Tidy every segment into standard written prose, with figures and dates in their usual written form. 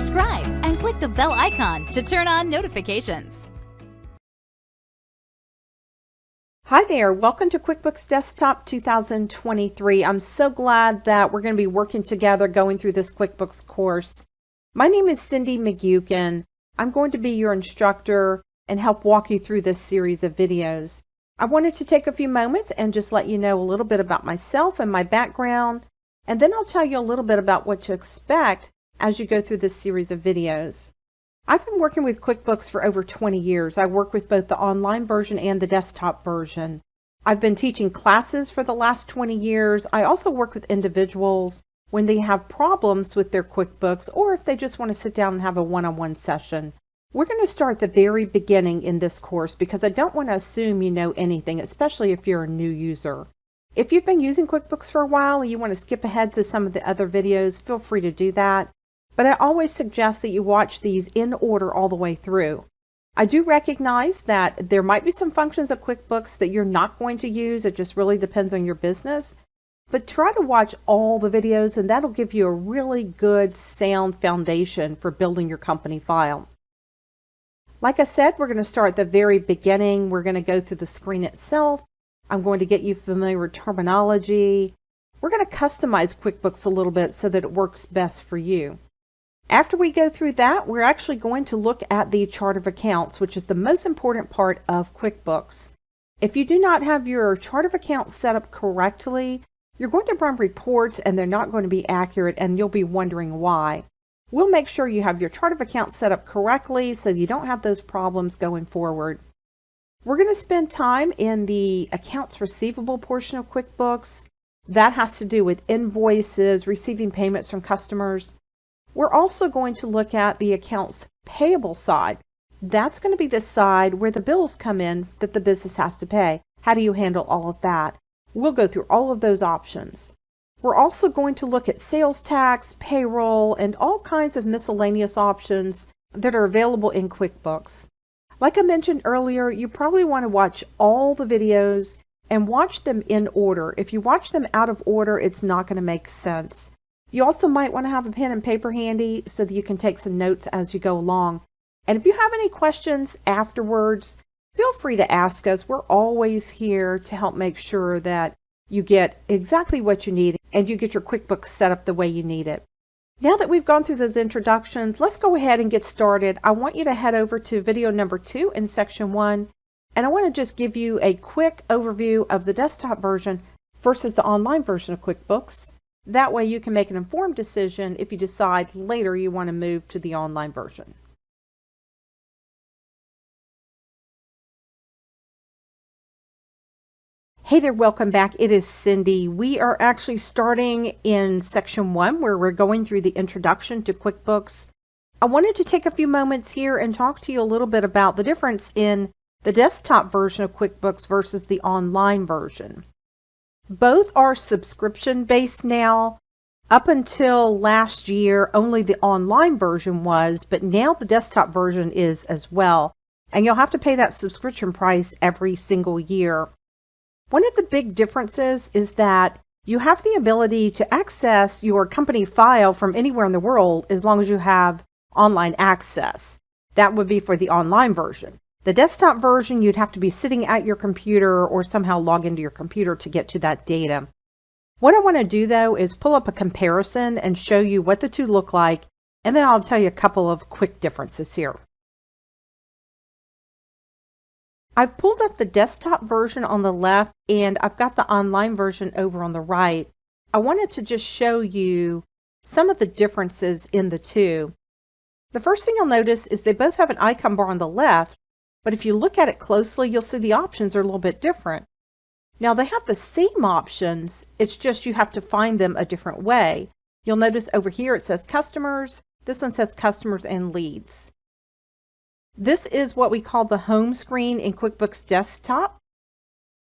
subscribe and click the bell icon to turn on notifications. Hi there, welcome to QuickBooks Desktop 2023. I'm so glad that we're going to be working together going through this QuickBooks course. My name is Cindy McGukin. I'm going to be your instructor and help walk you through this series of videos. I wanted to take a few moments and just let you know a little bit about myself and my background, and then I'll tell you a little bit about what to expect as you go through this series of videos. I've been working with QuickBooks for over 20 years. I work with both the online version and the desktop version. I've been teaching classes for the last 20 years. I also work with individuals when they have problems with their QuickBooks or if they just want to sit down and have a one-on-one session. We're going to start at the very beginning in this course because I don't want to assume you know anything, especially if you're a new user. If you've been using QuickBooks for a while and you want to skip ahead to some of the other videos, feel free to do that. But I always suggest that you watch these in order all the way through. I do recognize that there might be some functions of QuickBooks that you're not going to use. It just really depends on your business. But try to watch all the videos and that'll give you a really good sound foundation for building your company file. Like I said, we're going to start at the very beginning. We're going to go through the screen itself. I'm going to get you familiar with terminology. We're going to customize QuickBooks a little bit so that it works best for you. After we go through that, we're actually going to look at the chart of accounts, which is the most important part of QuickBooks. If you do not have your chart of accounts set up correctly, you're going to run reports and they're not going to be accurate and you'll be wondering why. We'll make sure you have your chart of accounts set up correctly so you don't have those problems going forward. We're going to spend time in the accounts receivable portion of QuickBooks. That has to do with invoices, receiving payments from customers. We're also going to look at the accounts payable side. That's going to be the side where the bills come in that the business has to pay. How do you handle all of that? We'll go through all of those options. We're also going to look at sales tax, payroll, and all kinds of miscellaneous options that are available in QuickBooks. Like I mentioned earlier, you probably want to watch all the videos and watch them in order. If you watch them out of order, it's not going to make sense. You also might want to have a pen and paper handy so that you can take some notes as you go along. And if you have any questions afterwards, feel free to ask us. We're always here to help make sure that you get exactly what you need and you get your QuickBooks set up the way you need it. Now that we've gone through those introductions, let's go ahead and get started. I want you to head over to video number 2 in section 1, and I want to just give you a quick overview of the desktop version versus the online version of QuickBooks. That way you can make an informed decision if you decide later you want to move to the online version. Hey there, welcome back. It is Cindy. We are actually starting in section 1 where we're going through the introduction to QuickBooks. I wanted to take a few moments here and talk to you a little bit about the difference in the desktop version of QuickBooks versus the online version. Both are subscription-based now. Up until last year, only the online version was, but now the desktop version is as well. And you'll have to pay that subscription price every single year. One of the big differences is that you have the ability to access your company file from anywhere in the world as long as you have online access. That would be for the online version. The desktop version, you'd have to be sitting at your computer or somehow log into your computer to get to that data. What I want to do though is pull up a comparison and show you what the two look like, and then I'll tell you a couple of quick differences here. I've pulled up the desktop version on the left and I've got the online version over on the right. I wanted to just show you some of the differences in the two. The first thing you'll notice is they both have an icon bar on the left, but if you look at it closely, you'll see the options are a little bit different. Now they have the same options, it's just you have to find them a different way. You'll notice over here it says customers, this one says customers and leads. This is what we call the home screen in QuickBooks Desktop.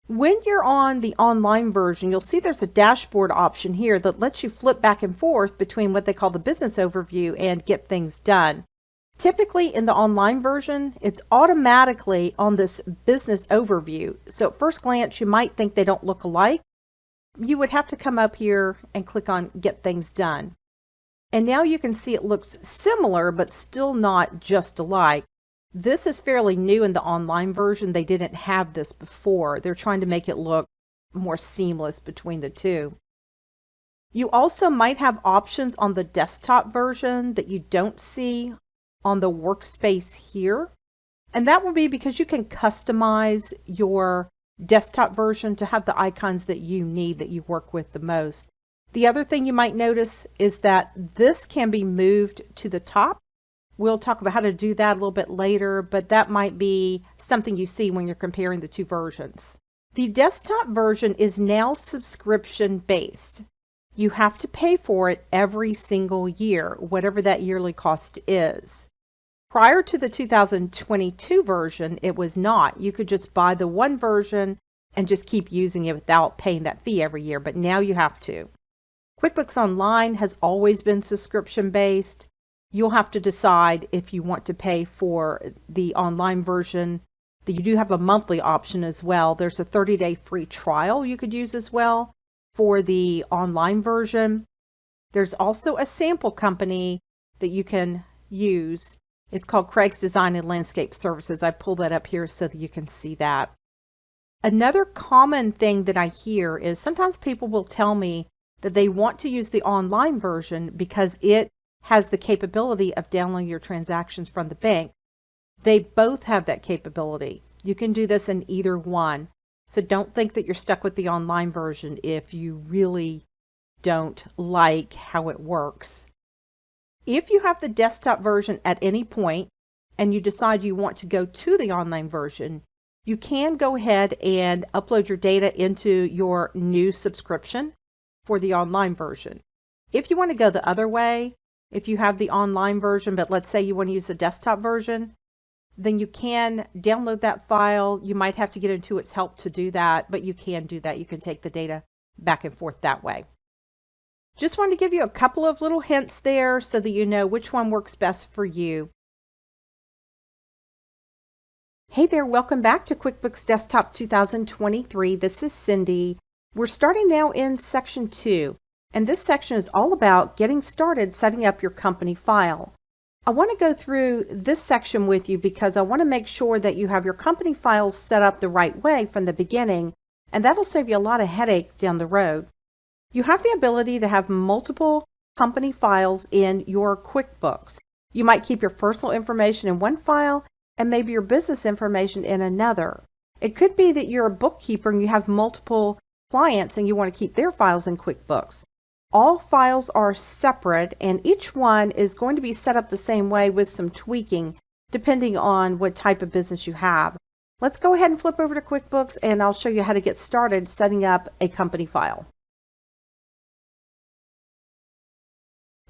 When you're on the online version, you'll see there's a dashboard option here that lets you flip back and forth between what they call the business overview and get things done. Typically in the online version, it's automatically on this business overview. So at first glance, you might think they don't look alike. You would have to come up here and click on Get Things Done. And now you can see it looks similar, but still not just alike. This is fairly new in the online version. They didn't have this before. They're trying to make it look more seamless between the two. You also might have options on the desktop version that you don't see on the workspace here. And that will be because you can customize your desktop version to have the icons that you need, that you work with the most. The other thing you might notice is that this can be moved to the top. We'll talk about how to do that a little bit later, but that might be something you see when you're comparing the two versions. The desktop version is now subscription based. You have to pay for it every single year, whatever that yearly cost is. Prior to the 2022 version, it was not. You could just buy the one version and just keep using it without paying that fee every year, but now you have to. QuickBooks Online has always been subscription based. You'll have to decide if you want to pay for the online version. You do have a monthly option as well. There's a 30-day free trial you could use as well for the online version. There's also a sample company that you can use. It's called Craig's Design and Landscape Services. I pulled that up here so that you can see that. Another common thing that I hear is sometimes people will tell me that they want to use the online version because it has the capability of downloading your transactions from the bank. They both have that capability. You can do this in either one. So don't think that you're stuck with the online version if you really don't like how it works. If you have the desktop version at any point and you decide you want to go to the online version, you can go ahead and upload your data into your new subscription for the online version. If you want to go the other way, if you have the online version, but let's say you want to use the desktop version, then you can download that file. You might have to get Intuit's help to do that, but you can do that. You can take the data back and forth that way. Just wanted to give you a couple of little hints there so that you know which one works best for you. Hey there, welcome back to QuickBooks Desktop 2023. This is Cindy. We're starting now in section 2, and this section is all about getting started setting up your company file. I want to go through this section with you because I want to make sure that you have your company files set up the right way from the beginning, and that'll save you a lot of headache down the road. You have the ability to have multiple company files in your QuickBooks. You might keep your personal information in one file and maybe your business information in another. It could be that you're a bookkeeper and you have multiple clients and you want to keep their files in QuickBooks. All files are separate and each one is going to be set up the same way with some tweaking depending on what type of business you have. Let's go ahead and flip over to QuickBooks and I'll show you how to get started setting up a company file.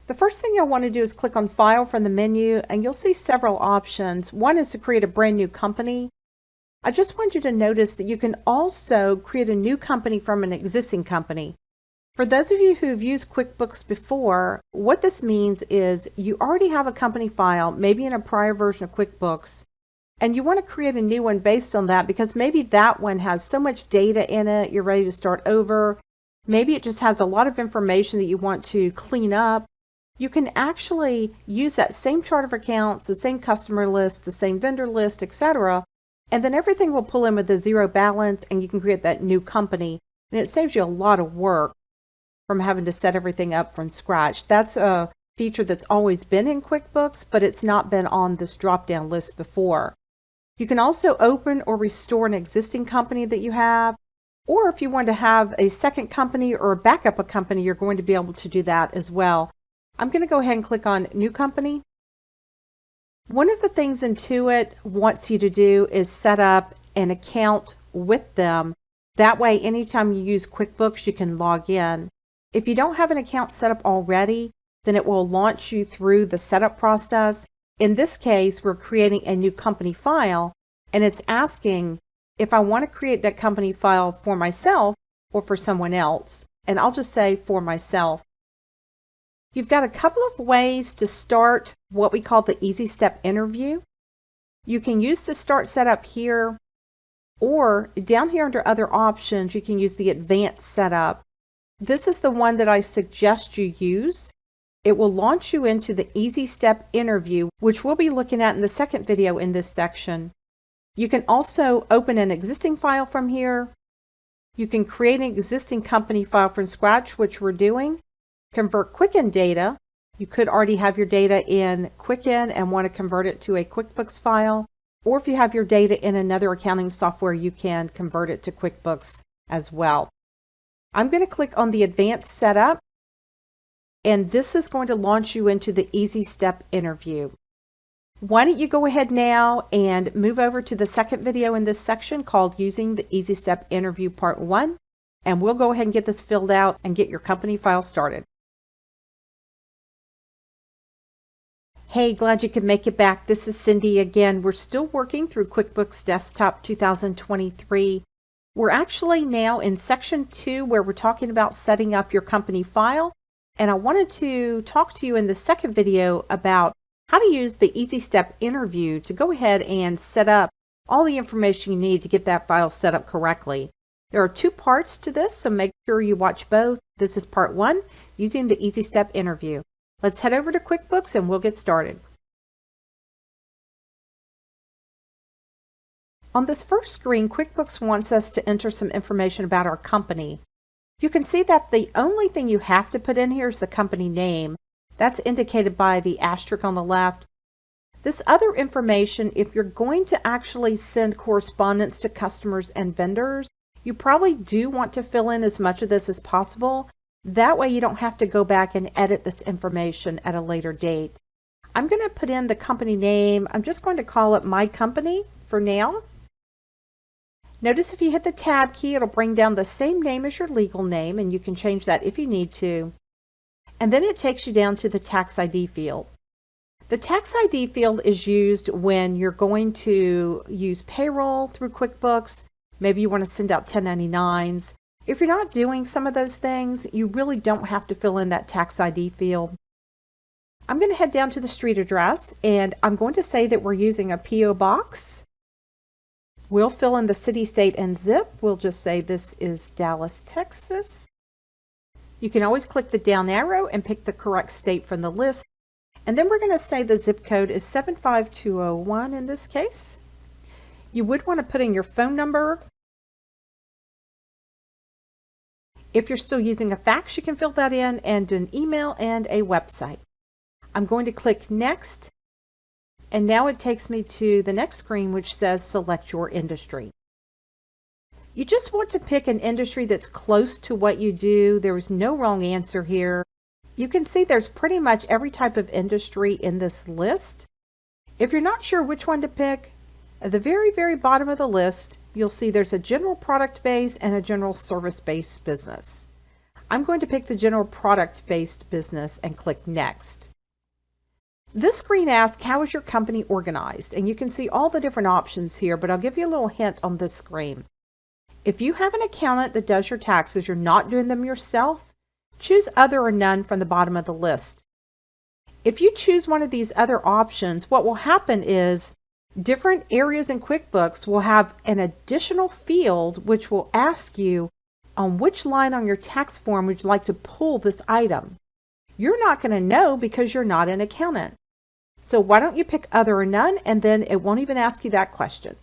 The first thing you'll want to do is click on File from the menu and you'll see several options. One is to create a brand new company. I just want you to notice that you can also create a new company from an existing company. For those of you who've used QuickBooks before, what this means is you already have a company file, maybe in a prior version of QuickBooks, and you want to create a new one based on that because maybe that one has so much data in it, you're ready to start over. Maybe it just has a lot of information that you want to clean up. You can actually use that same chart of accounts, the same customer list, the same vendor list, etc. And then everything will pull in with a zero balance and you can create that new company. And it saves you a lot of work from having to set everything up from scratch. That's a feature that's always been in QuickBooks, but it's not been on this drop-down list before. You can also open or restore an existing company that you have, or if you want to have a second company or back up a company, you're going to be able to do that as well. I'm going to go ahead and click on New Company. One of the things Intuit wants you to do is set up an account with them. That way, anytime you use QuickBooks, you can log in. If you don't have an account set up already, then it will launch you through the setup process. In this case, we're creating a new company file, and it's asking if I want to create that company file for myself or for someone else. And I'll just say for myself. You've got a couple of ways to start what we call the Easy Step interview. You can use the Start Setup here, or down here under Other Options, you can use the Advanced Setup. This is the one that I suggest you use. It will launch you into the Easy Step interview, which we'll be looking at in the second video in this section. You can also open an existing file from here. You can create an existing company file from scratch, which we're doing. Convert Quicken data. You could already have your data in Quicken and want to convert it to a QuickBooks file. Or if you have your data in another accounting software, you can convert it to QuickBooks as well. I'm going to click on the Advanced Setup, and this is going to launch you into the Easy Step interview. Why don't you go ahead now and move over to the second video in this section called Using the Easy Step Interview Part 1, and we'll go ahead and get this filled out and get your company file started. Hey, glad you could make it back. This is Cindy again. We're still working through QuickBooks Desktop 2023. We're actually now in section 2 where we're talking about setting up your company file. And I wanted to talk to you in the second video about how to use the Easy Step interview to go ahead and set up all the information you need to get that file set up correctly. There are 2 parts to this, so make sure you watch both. This is part 1, using the Easy Step interview. Let's head over to QuickBooks and we'll get started. On this first screen, QuickBooks wants us to enter some information about our company. You can see that the only thing you have to put in here is the company name. That's indicated by the asterisk on the left. This other information, if you're going to actually send correspondence to customers and vendors, you probably do want to fill in as much of this as possible. That way you don't have to go back and edit this information at a later date. I'm going to put in the company name. I'm just going to call it My Company for now. Notice if you hit the tab key, it'll bring down the same name as your legal name, and you can change that if you need to. And then it takes you down to the tax ID field. The tax ID field is used when you're going to use payroll through QuickBooks. Maybe you want to send out 1099s. If you're not doing some of those things, you really don't have to fill in that tax ID field. I'm going to head down to the street address, and I'm going to say that we're using a P.O. box. We'll fill in the city, state, and zip. We'll just say this is Dallas, Texas. You can always click the down arrow and pick the correct state from the list. And then we're going to say the zip code is 75201 in this case. You would want to put in your phone number. If you're still using a fax, you can fill that in, and an email and a website. I'm going to click Next. And now it takes me to the next screen, which says Select Your Industry. You just want to pick an industry that's close to what you do. There is no wrong answer here. You can see there's pretty much every type of industry in this list. If you're not sure which one to pick, at the very, very bottom of the list, you'll see there's a general product-based and a general service-based business. I'm going to pick the general product-based business and click Next. This screen asks, how is your company organized? And you can see all the different options here, but I'll give you a little hint on this screen. If you have an accountant that does your taxes, you're not doing them yourself, choose Other or None from the bottom of the list. If you choose one of these other options, what will happen is different areas in QuickBooks will have an additional field which will ask you on which line on your tax form would you like to pull this item. You're not going to know because you're not an accountant. So why don't you pick Other or None, and then it won't even ask you that question.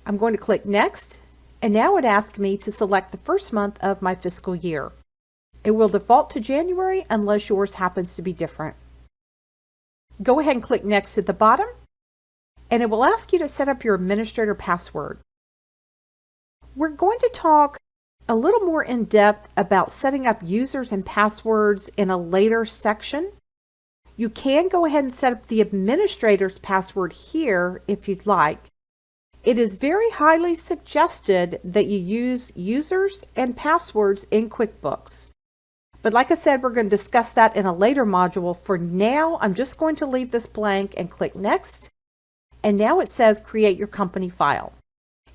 I'm going to click Next, and now it asks me to select the first month of my fiscal year. It will default to January unless yours happens to be different. Go ahead and click Next at the bottom, and it will ask you to set up your administrator password. We're going to talk a little more in depth about setting up users and passwords in a later section. You can go ahead and set up the administrator's password here if you'd like. It is very highly suggested that you use users and passwords in QuickBooks. But like I said, we're going to discuss that in a later module. For now, I'm just going to leave this blank and click Next. And now it says Create Your Company File.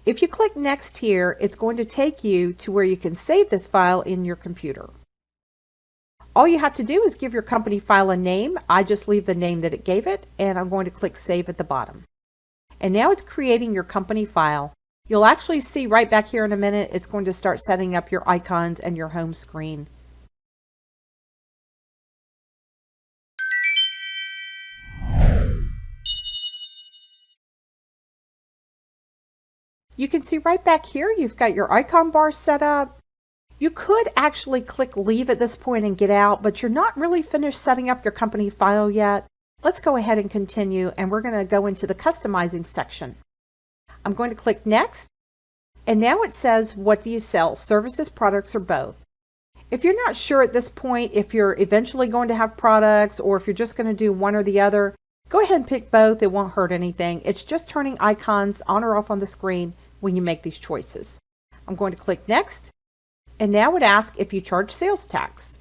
If you click Next here, it's going to take you to where you can save this file in your computer. All you have to do is give your company file a name. I just leave the name that it gave it, and I'm going to click Save at the bottom. And now it's creating your company file. You'll actually see right back here in a minute, it's going to start setting up your icons and your home screen. You can see right back here, you've got your icon bar set up. You could actually click leave at this point and get out, but you're not really finished setting up your company file yet. Let's go ahead and continue, and we're going to go into the customizing section. I'm going to click next, and now it says, what do you sell? Services, products, or both? If you're not sure at this point if you're eventually going to have products or if you're just going to do one or the other, go ahead and pick both. It won't hurt anything. It's just turning icons on or off on the screen when you make these choices. I'm going to click next, and now it asks if you charge sales tax.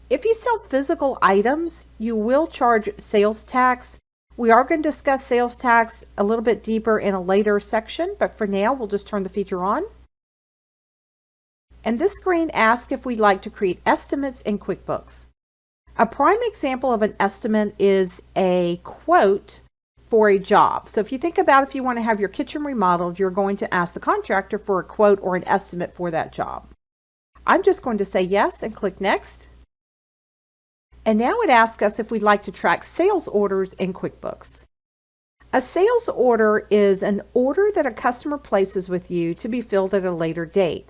If you sell physical items, you will charge sales tax. We are going to discuss sales tax a little bit deeper in a later section, but for now, we'll just turn the feature on. And this screen asks if we'd like to create estimates in QuickBooks. A prime example of an estimate is a quote for a job. So if you think about if you want to have your kitchen remodeled, you're going to ask the contractor for a quote or an estimate for that job. I'm just going to say yes and click next. And now it asks us if we'd like to track sales orders in QuickBooks. A sales order is an order that a customer places with you to be filled at a later date.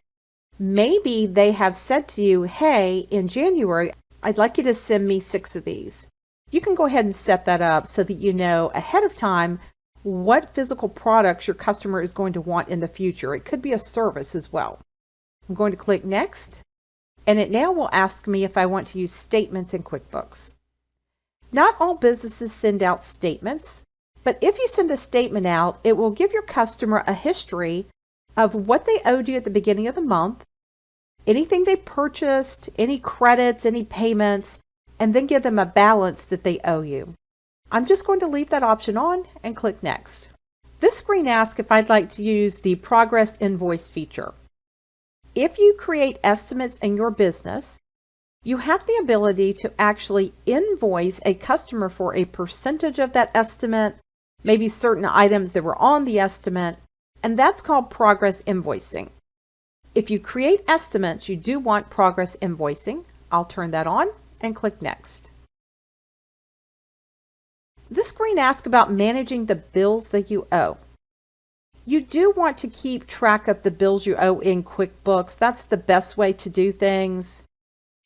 Maybe they have said to you, hey, in January, I'd like you to send me 6 of these. You can go ahead and set that up so that you know ahead of time what physical products your customer is going to want in the future. It could be a service as well. I'm going to click next, and it now will ask me if I want to use statements in QuickBooks. Not all businesses send out statements, but if you send a statement out, it will give your customer a history of what they owed you at the beginning of the month, anything they purchased, any credits, any payments, and then give them a balance that they owe you. I'm just going to leave that option on and click next. This screen asks if I'd like to use the progress invoice feature. If you create estimates in your business, you have the ability to actually invoice a customer for a percentage of that estimate, maybe certain items that were on the estimate, and that's called progress invoicing. If you create estimates, you do want progress invoicing. I'll turn that on and click next. This screen asks about managing the bills that you owe. You do want to keep track of the bills you owe in QuickBooks. That's the best way to do things.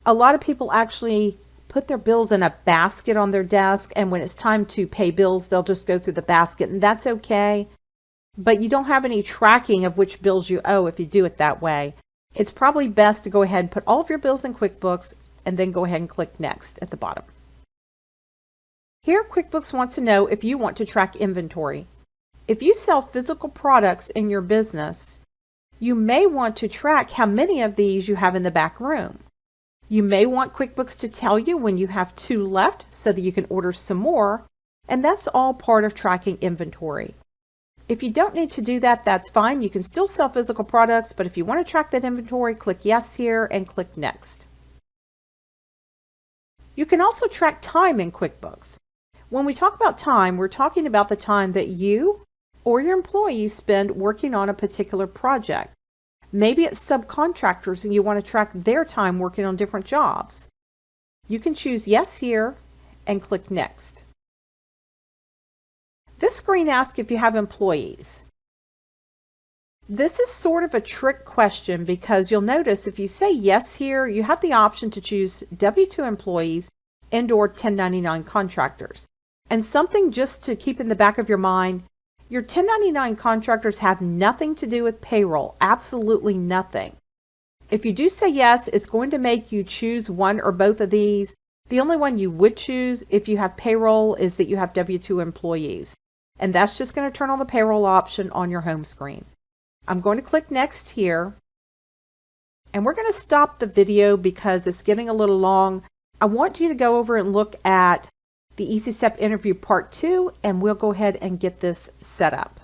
A lot of people actually put their bills in a basket on their desk, and when it's time to pay bills, they'll just go through the basket, and that's okay. But you don't have any tracking of which bills you owe if you do it that way. It's probably best to go ahead and put all of your bills in QuickBooks and then go ahead and click next at the bottom. Here, QuickBooks wants to know if you want to track inventory. If you sell physical products in your business, you may want to track how many of these you have in the back room. You may want QuickBooks to tell you when you have 2 left so that you can order some more, and that's all part of tracking inventory. If you don't need to do that, that's fine. You can still sell physical products, but if you want to track that inventory, click yes here and click next. You can also track time in QuickBooks. When we talk about time, we're talking about the time that you or your employees spend working on a particular project. Maybe it's subcontractors and you want to track their time working on different jobs. You can choose yes here and click next. This screen asks if you have employees. This is sort of a trick question because you'll notice if you say yes here, you have the option to choose W-2 employees and/or 1099 contractors. And something just to keep in the back of your mind, your 1099 contractors have nothing to do with payroll, absolutely nothing. If you do say yes, it's going to make you choose one or both of these. The only one you would choose if you have payroll is that you have W-2 employees. And that's just going to turn on the payroll option on your home screen. I'm going to click next here. And we're going to stop the video because it's getting a little long. I want you to go over and look at the Easy Step interview part 2, and we'll go ahead and get this set up.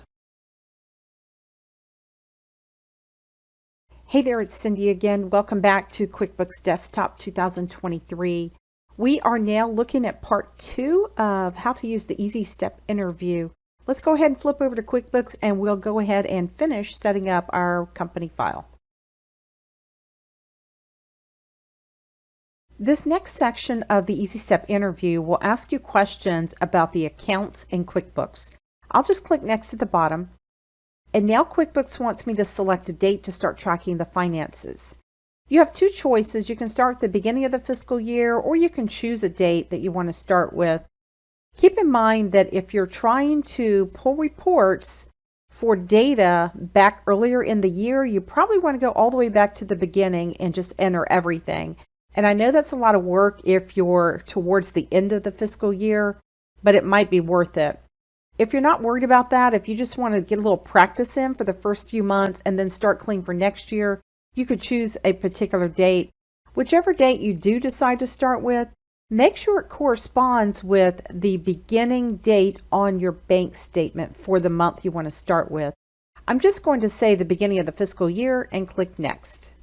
Hey there, it's Cindy again. Welcome back to QuickBooks Desktop 2023. We are now looking at part 2 of how to use the Easy Step interview. Let's go ahead and flip over to QuickBooks and we'll go ahead and finish setting up our company file. This next section of the Easy Step interview will ask you questions about the accounts in QuickBooks. I'll just click next at the bottom. and now QuickBooks wants me to select a date to start tracking the finances. You have two choices. You can start at the beginning of the fiscal year, or you can choose a date that you want to start with. Keep in mind that if you're trying to pull reports for data back earlier in the year, you probably want to go all the way back to the beginning and just enter everything. And I know that's a lot of work if you're towards the end of the fiscal year, but it might be worth it. If you're not worried about that, if you just want to get a little practice in for the first few months and then start clean for next year, you could choose a particular date. Whichever date you do decide to start with, make sure it corresponds with the beginning date on your bank statement for the month you want to start with. I'm just going to say the beginning of the fiscal year and click Next.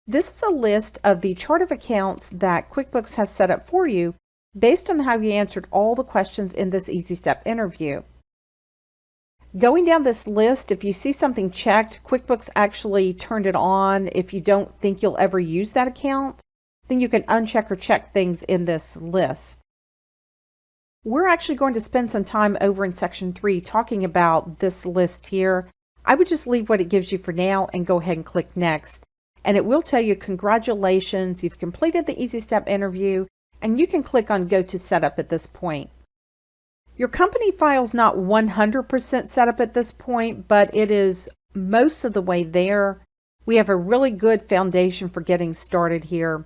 This is a list of the chart of accounts that QuickBooks has set up for you based on how you answered all the questions in this Easy Step interview. Going down this list, if you see something checked, QuickBooks actually turned it on. If you don't think you'll ever use that account, then you can uncheck or check things in this list. We're actually going to spend some time over in section 3 talking about this list here. I would just leave what it gives you for now and go ahead and click Next. And it will tell you, congratulations, you've completed the Easy Step interview, and you can click on Go to Setup at this point. Your company file's not 100% set up at this point, but it is most of the way there. We have a really good foundation for getting started here.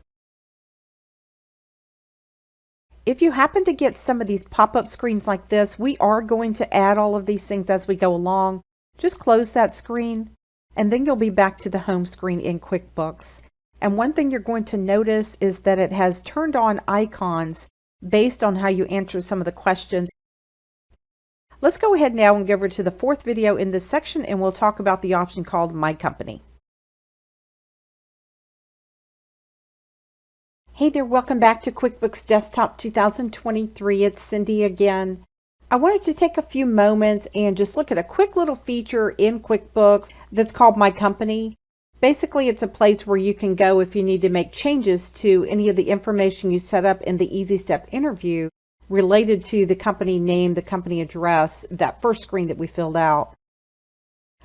If you happen to get some of these pop-up screens like this, we are going to add all of these things as we go along. Just close that screen, and then you'll be back to the home screen in QuickBooks. And one thing you're going to notice is that it has turned on icons based on how you answer some of the questions. Let's go ahead now and go over to the 4th video in this section, and we'll talk about the option called My Company. Hey there, welcome back to QuickBooks Desktop 2023. It's Cindy again. I wanted to take a few moments and just look at a quick little feature in QuickBooks that's called My Company. Basically, it's a place where you can go if you need to make changes to any of the information you set up in the Easy Step interview related to the company name, the company address, that first screen that we filled out.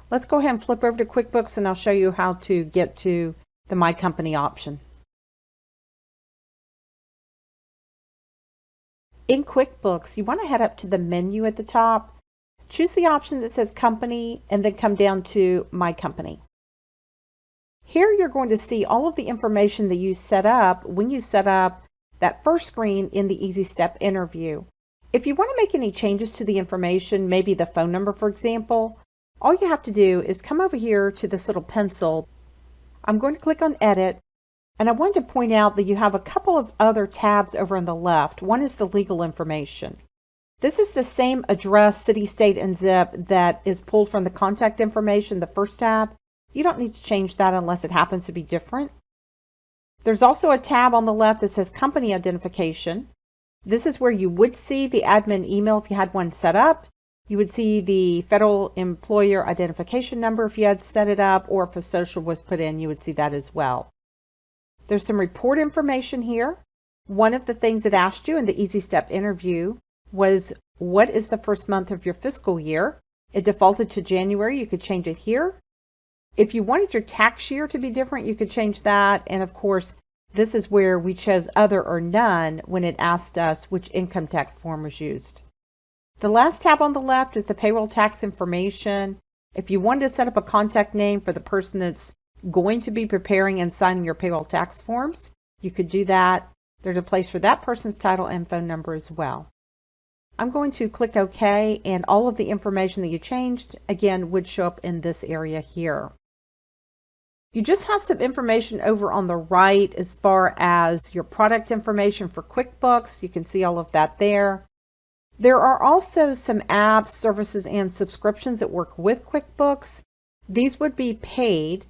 Let's go ahead and flip over to QuickBooks, and I'll show you how to get to the My Company option. In QuickBooks, you want to head up to the menu at the top, choose the option that says Company, and then come down to My Company. Here you're going to see all of the information that you set up when you set up that first screen in the Easy Step interview. If you want to make any changes to the information, maybe the phone number, for example, all you have to do is come over here to this little pencil. I'm going to click on Edit, and I wanted to point out that you have a couple of other tabs over on the left. One is the legal information. This is the same address, city, state, and zip that is pulled from the contact information, the first tab. You don't need to change that unless it happens to be different. There's also a tab on the left that says Company Identification. This is where you would see the admin email if you had one set up. You would see the Federal Employer Identification Number if you had set it up, or if a social was put in, you would see that as well. There's some report information here. One of the things it asked you in the Easy Step interview was, what is the first month of your fiscal year? It defaulted to January. You could change it here. If you wanted your tax year to be different, you could change that. And of course, this is where we chose Other or None when it asked us which income tax form was used. The last tab on the left is the payroll tax information. If you wanted to set up a contact name for the person that's going to be preparing and signing your payroll tax forms, you could do that. There's a place for that person's title and phone number as well. I'm going to click OK, and all of the information that you changed, again, would show up in this area here. You just have some information over on the right as far as your product information for QuickBooks. You can see all of that there. There are also some apps, services, and subscriptions that work with QuickBooks. These would be paid.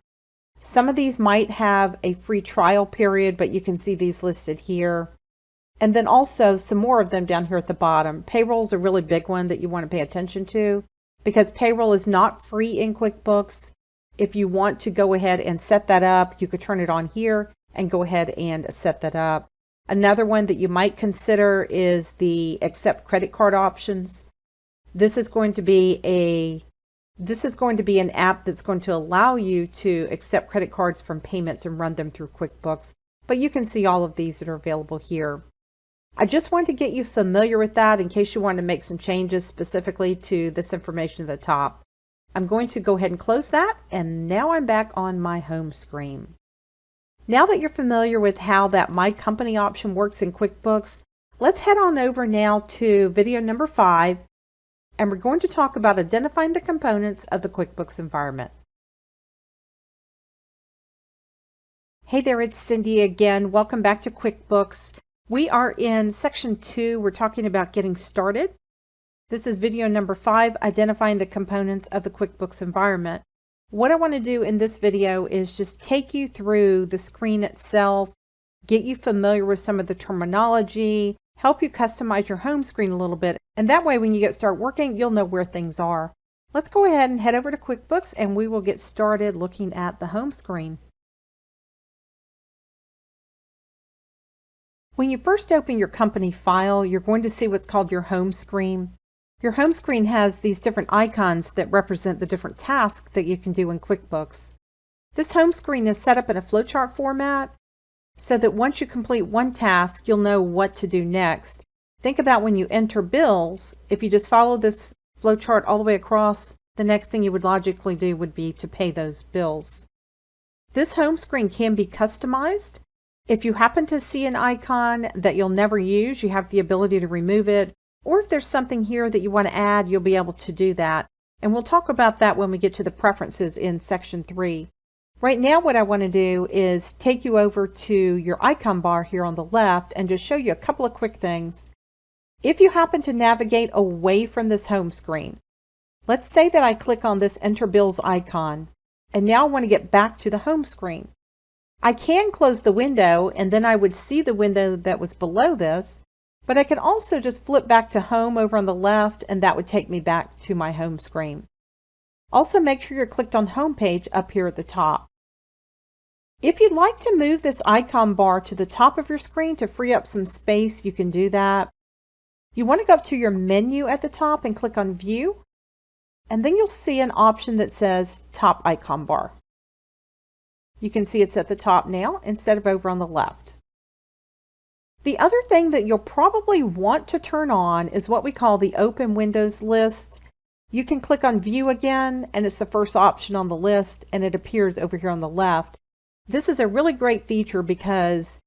Some of these might have a free trial period, but you can see these listed here. And then also some more of them down here at the bottom. Payroll is a really big one that you want to pay attention to because payroll is not free in QuickBooks. If you want to go ahead and set that up, you could turn it on here and go ahead and set that up. Another one that you might consider is the accept credit card options. This is going to be a This is going to be an app that's going to allow you to accept credit cards from payments and run them through QuickBooks, but you can see all of these that are available here. I just wanted to get you familiar with that in case you want to make some changes specifically to this information at the top. I'm going to go ahead and close that, and now I'm back on my home screen. Now that you're familiar with how that My Company option works in QuickBooks, let's head on over now to video number 5, and we're going to talk about identifying the components of the QuickBooks environment. Hey there, it's Cindy again. Welcome back to QuickBooks. We are in section 2. We're talking about getting started. This is video number 5, identifying the components of the QuickBooks environment. What I want to do in this video is just take you through the screen itself, get you familiar with some of the terminology, help you customize your home screen a little bit, and that way when you start working, you'll know where things are. Let's go ahead and head over to QuickBooks and we will get started looking at the home screen. When you first open your company file, you're going to see what's called your home screen. Your home screen has these different icons that represent the different tasks that you can do in QuickBooks. This home screen is set up in a flowchart format so that once you complete one task, you'll know what to do next. Think about when you enter bills, if you just follow this flowchart all the way across, the next thing you would logically do would be to pay those bills. This home screen can be customized. If you happen to see an icon that you'll never use, you have the ability to remove it. Or if there's something here that you want to add, you'll be able to do that. And we'll talk about that when we get to the preferences in section 3. Right now, what I want to do is take you over to your icon bar here on the left and just show you a couple of quick things. If you happen to navigate away from this home screen, let's say that I click on this Enter Bills icon, and now I want to get back to the home screen. I can close the window, and then I would see the window that was below this, but I could also just flip back to Home over on the left, and that would take me back to my home screen. Also, make sure you're clicked on Home Page up here at the top. If you'd like to move this icon bar to the top of your screen to free up some space, you can do that. You want to go up to your menu at the top and click on View, and then you'll see an option that says Top Icon Bar. You can see it's at the top now instead of over on the left. The other thing that you'll probably want to turn on is what we call the Open Windows list. You can click on View again, and it's the first option on the list, and it appears over here on the left. This is a really great feature because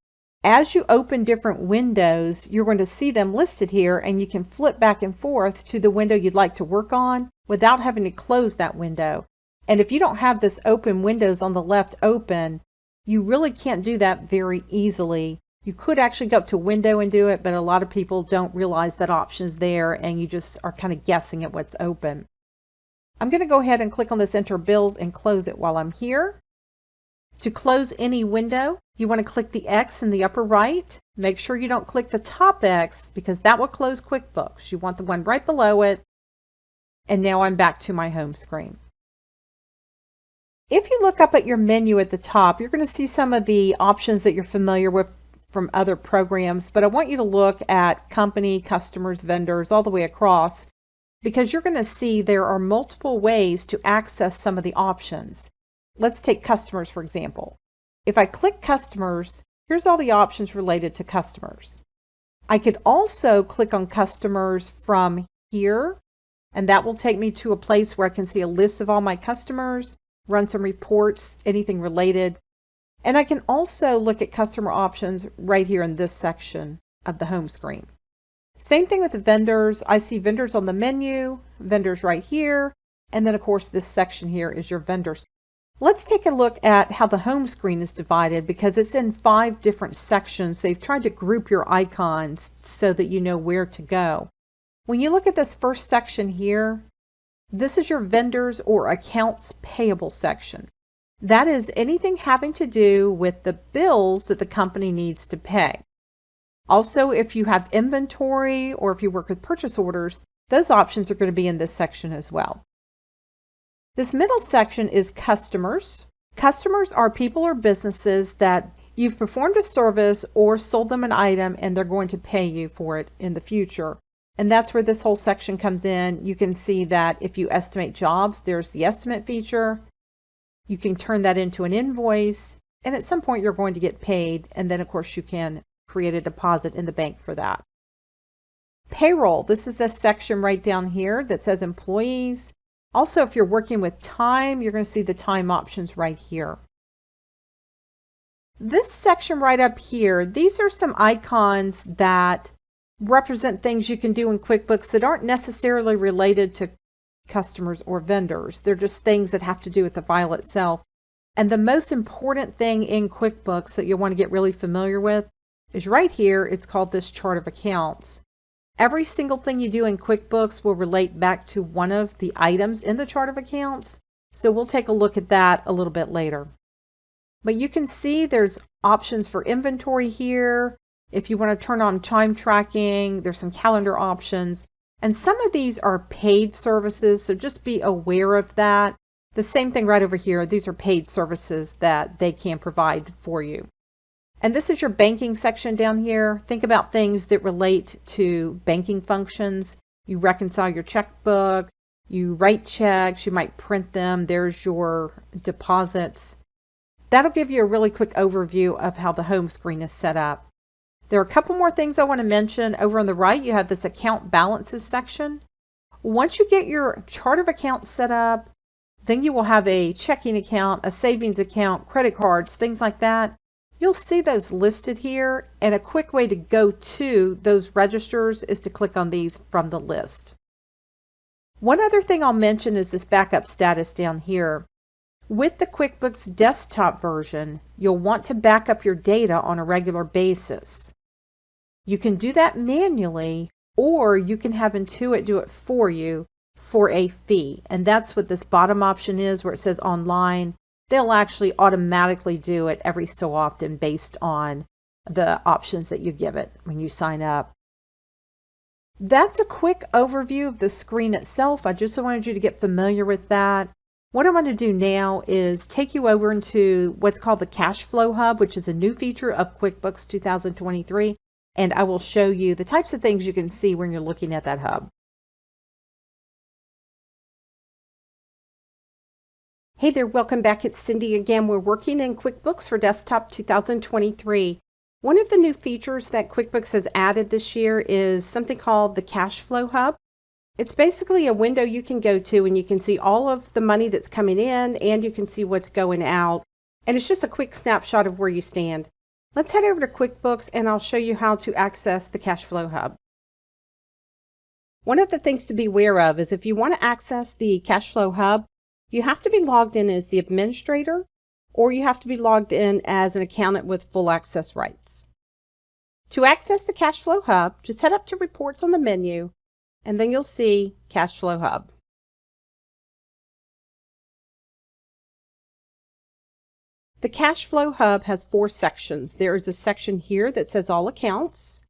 as you open different windows, you're going to see them listed here, and you can flip back and forth to the window you'd like to work on without having to close that window. And if you don't have this Open Windows on the left open, you really can't do that very easily. You could actually go up to Window and do it, but a lot of people don't realize that option is there, and you just are kind of guessing at what's open. I'm going to go ahead and click on this Enter Bills and close it while I'm here. To close any window, you want to click the X in the upper right. Make sure you don't click the top X because that will close QuickBooks. You want the one right below it. And now I'm back to my home screen. If you look up at your menu at the top, you're going to see some of the options that you're familiar with from other programs, but I want you to look at company, customers, vendors, all the way across, because you're going to see there are multiple ways to access some of the options. Let's take customers, for example. If I click customers, here's all the options related to customers. I could also click on customers from here, and that will take me to a place where I can see a list of all my customers, run some reports, anything related. And I can also look at customer options right here in this section of the home screen. Same thing with the vendors. I see vendors on the menu, vendors right here, and then of course this section here is your vendors. Let's take a look at how the home screen is divided because it's in 5 different sections. They've tried to group your icons so that you know where to go. When you look at this first section here, this is your vendors or accounts payable section. That is anything having to do with the bills that the company needs to pay. Also, if you have inventory or if you work with purchase orders, those options are going to be in this section as well. This middle section is customers. Customers are people or businesses that you've performed a service or sold them an item and they're going to pay you for it in the future. And that's where this whole section comes in. You can see that if you estimate jobs, there's the estimate feature. You can turn that into an invoice, and at some point you're going to get paid, and then of course you can create a deposit in the bank for that. Payroll, this is this section right down here that says employees. Also, if you're working with time, you're going to see the time options right here. This section right up here, these are some icons that represent things you can do in QuickBooks that aren't necessarily related to customers or vendors. They're just things that have to do with the file itself. And the most important thing in QuickBooks that you'll want to get really familiar with is right here. It's called this chart of accounts. Every single thing you do in QuickBooks will relate back to one of the items in the chart of accounts. So we'll take a look at that a little bit later. But you can see there's options for inventory here. If you want to turn on time tracking, there's some calendar options. And some of these are paid services, so just be aware of that. The same thing right over here. These are paid services that they can provide for you. And this is your banking section down here. Think about things that relate to banking functions. You reconcile your checkbook, you write checks, you might print them. There's your deposits. That'll give you a really quick overview of how the home screen is set up. There are a couple more things I want to mention. Over on the right, you have this account balances section. Once you get your chart of accounts set up, then you will have a checking account, a savings account, credit cards, things like that. You'll see those listed here, and a quick way to go to those registers is to click on these from the list. One other thing I'll mention is this backup status down here. With the QuickBooks Desktop version, you'll want to back up your data on a regular basis. You can do that manually, or you can have Intuit do it for you for a fee. And that's what this bottom option is, where it says online. They'll actually automatically do it every so often based on the options that you give it when you sign up. That's a quick overview of the screen itself. I just wanted you to get familiar with that. What I want to do now is take you over into what's called the Cash Flow Hub, which is a new feature of QuickBooks 2023. And I will show you the types of things you can see when you're looking at that hub. Hey there, welcome back. It's Cindy again. We're working in QuickBooks for Desktop 2023. One of the new features that QuickBooks has added this year is something called the Cash Flow Hub. It's basically a window you can go to and you can see all of the money that's coming in and you can see what's going out. And it's just a quick snapshot of where you stand. Let's head over to QuickBooks and I'll show you how to access the Cash Flow Hub. One of the things to be aware of is if you want to access the Cash Flow Hub, you have to be logged in as the administrator or you have to be logged in as an accountant with full access rights. To access the Cash Flow Hub, just head up to Reports on the menu and then you'll see Cash Flow Hub. The Cash Flow Hub has 4 sections. There is a section here that says All Accounts.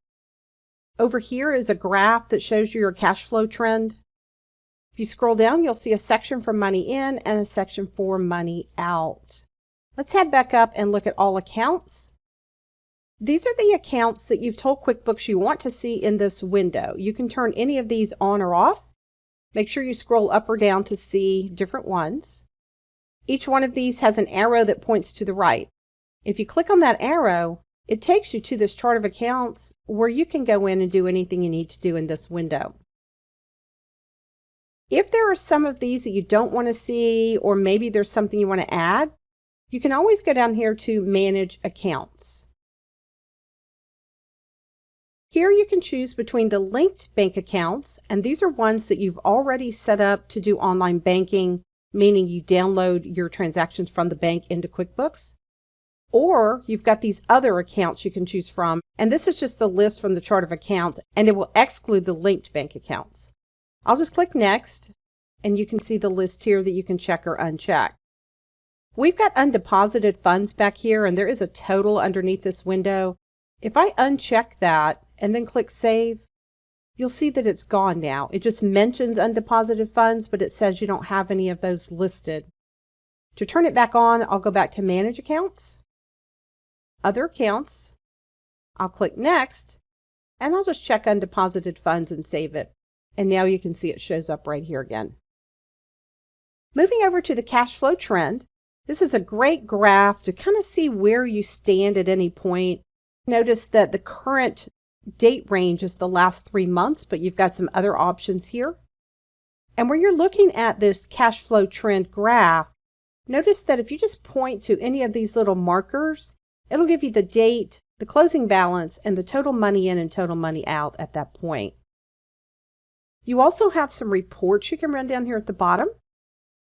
Over here is a graph that shows you your cash flow trend. If you scroll down, you'll see a section for money in and a section for money out. Let's head back up and look at All Accounts. These are the accounts that you've told QuickBooks you want to see in this window. You can turn any of these on or off. Make sure you scroll up or down to see different ones. Each one of these has an arrow that points to the right. If you click on that arrow, it takes you to this chart of accounts where you can go in and do anything you need to do in this window. If there are some of these that you don't want to see, or maybe there's something you want to add, you can always go down here to Manage Accounts. Here you can choose between the linked bank accounts, and these are ones that you've already set up to do online banking, meaning you download your transactions from the bank into QuickBooks. Or you've got these other accounts you can choose from, and this is just the list from the chart of accounts, and it will exclude the linked bank accounts. I'll just click Next, and you can see the list here that you can check or uncheck. We've got undeposited funds back here, and there is a total underneath this window. If I uncheck that and then click Save, you'll see that it's gone now. It just mentions undeposited funds, but it says you don't have any of those listed. To turn it back on, I'll go back to Manage Accounts, Other Accounts. I'll click Next, And I'll just check undeposited funds and save it. And now you can see it shows up right here again. Moving over to the cash flow trend, this is a great graph to kind of see where you stand at any point. Notice that the current date range is the last 3 months, but you've got some other options here. And where you're looking at this cash flow trend graph, notice that if you just point to any of these little markers, it'll give you the date, the closing balance, and the total money in and total money out at that point. You also have some reports you can run down here at the bottom.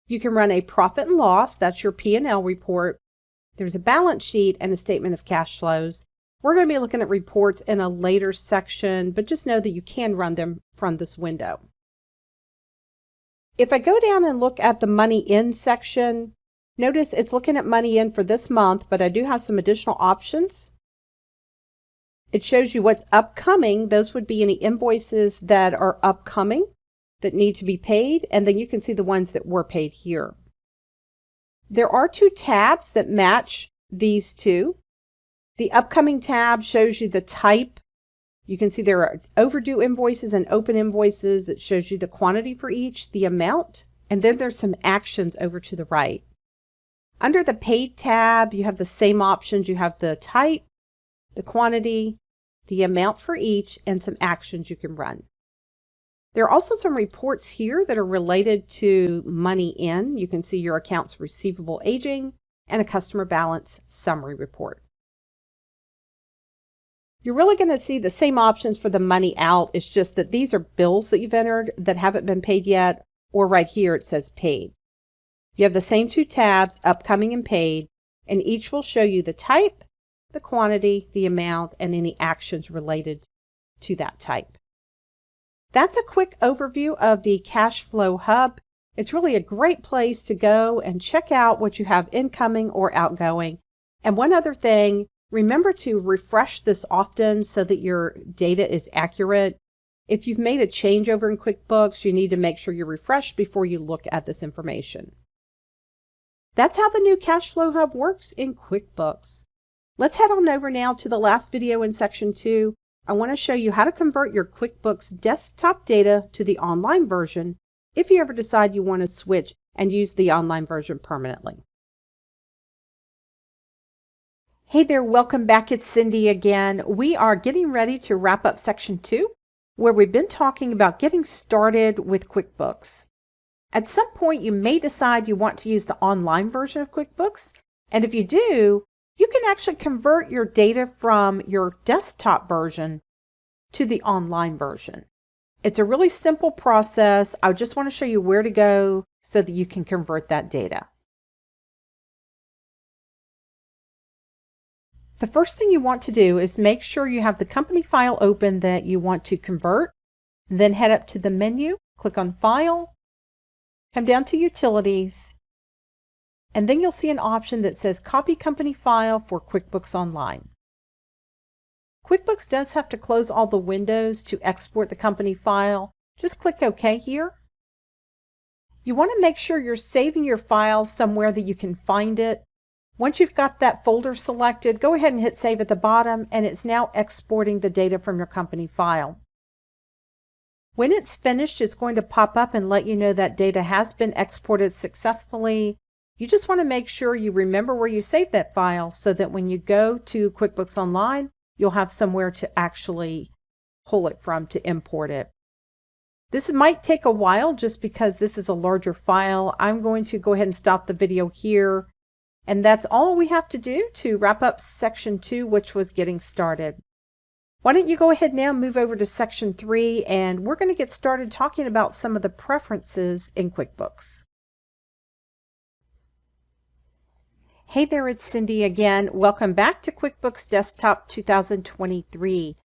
You can run a profit and loss, that's your P&L report. There's a balance sheet and a statement of cash flows. We're going to be looking at reports in a later section, but just know that you can run them from this window. If I go down and look at the money in section, notice it's looking at money in for this month, but I do have some additional options. It shows you what's upcoming. Those would be any invoices that are upcoming that need to be paid, and then you can see the ones that were paid here. There are 2 tabs that match these two. The upcoming tab shows you the type. You can see there are overdue invoices and open invoices. It shows you the quantity for each, the amount, and then there's some actions over to the right. Under the paid tab, you have the same options. You have the type, the quantity, the amount for each, and some actions you can run. There are also some reports here that are related to money in. You can see your accounts receivable aging and a customer balance summary report. You're really going to see the same options for the money out. It's just that these are bills that you've entered that haven't been paid yet, or right here it says paid. You have the same 2 tabs, upcoming and paid, and each will show you the type, the quantity, the amount, and any actions related to that type. That's a quick overview of the Cash Flow Hub. It's really a great place to go and check out what you have incoming or outgoing. And one other thing, remember to refresh this often so that your data is accurate. If you've made a change over in QuickBooks, you need to make sure you're refreshed before you look at this information. That's how the new Cash Flow Hub works in QuickBooks. Let's head on over now to the last video in section 2. I want to show you how to convert your QuickBooks Desktop data to the online version if you ever decide you want to switch and use the online version permanently. Hey there, welcome back. It's Cindy again. We are getting ready to wrap up section 2, where we've been talking about getting started with QuickBooks. At some point, you may decide you want to use the online version of QuickBooks, and if you do, you can actually convert your data from your desktop version to the online version. It's a really simple process. I just want to show you where to go so that you can convert that data. The first thing you want to do is make sure you have the company file open that you want to convert. Then head up to the menu, click on File, come down to Utilities, and then you'll see an option that says Copy Company File for QuickBooks Online. QuickBooks does have to close all the windows to export the company file. Just click OK here. You want to make sure you're saving your file somewhere that you can find it. Once you've got that folder selected, go ahead and hit Save at the bottom, and it's now exporting the data from your company file. When it's finished, it's going to pop up and let you know that data has been exported successfully. You just want to make sure you remember where you saved that file so that when you go to QuickBooks Online, you'll have somewhere to actually pull it from to import it. This might take a while just because this is a larger file. I'm going to go ahead and stop the video here. And that's all we have to do to wrap up section 2, which was getting started. Why don't you go ahead now and move over to section 3, and we're going to get started talking about some of the preferences in QuickBooks. Hey there, it's Cindy again. Welcome back to QuickBooks Desktop 2023.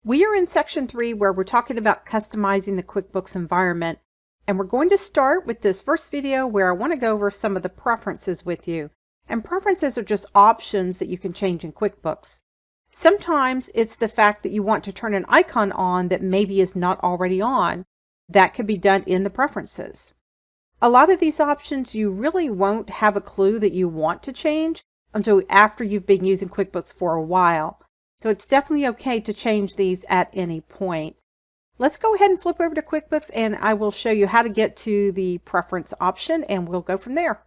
We are in section 3 where we're talking about customizing the QuickBooks environment, and we're going to start with this first video where I want to go over some of the preferences with you. And preferences are just options that you can change in QuickBooks. Sometimes it's the fact that you want to turn an icon on that maybe is not already on. That could be done in the preferences. A lot of these options you really won't have a clue that you want to change until after you've been using QuickBooks for a while. So it's definitely okay to change these at any point. Let's go ahead and flip over to QuickBooks and I will show you how to get to the preference option and we'll go from there.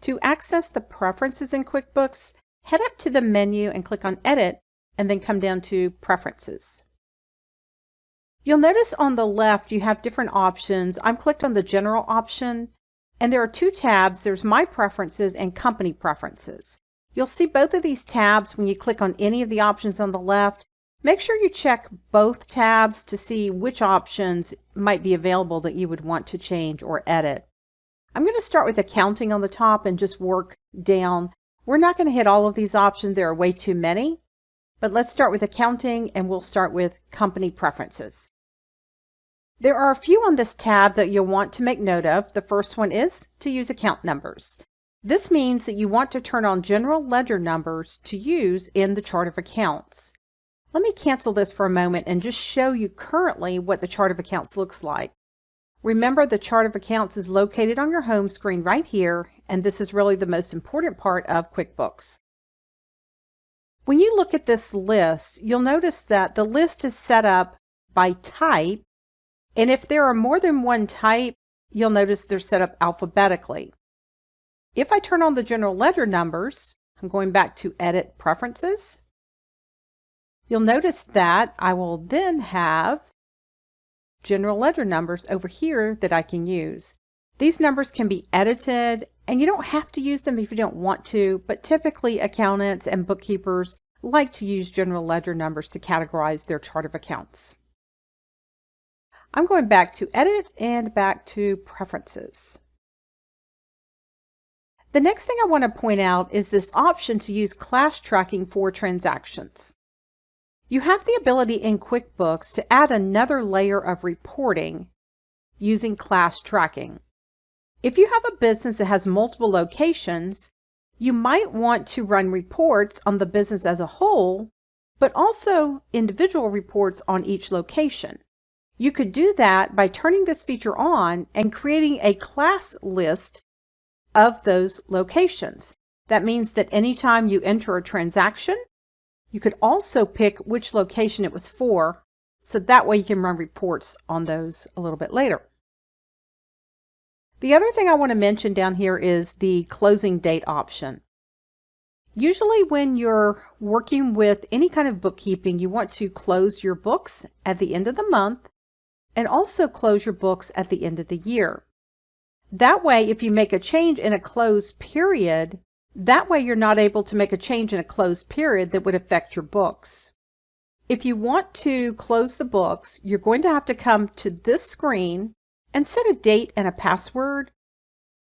To access the preferences in QuickBooks, head up to the menu and click on Edit and then come down to Preferences. You'll notice on the left you have different options. I'm clicked on the General option and there are two tabs. There's My Preferences and Company Preferences. You'll see both of these tabs when you click on any of the options on the left. Make sure you check both tabs to see which options might be available that you would want to change or edit. I'm going to start with Accounting on the top and just work down. We're not going to hit all of these options. There are way too many. But let's start with Accounting and we'll start with Company Preferences. There are a few on this tab that you'll want to make note of. The first one is to use account numbers. This means that you want to turn on general ledger numbers to use in the chart of accounts. Let me cancel this for a moment and just show you currently what the chart of accounts looks like. Remember, the chart of accounts is located on your home screen right here, and this is really the most important part of QuickBooks. When you look at this list, you'll notice that the list is set up by type, and if there are more than one type, you'll notice they're set up alphabetically. If I turn on the general ledger numbers, I'm going back to Edit Preferences. You'll notice that I will then have general ledger numbers over here that I can use. These numbers can be edited and you don't have to use them if you don't want to, but typically accountants and bookkeepers like to use general ledger numbers to categorize their chart of accounts. I'm going back to Edit and back to Preferences. The next thing I want to point out is this option to use class tracking for transactions. You have the ability in QuickBooks to add another layer of reporting using class tracking. If you have a business that has multiple locations, you might want to run reports on the business as a whole, but also individual reports on each location. You could do that by turning this feature on and creating a class list of those locations. That means that anytime you enter a transaction, you could also pick which location it was for, so that way you can run reports on those a little bit later. The other thing I want to mention down here is the closing date option. Usually when you're working with any kind of bookkeeping, you want to close your books at the end of the month and also close your books at the end of the year. That way, if you make a change in a closed period, that way you're not able to make a change in a closed period that would affect your books. If you want to close the books, you're going to have to come to this screen and set a date and a password.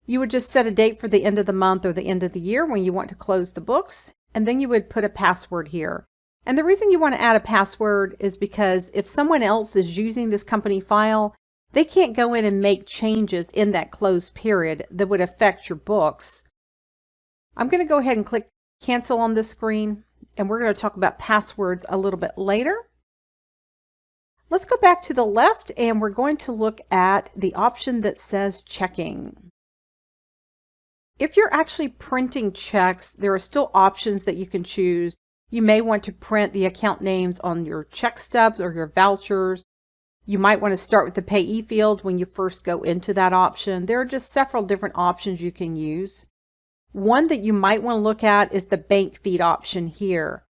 You would just set a date for the end of the month or the end of the year when you want to close the books, and then you would put a password here. And the reason you want to add a password is because if someone else is using this company file, they can't go in and make changes in that closed period that would affect your books. I'm going to go ahead and click Cancel on this screen, and we're going to talk about passwords a little bit later. Let's go back to the left and we're going to look at the option that says checking. If you're actually printing checks, there are still options that you can choose. You may want to print the account names on your check stubs or your vouchers. You might want to start with the payee field when you first go into that option. There are just several different options you can use. One that you might want to look at is the bank feed option here.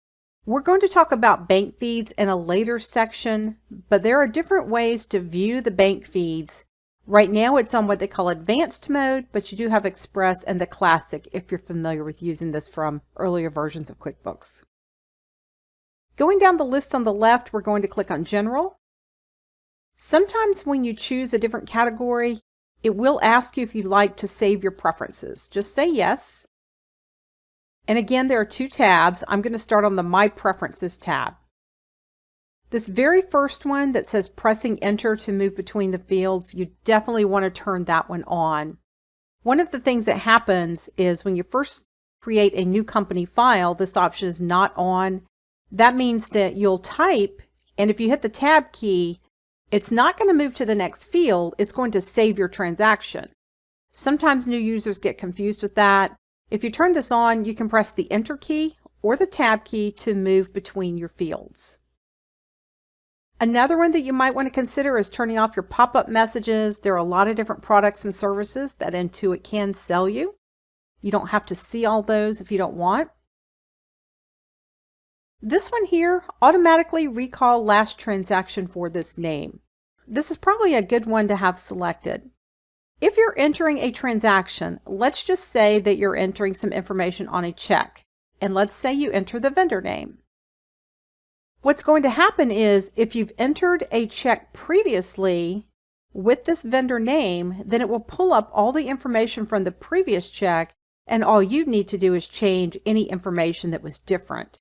We're going to talk about bank feeds in a later section, but there are different ways to view the bank feeds. Right now it's on what they call advanced mode, but you do have Express and the Classic if you're familiar with using this from earlier versions of QuickBooks. Going down the list on the left, we're going to click on General. Sometimes when you choose a different category, it will ask you if you'd like to save your preferences. Just say yes. And again, there are two tabs. I'm going to start on the My Preferences tab. This very first one that says pressing enter to move between the fields, you definitely want to turn that one on. One of the things that happens is when you first create a new company file, this option is not on. That means that you'll type, and if you hit the tab key, it's not going to move to the next field. It's going to save your transaction. Sometimes new users get confused with that. If you turn this on, you can press the Enter key or the Tab key to move between your fields. Another one that you might want to consider is turning off your pop-up messages. There are a lot of different products and services that Intuit can sell you. You don't have to see all those if you don't want. This one here, automatically recall last transaction for this name. This is probably a good one to have selected. If you're entering a transaction, let's just say that you're entering some information on a check, and let's say you enter the vendor name. What's going to happen is if you've entered a check previously with this vendor name, then it will pull up all the information from the previous check, and all you need to do is change any information that was different.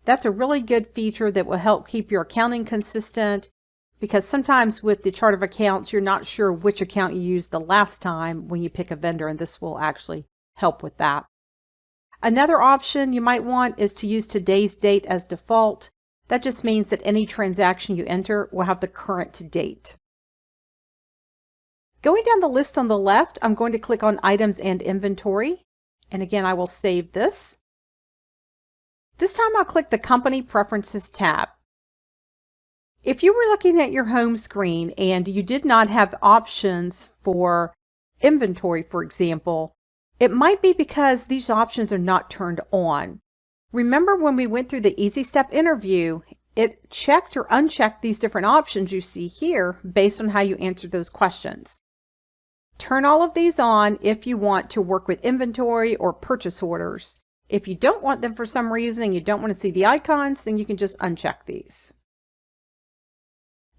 That's a really good feature that will help keep your accounting consistent, because sometimes with the chart of accounts, you're not sure which account you used the last time when you pick a vendor, and this will actually help with that. Another option you might want is to use today's date as default. That just means that any transaction you enter will have the current date. Going down the list on the left, I'm going to click on Items and Inventory. And again, I will save this. This time I'll click the Company Preferences tab. If you were looking at your home screen and you did not have options for inventory, for example, it might be because these options are not turned on. Remember when we went through the Easy Step interview, it checked or unchecked these different options you see here based on how you answered those questions. Turn all of these on if you want to work with inventory or purchase orders. If you don't want them for some reason and you don't want to see the icons, then you can just uncheck these.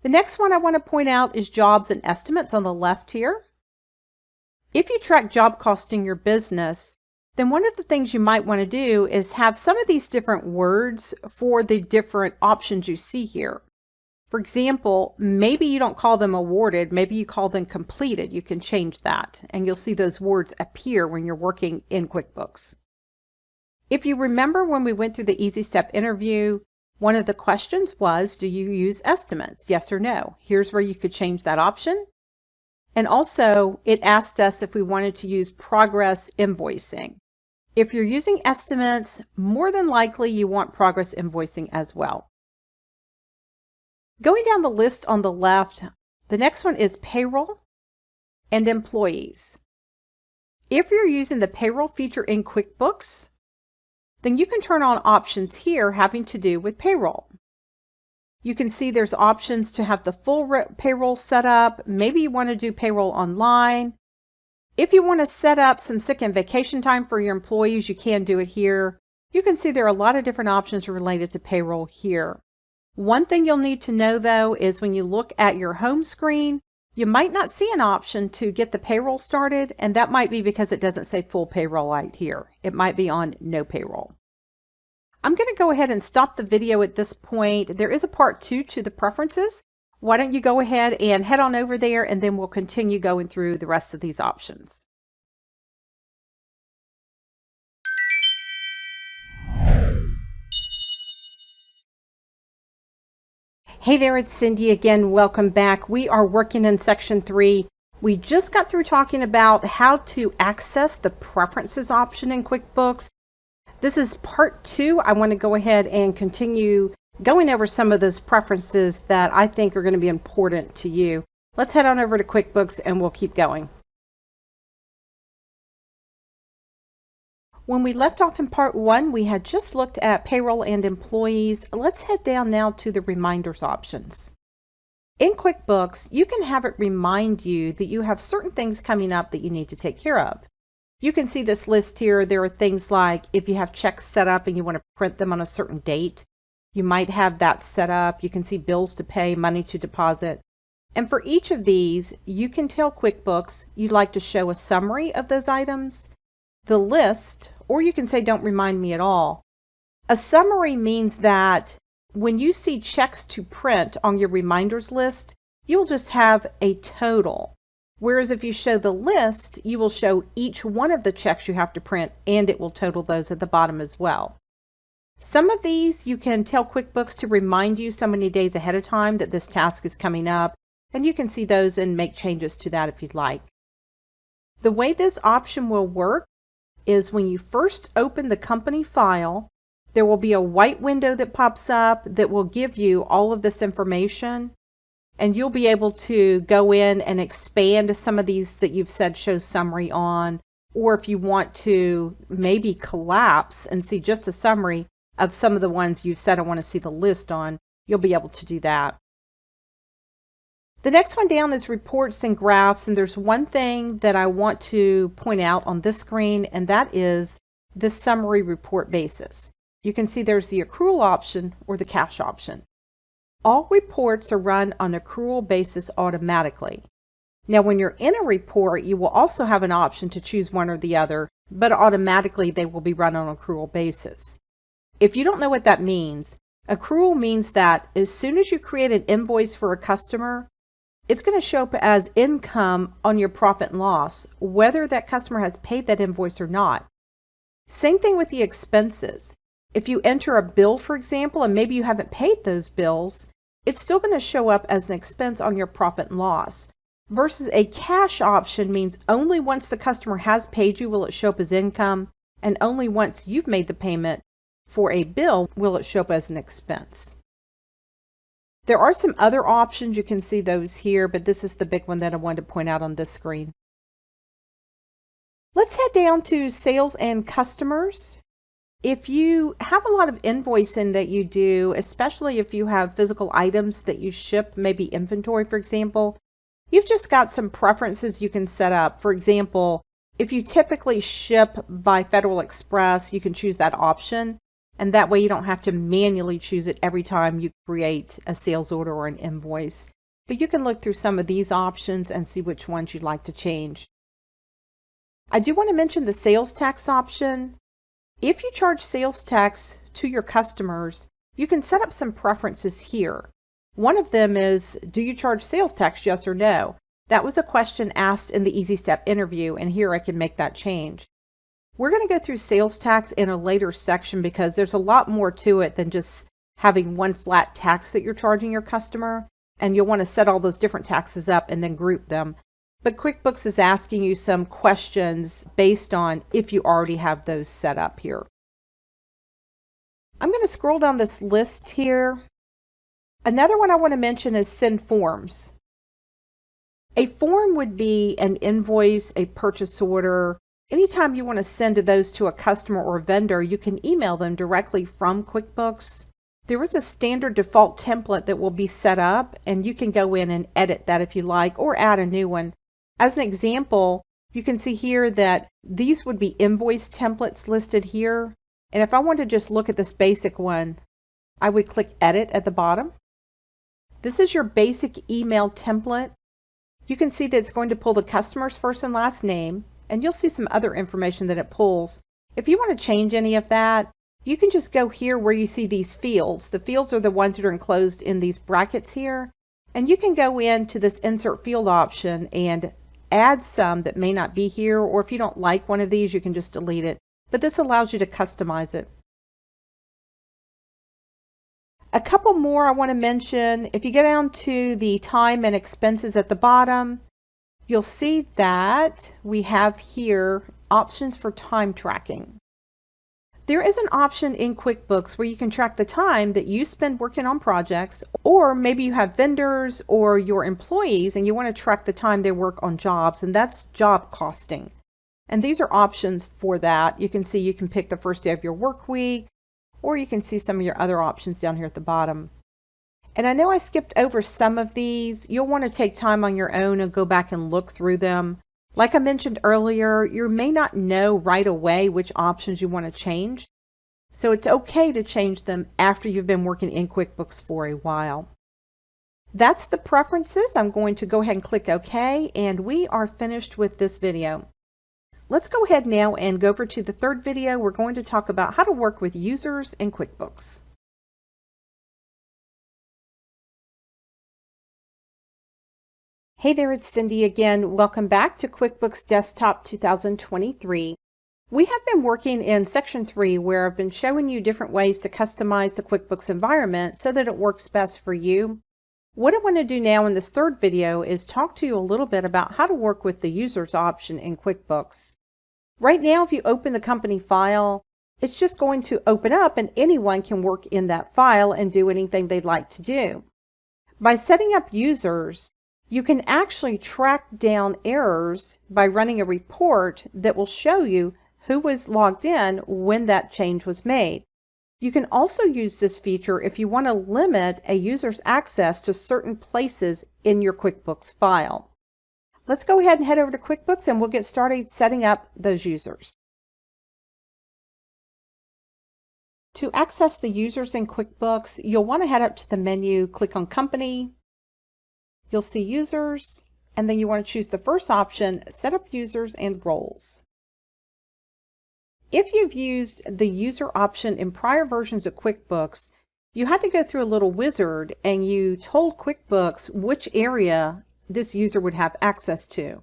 The next one I want to point out is jobs and estimates on the left here. If you track job cost in your business, then one of the things you might want to do is have some of these different words for the different options you see here. For example, maybe you don't call them awarded, maybe you call them completed. You can change that, and you'll see those words appear when you're working in QuickBooks. If you remember when we went through the Easy Step interview, one of the questions was, do you use estimates? Yes or no? Here's where you could change that option. And also, it asked us if we wanted to use progress invoicing. If you're using estimates, more than likely you want progress invoicing as well. Going down the list on the left, the next one is payroll and employees. If you're using the payroll feature in QuickBooks, then you can turn on options here having to do with payroll. You can see there's options to have the full payroll set up. Maybe you want to do payroll online. If you want to set up some sick and vacation time for your employees, you can do it here. You can see there are a lot of different options related to payroll here. One thing you'll need to know though is when you look at your home screen, you might not see an option to get the payroll started, and that might be because it doesn't say full payroll right here. It might be on no payroll. I'm going to go ahead and stop the video at this point. There is a part 2 to the preferences. Why don't you go ahead and head on over there, and then we'll continue going through the rest of these options. Hey there, it's Cindy again. Welcome back. We are working in section 3. We just got through talking about how to access the preferences option in QuickBooks. This is part 2. I want to go ahead and continue going over some of those preferences that I think are going to be important to you. Let's head on over to QuickBooks and we'll keep going. When we left off in part 1, we had just looked at payroll and employees. Let's head down now to the reminders options. In QuickBooks, you can have it remind you that you have certain things coming up that you need to take care of. You can see this list here. There are things like if you have checks set up and you want to print them on a certain date, you might have that set up. You can see bills to pay, money to deposit. And for each of these, you can tell QuickBooks you'd like to show a summary of those items, the list, or you can say don't remind me at all. A summary means that when you see checks to print on your reminders list, you'll just have a total. Whereas if you show the list, you will show each one of the checks you have to print, and it will total those at the bottom as well. Some of these you can tell QuickBooks to remind you so many days ahead of time that this task is coming up, and you can see those and make changes to that if you'd like. The way this option will work is when you first open the company file, there will be a white window that pops up that will give you all of this information, and you'll be able to go in and expand some of these that you've said show summary on, or if you want to maybe collapse and see just a summary of some of the ones you've said I want to see the list on, you'll be able to do that. The next one down is reports and graphs, and there's one thing that I want to point out on this screen, and that is the summary report basis. You can see there's the accrual option or the cash option. All reports are run on accrual basis automatically. Now, when you're in a report, you will also have an option to choose one or the other, but automatically they will be run on accrual basis. If you don't know what that means, accrual means that as soon as you create an invoice for a customer, it's going to show up as income on your profit and loss, whether that customer has paid that invoice or not. Same thing with the expenses. If you enter a bill, for example, and maybe you haven't paid those bills, it's still going to show up as an expense on your profit and loss. Versus a cash option means only once the customer has paid you will it show up as income, and only once you've made the payment for a bill will it show up as an expense. There are some other options, you can see those here, but this is the big one that I wanted to point out on this screen. Let's head down to sales and customers. If you have a lot of invoicing that you do, especially if you have physical items that you ship, maybe inventory, for example, you've just got some preferences you can set up. For example, if you typically ship by Federal Express, you can choose that option. And that way you don't have to manually choose it every time you create a sales order or an invoice. But you can look through some of these options and see which ones you'd like to change. I do want to mention the sales tax option. If you charge sales tax to your customers, you can set up some preferences here. One of them is, do you charge sales tax, yes or no? That was a question asked in the Easy Step interview, and here I can make that change. We're going to go through sales tax in a later section because there's a lot more to it than just having one flat tax that you're charging your customer, and you'll want to set all those different taxes up and then group them. But QuickBooks is asking you some questions based on if you already have those set up here. I'm going to scroll down this list here. Another one I want to mention is send forms. A form would be an invoice, a purchase order. Anytime you want to send those to a customer or a vendor, you can email them directly from QuickBooks. There is a standard default template that will be set up, and you can go in and edit that if you like, or add a new one. As an example, you can see here that these would be invoice templates listed here. And if I want to just look at this basic one, I would click Edit at the bottom. This is your basic email template. You can see that it's going to pull the customer's first and last name, and you'll see some other information that it pulls. If you want to change any of that, you can just go here where you see these fields. The fields are the ones that are enclosed in these brackets here. And you can go into this Insert Field option and add some that may not be here, or if you don't like one of these, you can just delete it. But this allows you to customize it. A couple more I want to mention. If you go down to the time and expenses at the bottom, you'll see that we have here options for time tracking. There is an option in QuickBooks where you can track the time that you spend working on projects, or maybe you have vendors or your employees and you want to track the time they work on jobs, and that's job costing. And these are options for that. You can see you can pick the first day of your work week, or you can see some of your other options down here at the bottom. And I know I skipped over some of these. You'll want to take time on your own and go back and look through them. Like I mentioned earlier, you may not know right away which options you want to change. So it's okay to change them after you've been working in QuickBooks for a while. That's the preferences. I'm going to go ahead and click OK, and we are finished with this video. Let's go ahead now and go over to the third video. We're going to talk about how to work with users in QuickBooks. Hey there, it's Cindy again. Welcome back to QuickBooks Desktop 2023. We have been working in section 3 where I've been showing you different ways to customize the QuickBooks environment so that it works best for you. What I want to do now in this third video is talk to you a little bit about how to work with the users option in QuickBooks. Right now, if you open the company file, it's just going to open up and anyone can work in that file and do anything they'd like to do. By setting up users, you can actually track down errors by running a report that will show you who was logged in when that change was made. You can also use this feature if you want to limit a user's access to certain places in your QuickBooks file. Let's go ahead and head over to QuickBooks and we'll get started setting up those users. To access the users in QuickBooks, you'll want to head up to the menu, click on Company. You'll see Users, and then you want to choose the first option, Set up Users and Roles. If you've used the user option in prior versions of QuickBooks, you had to go through a little wizard and you told QuickBooks which area this user would have access to.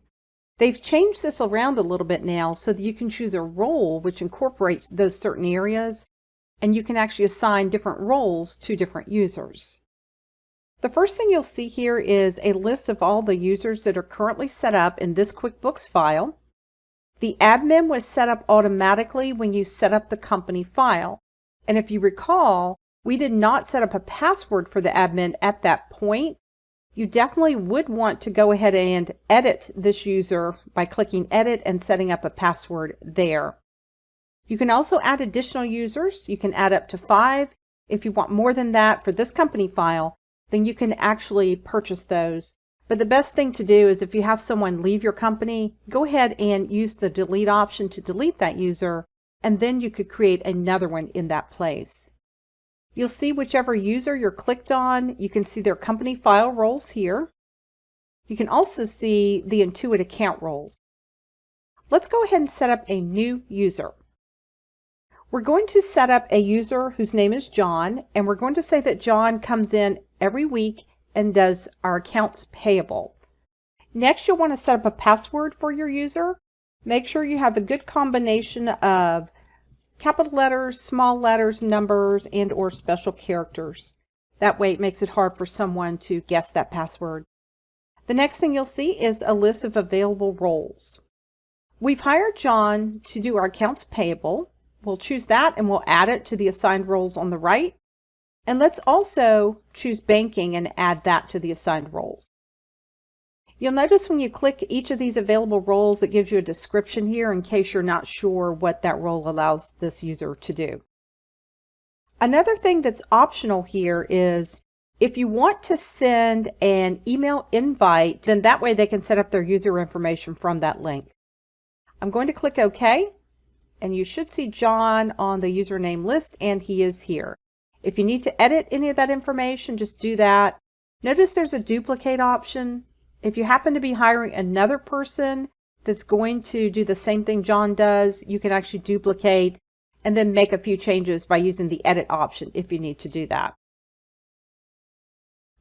They've changed this around a little bit now so that you can choose a role which incorporates those certain areas, and you can actually assign different roles to different users. The first thing you'll see here is a list of all the users that are currently set up in this QuickBooks file. The admin was set up automatically when you set up the company file. And if you recall, we did not set up a password for the admin at that point. You definitely would want to go ahead and edit this user by clicking Edit and setting up a password there. You can also add additional users. You can add up to 5. If you want more than that for this company file, then you can actually purchase those. But the best thing to do is if you have someone leave your company, go ahead and use the delete option to delete that user, and then you could create another one in that place. You'll see whichever user you're clicked on, you can see their company file roles here. You can also see the Intuit account roles. Let's go ahead and set up a new user. We're going to set up a user whose name is John, and we're going to say that John comes in every week and does our accounts payable. Next, you'll want to set up a password for your user. Make sure you have a good combination of capital letters, small letters, numbers, and or special characters. That way it makes it hard for someone to guess that password. The next thing you'll see is a list of available roles. We've hired John to do our accounts payable. We'll choose that and we'll add it to the assigned roles on the right. And let's also choose banking and add that to the assigned roles. You'll notice when you click each of these available roles, it gives you a description here in case you're not sure what that role allows this user to do. Another thing that's optional here is if you want to send an email invite, then that way they can set up their user information from that link. I'm going to click OK, and you should see John on the username list, and he is here. If you need to edit any of that information, just do that. Notice there's a duplicate option. If you happen to be hiring another person that's going to do the same thing John does, you can actually duplicate and then make a few changes by using the edit option if you need to do that.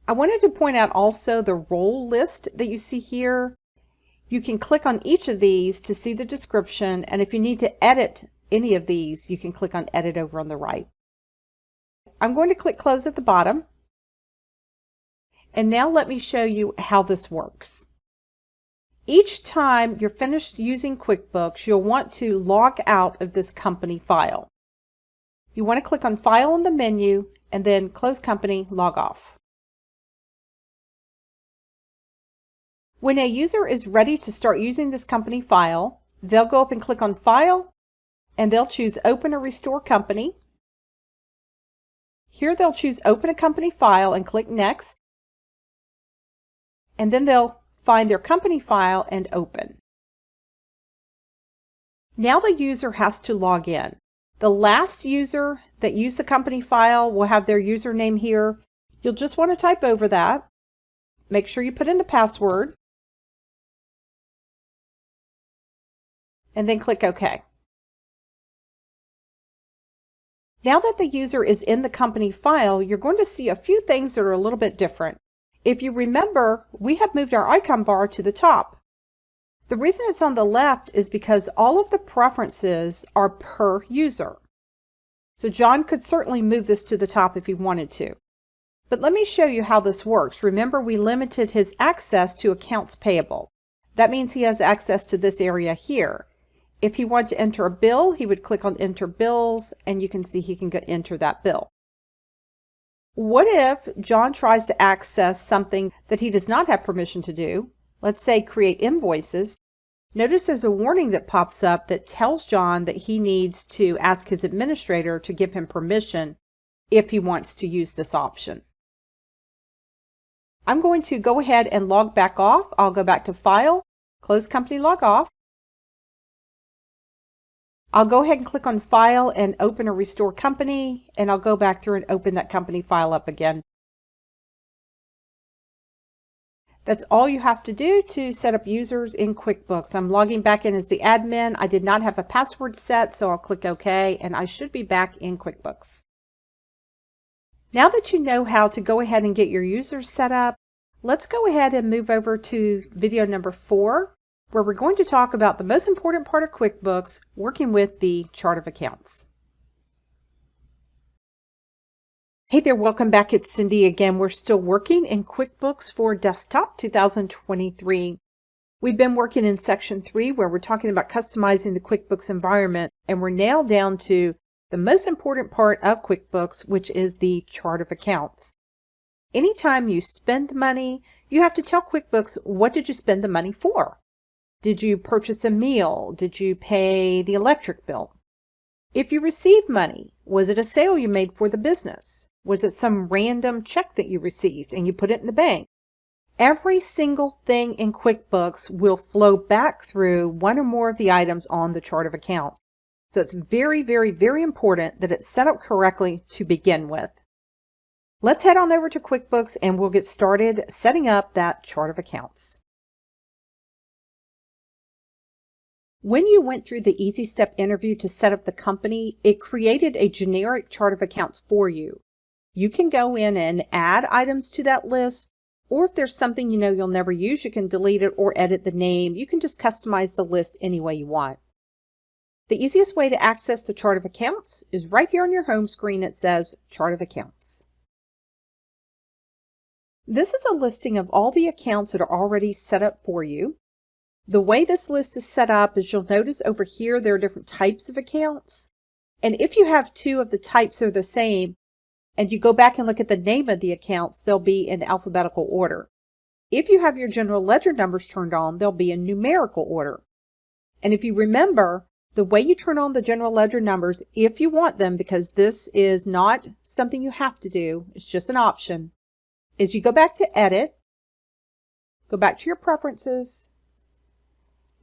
I wanted to point out also the role list that you see here. You can click on each of these to see the description, and if you need to edit any of these, you can click on Edit over on the right. I'm going to click Close at the bottom. And now let me show you how this works. Each time you're finished using QuickBooks, you'll want to log out of this company file. You want to click on File in the menu and then Close Company, Log Off. When a user is ready to start using this company file, they'll go up and click on File, and they'll choose Open or Restore Company. Here they'll choose Open a Company File and click Next. And then they'll find their company file and open. Now the user has to log in. The last user that used the company file will have their username here. You'll just want to type over that. Make sure you put in the password. And then click OK. Now that the user is in the company file, you're going to see a few things that are a little bit different. If you remember, we have moved our icon bar to the top. The reason it's on the left is because all of the preferences are per user. So John could certainly move this to the top if he wanted to. But let me show you how this works. Remember, we limited his access to accounts payable. That means he has access to this area here. If he wanted to enter a bill, he would click on Enter Bills, and you can see he can enter that bill. What if John tries to access something that he does not have permission to do? Let's say create invoices. Notice there's a warning that pops up that tells John that he needs to ask his administrator to give him permission if he wants to use this option. I'm going to go ahead and log back off. I'll go back to File, Close Company Log Off. I'll go ahead and click on File and open or restore company, and I'll go back through and open that company file up again. That's all you have to do to set up users in QuickBooks. I'm logging back in as the admin. I did not have a password set, so I'll click OK, and I should be back in QuickBooks. Now that you know how to go ahead and get your users set up, let's go ahead and move over to video number 4. Where we're going to talk about the most important part of QuickBooks, working with the chart of accounts. Hey there, welcome back. It's Cindy again. We're still working in QuickBooks for Desktop 2023. We've been working in section 3 where we're talking about customizing the QuickBooks environment, and we're now down to the most important part of QuickBooks, which is the chart of accounts. Anytime you spend money, you have to tell QuickBooks, what did you spend the money for? Did you purchase a meal? Did you pay the electric bill? If you received money, was it a sale you made for the business? Was it some random check that you received and you put it in the bank? Every single thing in QuickBooks will flow back through one or more of the items on the chart of accounts. So it's very, very, very important that it's set up correctly to begin with. Let's head on over to QuickBooks and we'll get started setting up that chart of accounts. When you went through the Easy Step interview to set up the company, it created a generic chart of accounts for you. You can go in and add items to that list, or if there's something you know you'll never use, you can delete it or edit the name. You can just customize the list any way you want. The easiest way to access the chart of accounts is right here on your home screen. It says Chart of Accounts. This is a listing of all the accounts that are already set up for you. The way this list is set up is you'll notice over here there are different types of accounts. And if you have two of the types that are the same, and you go back and look at the name of the accounts, they'll be in alphabetical order. If you have your general ledger numbers turned on, they'll be in numerical order. And if you remember, the way you turn on the general ledger numbers, if you want them, because this is not something you have to do, it's just an option, is you go back to Edit, go back to your Preferences.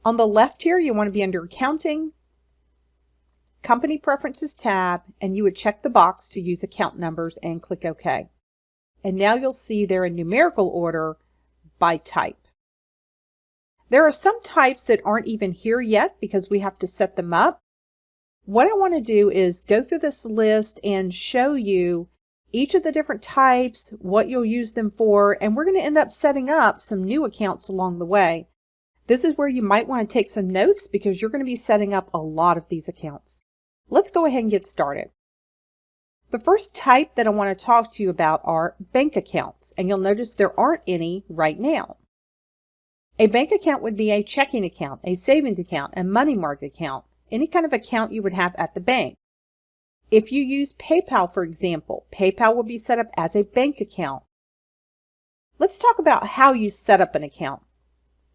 On the left here, you want to be under Accounting, Company Preferences tab, and you would check the box to use account numbers and click OK. And now you'll see they're in numerical order by type. There are some types that aren't even here yet because we have to set them up. What I want to do is go through this list and show you each of the different types, what you'll use them for, and we're going to end up setting up some new accounts along the way. This is where you might want to take some notes because you're going to be setting up a lot of these accounts. Let's go ahead and get started. The first type that I want to talk to you about are bank accounts, and you'll notice there aren't any right now. A bank account would be a checking account, a savings account, a money market account, any kind of account you would have at the bank. If you use PayPal, for example, PayPal will be set up as a bank account. Let's talk about how you set up an account.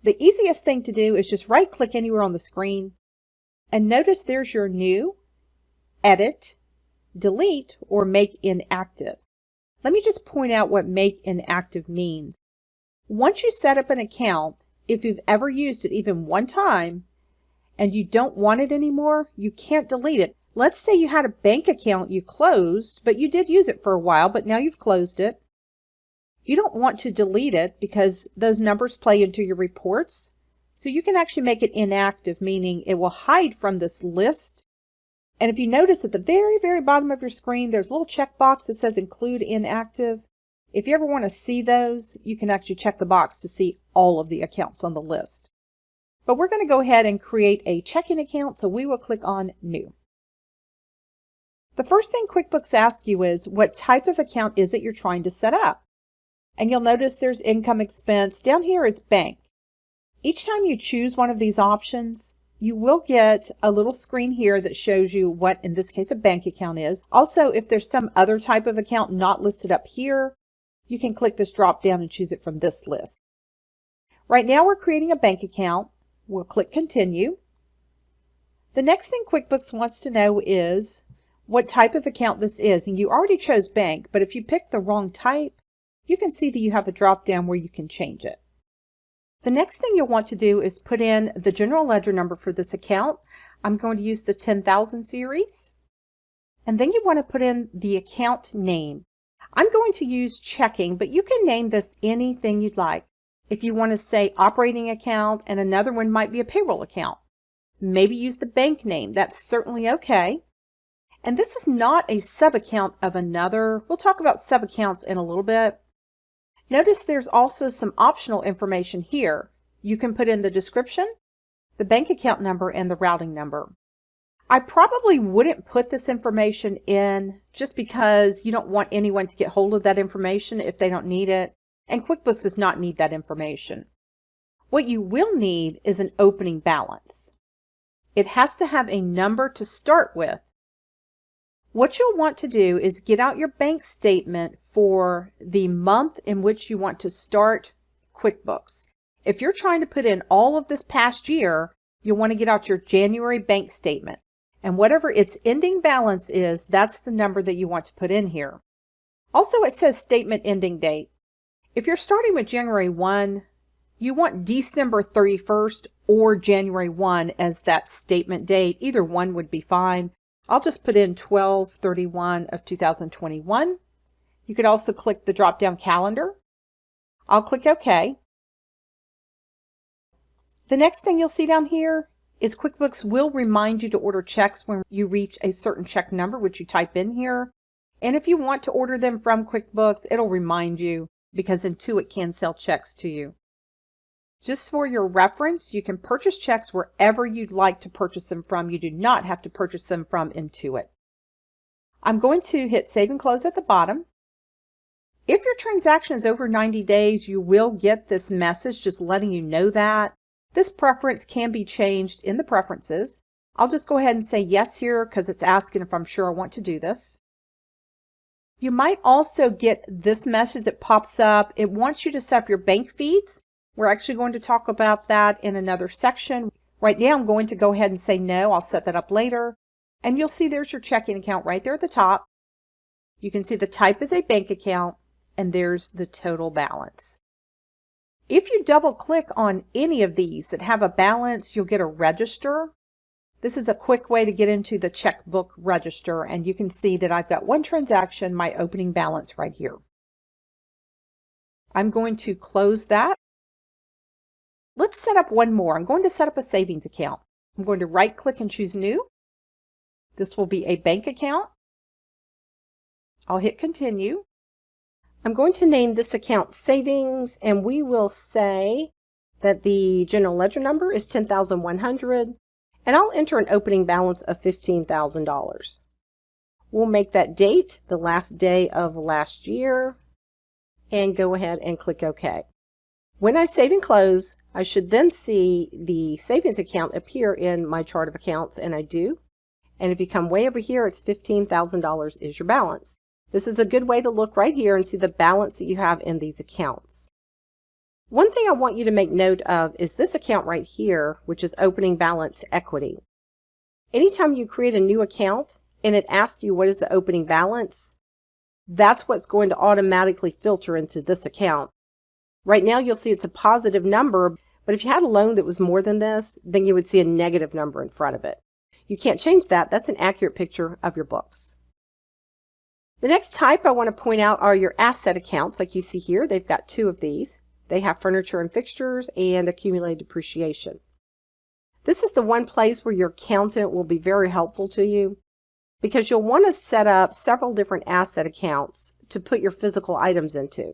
The easiest thing to do is just right-click anywhere on the screen and notice there's your New, Edit, Delete, or Make Inactive. Let me just point out what Make Inactive means. Once you set up an account, if you've ever used it even one time and you don't want it anymore, you can't delete it. Let's say you had a bank account you closed, but you did use it for a while, but now you've closed it. You don't want to delete it because those numbers play into your reports. So you can actually make it inactive, meaning it will hide from this list. And if you notice at the very, very bottom of your screen, there's a little checkbox that says Include Inactive. If you ever want to see those, you can actually check the box to see all of the accounts on the list. But we're going to go ahead and create a checking account, so we will click on New. The first thing QuickBooks asks you is, what type of account is it you're trying to set up? And you'll notice there's income expense. Down here is bank. Each time you choose one of these options, you will get a little screen here that shows you what, in this case, a bank account is. Also, if there's some other type of account not listed up here, you can click this drop down and choose it from this list. Right now we're creating a bank account. We'll click Continue. The next thing QuickBooks wants to know is what type of account this is. And you already chose bank, but if you pick the wrong type, you can see that you have a drop down where you can change it. The next thing you'll want to do is put in the general ledger number for this account. I'm going to use the 10,000 series. And then you want to put in the account name. I'm going to use checking, but you can name this anything you'd like. If you want to say operating account, and another one might be a payroll account. Maybe use the bank name. That's certainly okay. And this is not a sub-account of another. We'll talk about sub-accounts in a little bit. Notice there's also some optional information here. You can put in the description, the bank account number, and the routing number. I probably wouldn't put this information in just because you don't want anyone to get hold of that information if they don't need it. And QuickBooks does not need that information. What you will need is an opening balance. It has to have a number to start with. What you'll want to do is get out your bank statement for the month in which you want to start QuickBooks. If you're trying to put in all of this past year, you'll want to get out your January bank statement. And whatever its ending balance is, that's the number that you want to put in here. Also, it says statement ending date. If you're starting with January 1, you want December 31st or January 1 as that statement date. Either one would be fine. I'll just put in 12/31 of 2021. You could also click the drop down calendar. I'll click OK. The next thing you'll see down here is QuickBooks will remind you to order checks when you reach a certain check number, which you type in here. And if you want to order them from QuickBooks, it'll remind you because Intuit can sell checks to you. Just for your reference, you can purchase checks wherever you'd like to purchase them from. You do not have to purchase them from Intuit. I'm going to hit Save and Close at the bottom. If your transaction is over 90 days, you will get this message just letting you know that. This preference can be changed in the preferences. I'll just go ahead and say yes here because it's asking if I'm sure I want to do this. You might also get this message that pops up. It wants you to set up your bank feeds. We're actually going to talk about that in another section. Right now I'm going to go ahead and say no. I'll set that up later. And you'll see there's your checking account right there at the top. You can see the type is a bank account and there's the total balance. If you double click on any of these that have a balance, you'll get a register. This is a quick way to get into the checkbook register, and you can see that I've got one transaction, my opening balance right here. I'm going to close that. Let's set up one more. I'm going to set up a savings account. I'm going to right click and choose New. This will be a bank account. I'll hit Continue. I'm going to name this account Savings, and we will say that the general ledger number is $10,100. And I'll enter an opening balance of $15,000. We'll make that date the last day of last year and go ahead and click OK. When I save and close, I should then see the savings account appear in my chart of accounts, and I do. And if you come way over here, it's $15,000 is your balance. This is a good way to look right here and see the balance that you have in these accounts. One thing I want you to make note of is this account right here, which is opening balance equity. Anytime you create a new account and it asks you what is the opening balance, that's what's going to automatically filter into this account. Right now you'll see it's a positive number, but if you had a loan that was more than this, then you would see a negative number in front of it. You can't change that. That's an accurate picture of your books. The next type I want to point out are your asset accounts like you see here. They've got two of these. They have furniture and fixtures and accumulated depreciation. This is the one place where your accountant will be very helpful to you because you'll want to set up several different asset accounts to put your physical items into.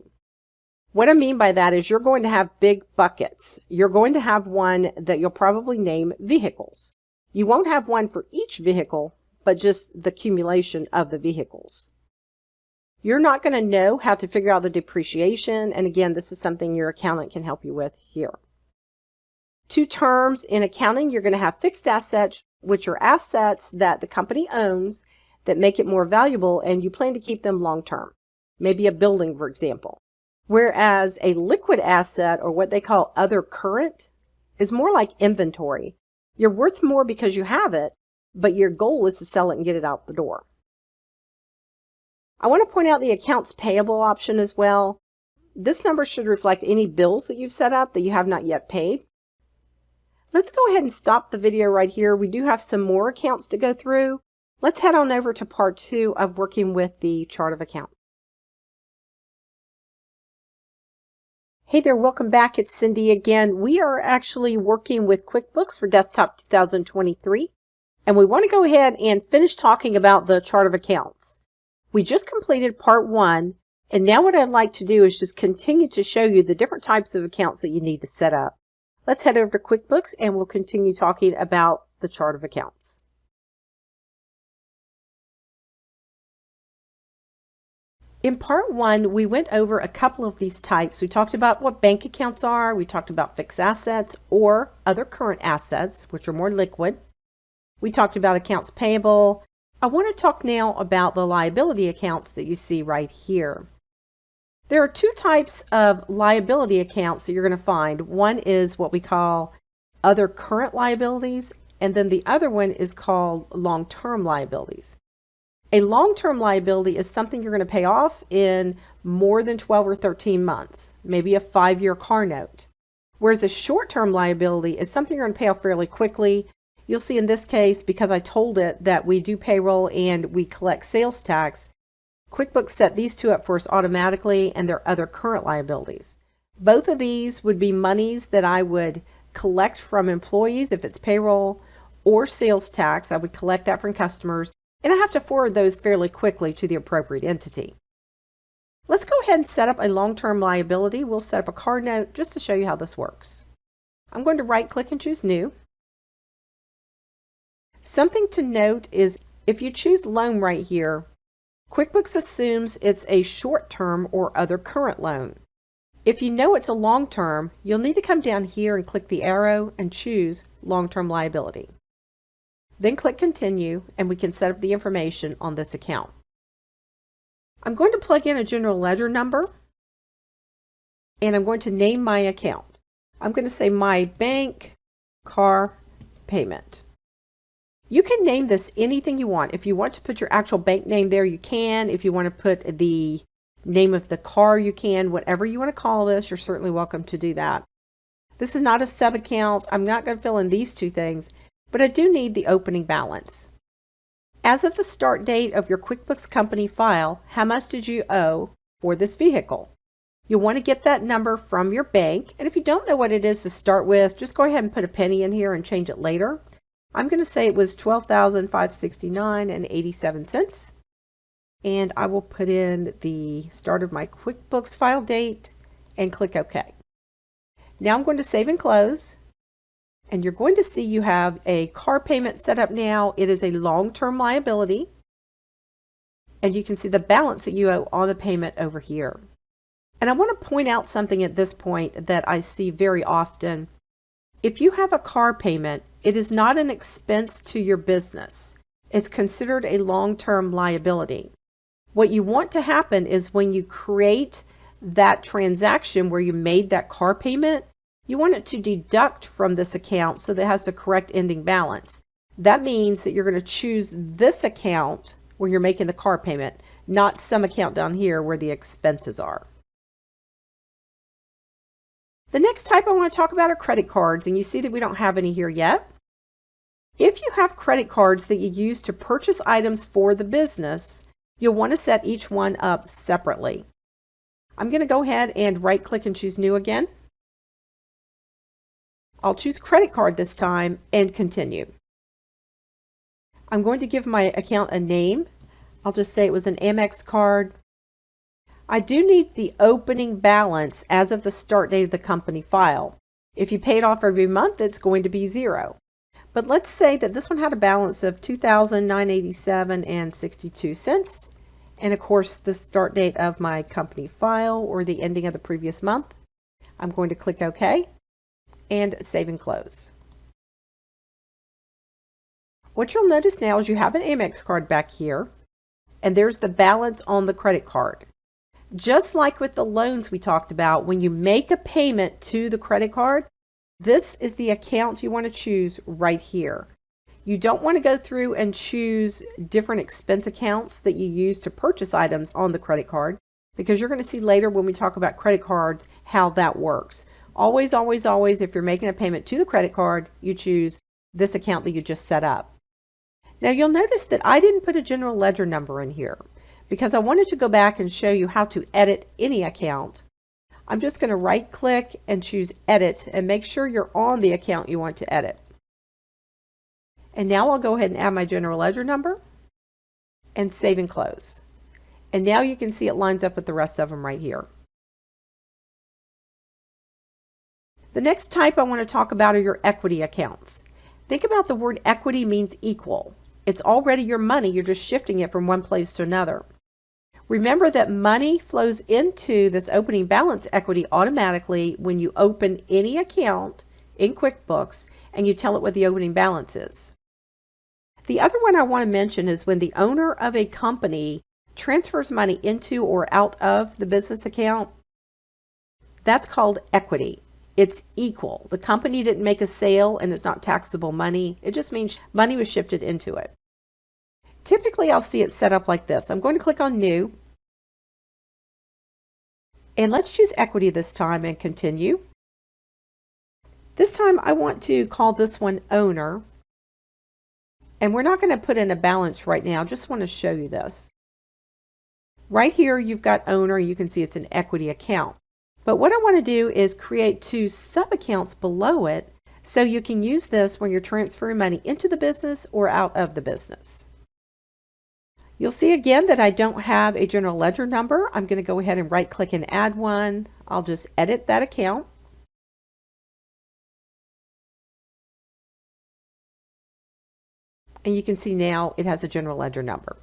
What I mean by that is you're going to have big buckets. You're going to have one that you'll probably name vehicles. You won't have one for each vehicle, but just the accumulation of the vehicles. You're not going to know how to figure out the depreciation, and again, this is something your accountant can help you with here. Two terms in accounting, you're going to have fixed assets, which are assets that the company owns that make it more valuable and you plan to keep them long term. Maybe a building, for example. Whereas a liquid asset, or what they call other current, is more like inventory. You're worth more because you have it, but your goal is to sell it and get it out the door. I want to point out the accounts payable option as well. This number should reflect any bills that you've set up that you have not yet paid. Let's go ahead and stop the video right here. We do have some more accounts to go through. Let's head on over to part 2 of working with the chart of account. Hey there, welcome back. It's Cindy again. We are actually working with QuickBooks for Desktop 2023, and we want to go ahead and finish talking about the chart of accounts. We just completed part 1, and now what I'd like to do is just continue to show you the different types of accounts that you need to set up. Let's head over to QuickBooks and we'll continue talking about the chart of accounts. In part 1, we went over a couple of these types. We talked about what bank accounts are. We talked about fixed assets or other current assets, which are more liquid. We talked about accounts payable. I want to talk now about the liability accounts that you see right here. There are two types of liability accounts that you're going to find. One is what we call other current liabilities, and then the other one is called long-term liabilities. A long-term liability is something you're going to pay off in more than 12 or 13 months, maybe a 5-year car note. Whereas a short-term liability is something you're going to pay off fairly quickly. You'll see in this case, because I told it that we do payroll and we collect sales tax, QuickBooks set these two up for us automatically, and they're other current liabilities. Both of these would be monies that I would collect from employees if it's payroll, or sales tax. I would collect that from customers, and I have to forward those fairly quickly to the appropriate entity. Let's go ahead and set up a long-term liability. We'll set up a card note just to show you how this works. I'm going to right-click and choose New. Something to note is if you choose Loan right here, QuickBooks assumes it's a short-term or other current loan. If you know it's a long-term, you'll need to come down here and click the arrow and choose Long-Term Liability. Then click Continue, and we can set up the information on this account. I'm going to plug in a general ledger number, and I'm going to name my account. I'm going to say My Bank Car Payment. You can name this anything you want. If you want to put your actual bank name there, you can. If you want to put the name of the car, you can. Whatever you want to call this, you're certainly welcome to do that. This is not a sub-account. I'm not going to fill in these two things, but I do need the opening balance. As of the start date of your QuickBooks company file, how much did you owe for this vehicle? You'll want to get that number from your bank, and if you don't know what it is to start with, just go ahead and put a penny in here and change it later. I'm going to say it was $12,569.87, and I will put in the start of my QuickBooks file date and click OK. Now I'm going to save and close, and you're going to see you have a car payment set up now. It is a long-term liability, and you can see the balance that you owe on the payment over here. And I want to point out something at this point that I see very often. If you have a car payment, it is not an expense to your business. It's considered a long-term liability. What you want to happen is when you create that transaction where you made that car payment, you want it to deduct from this account so that it has the correct ending balance. That means that you're going to choose this account when you're making the car payment, not some account down here where the expenses are. The next type I want to talk about are credit cards, and you see that we don't have any here yet. If you have credit cards that you use to purchase items for the business, you'll want to set each one up separately. I'm going to go ahead and right-click and choose New again. I'll choose Credit Card this time and Continue. I'm going to give my account a name. I'll just say it was an Amex card. I do need the opening balance as of the start date of the company file. If you pay it off every month, it's going to be 0. But let's say that this one had a balance of $2,987.62. And of course, the start date of my company file or the ending of the previous month. I'm going to click OK. and save and close. What you'll notice now is you have an Amex card back here, and there's the balance on the credit card. Just like with the loans we talked about, when you make a payment to the credit card, this is the account you want to choose right here. You don't want to go through and choose different expense accounts that you use to purchase items on the credit card, because you're going to see later when we talk about credit cards how that works. Always, always, always, if you're making a payment to the credit card, you choose this account that you just set up. Now you'll notice that I didn't put a general ledger number in here because I wanted to go back and show you how to edit any account. I'm just going to right click and choose edit and make sure you're on the account you want to edit. And now I'll go ahead and add my general ledger number and save and close. And now you can see it lines up with the rest of them right here. The next type I want to talk about are your equity accounts. Think about the word equity means equal. It's already your money, you're just shifting it from one place to another. Remember that money flows into this opening balance equity automatically when you open any account in QuickBooks and you tell it what the opening balance is. The other one I want to mention is when the owner of a company transfers money into or out of the business account. That's called equity. It's equal. The company didn't make a sale and it's not taxable money. It just means money was shifted into it. Typically, I'll see it set up like this. I'm going to click on New. And let's choose Equity this time and continue. This time, I want to call this one Owner. And we're not going to put in a balance right now. I just want to show you this. Right here, you've got Owner. You can see it's an equity account. But what I want to do is create two sub-accounts below it so you can use this when you're transferring money into the business or out of the business. You'll see again that I don't have a general ledger number. I'm going to go ahead and right click and add one. I'll just edit that account. And you can see now it has a general ledger number.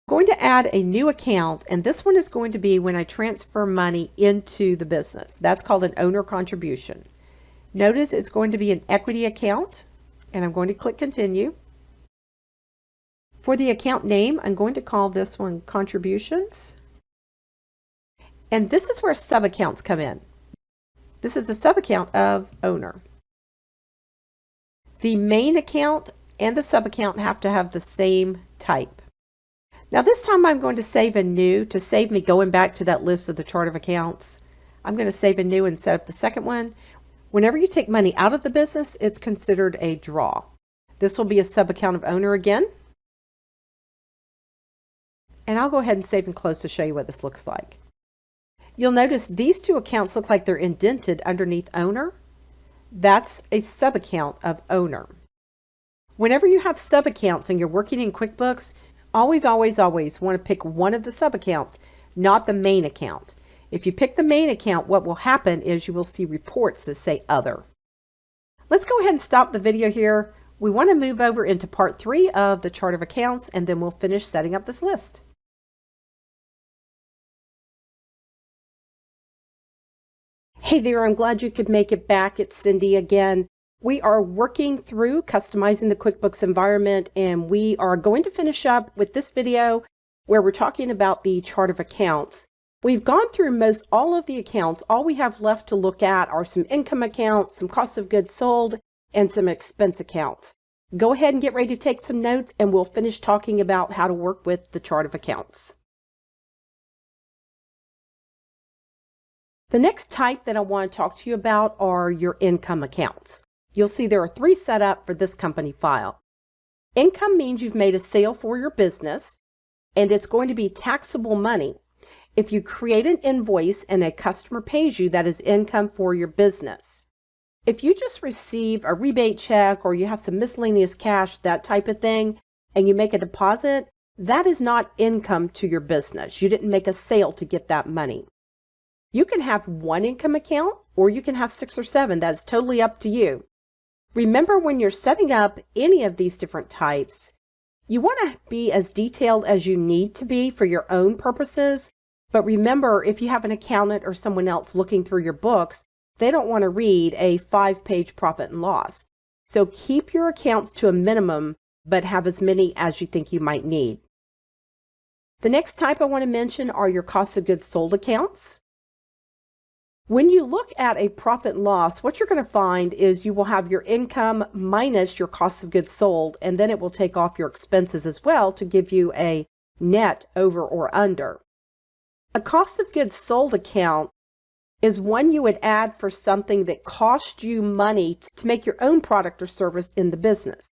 I'm going to add a new account, and this one is going to be when I transfer money into the business. That's called an owner contribution. Notice it's going to be an equity account, and I'm going to click continue. For the account name, I'm going to call this one Contributions. And this is where sub-accounts come in. This is a sub-account of owner. The main account and the sub-account have to have the same type. Now this time I'm going to save a new to save me going back to that list of the chart of accounts. I'm going to save a new and set up the second one. Whenever you take money out of the business, it's considered a draw. This will be a sub-account of owner again. And I'll go ahead and save and close to show you what this looks like. You'll notice these two accounts look like they're indented underneath owner. That's a sub-account of owner. Whenever you have sub-accounts and you're working in QuickBooks, always, always, always want to pick one of the sub-accounts, not the main account. If you pick the main account, what will happen is you will see reports that say other. Let's go ahead and stop the video here. We want to move over into part 3 of the chart of accounts, and then we'll finish setting up this list. Hey there, I'm glad you could make it back. It's Cindy again. We are working through customizing the QuickBooks environment, and we are going to finish up with this video where we're talking about the chart of accounts. We've gone through most all of the accounts. All we have left to look at are some income accounts, some cost of goods sold, and some expense accounts. Go ahead and get ready to take some notes, and we'll finish talking about how to work with the chart of accounts. The next type that I want to talk to you about are your income accounts. You'll see there are 3 set up for this company file. Income means you've made a sale for your business, and it's going to be taxable money. If you create an invoice and a customer pays you, that is income for your business. If you just receive a rebate check or you have some miscellaneous cash, that type of thing, and you make a deposit, that is not income to your business. You didn't make a sale to get that money. You can have one income account or you can have 6 or 7. That's totally up to you. Remember, when you're setting up any of these different types, you want to be as detailed as you need to be for your own purposes. But remember, if you have an accountant or someone else looking through your books, they don't want to read a 5-page profit and loss. So keep your accounts to a minimum, but have as many as you think you might need. The next type I want to mention are your cost of goods sold accounts. When you look at a profit and loss, what you're going to find is you will have your income minus your cost of goods sold, and then it will take off your expenses as well to give you a net over or under. A cost of goods sold account is one you would add for something that cost you money to make your own product or service in the business.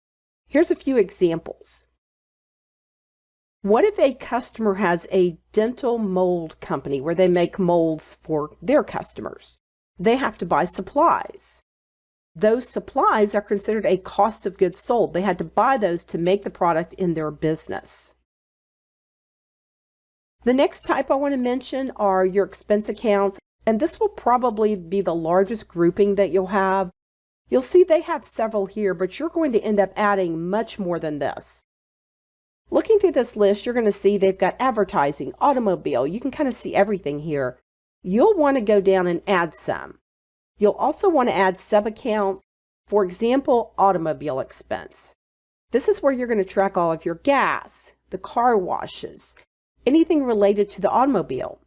Here's a few examples. What if a customer has a dental mold company where they make molds for their customers? They have to buy supplies. Those supplies are considered a cost of goods sold. They had to buy those to make the product in their business. The next type I want to mention are your expense accounts, and this will probably be the largest grouping that you'll have. You'll see they have several here, but you're going to end up adding much more than this. Looking through this list, you're going to see they've got advertising, automobile. You can kind of see everything here. You'll want to go down and add some. You'll also want to add sub-accounts. For example, automobile expense. This is where you're going to track all of your gas, the car washes, anything related to the automobile.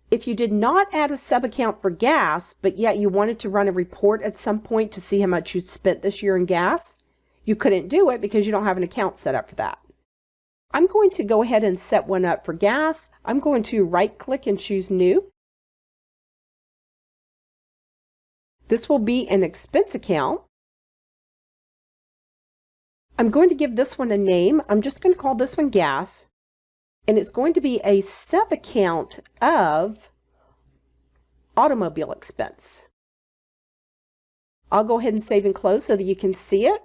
If you did not add a sub-account for gas, but yet you wanted to run a report at some point to see how much you spent this year in gas, you couldn't do it because you don't have an account set up for that. I'm going to go ahead and set one up for gas. I'm going to right-click and choose New. This will be an expense account. I'm going to give this one a name. I'm just going to call this one Gas. And it's going to be a sub-account of automobile expense. I'll go ahead and save and close so that you can see it.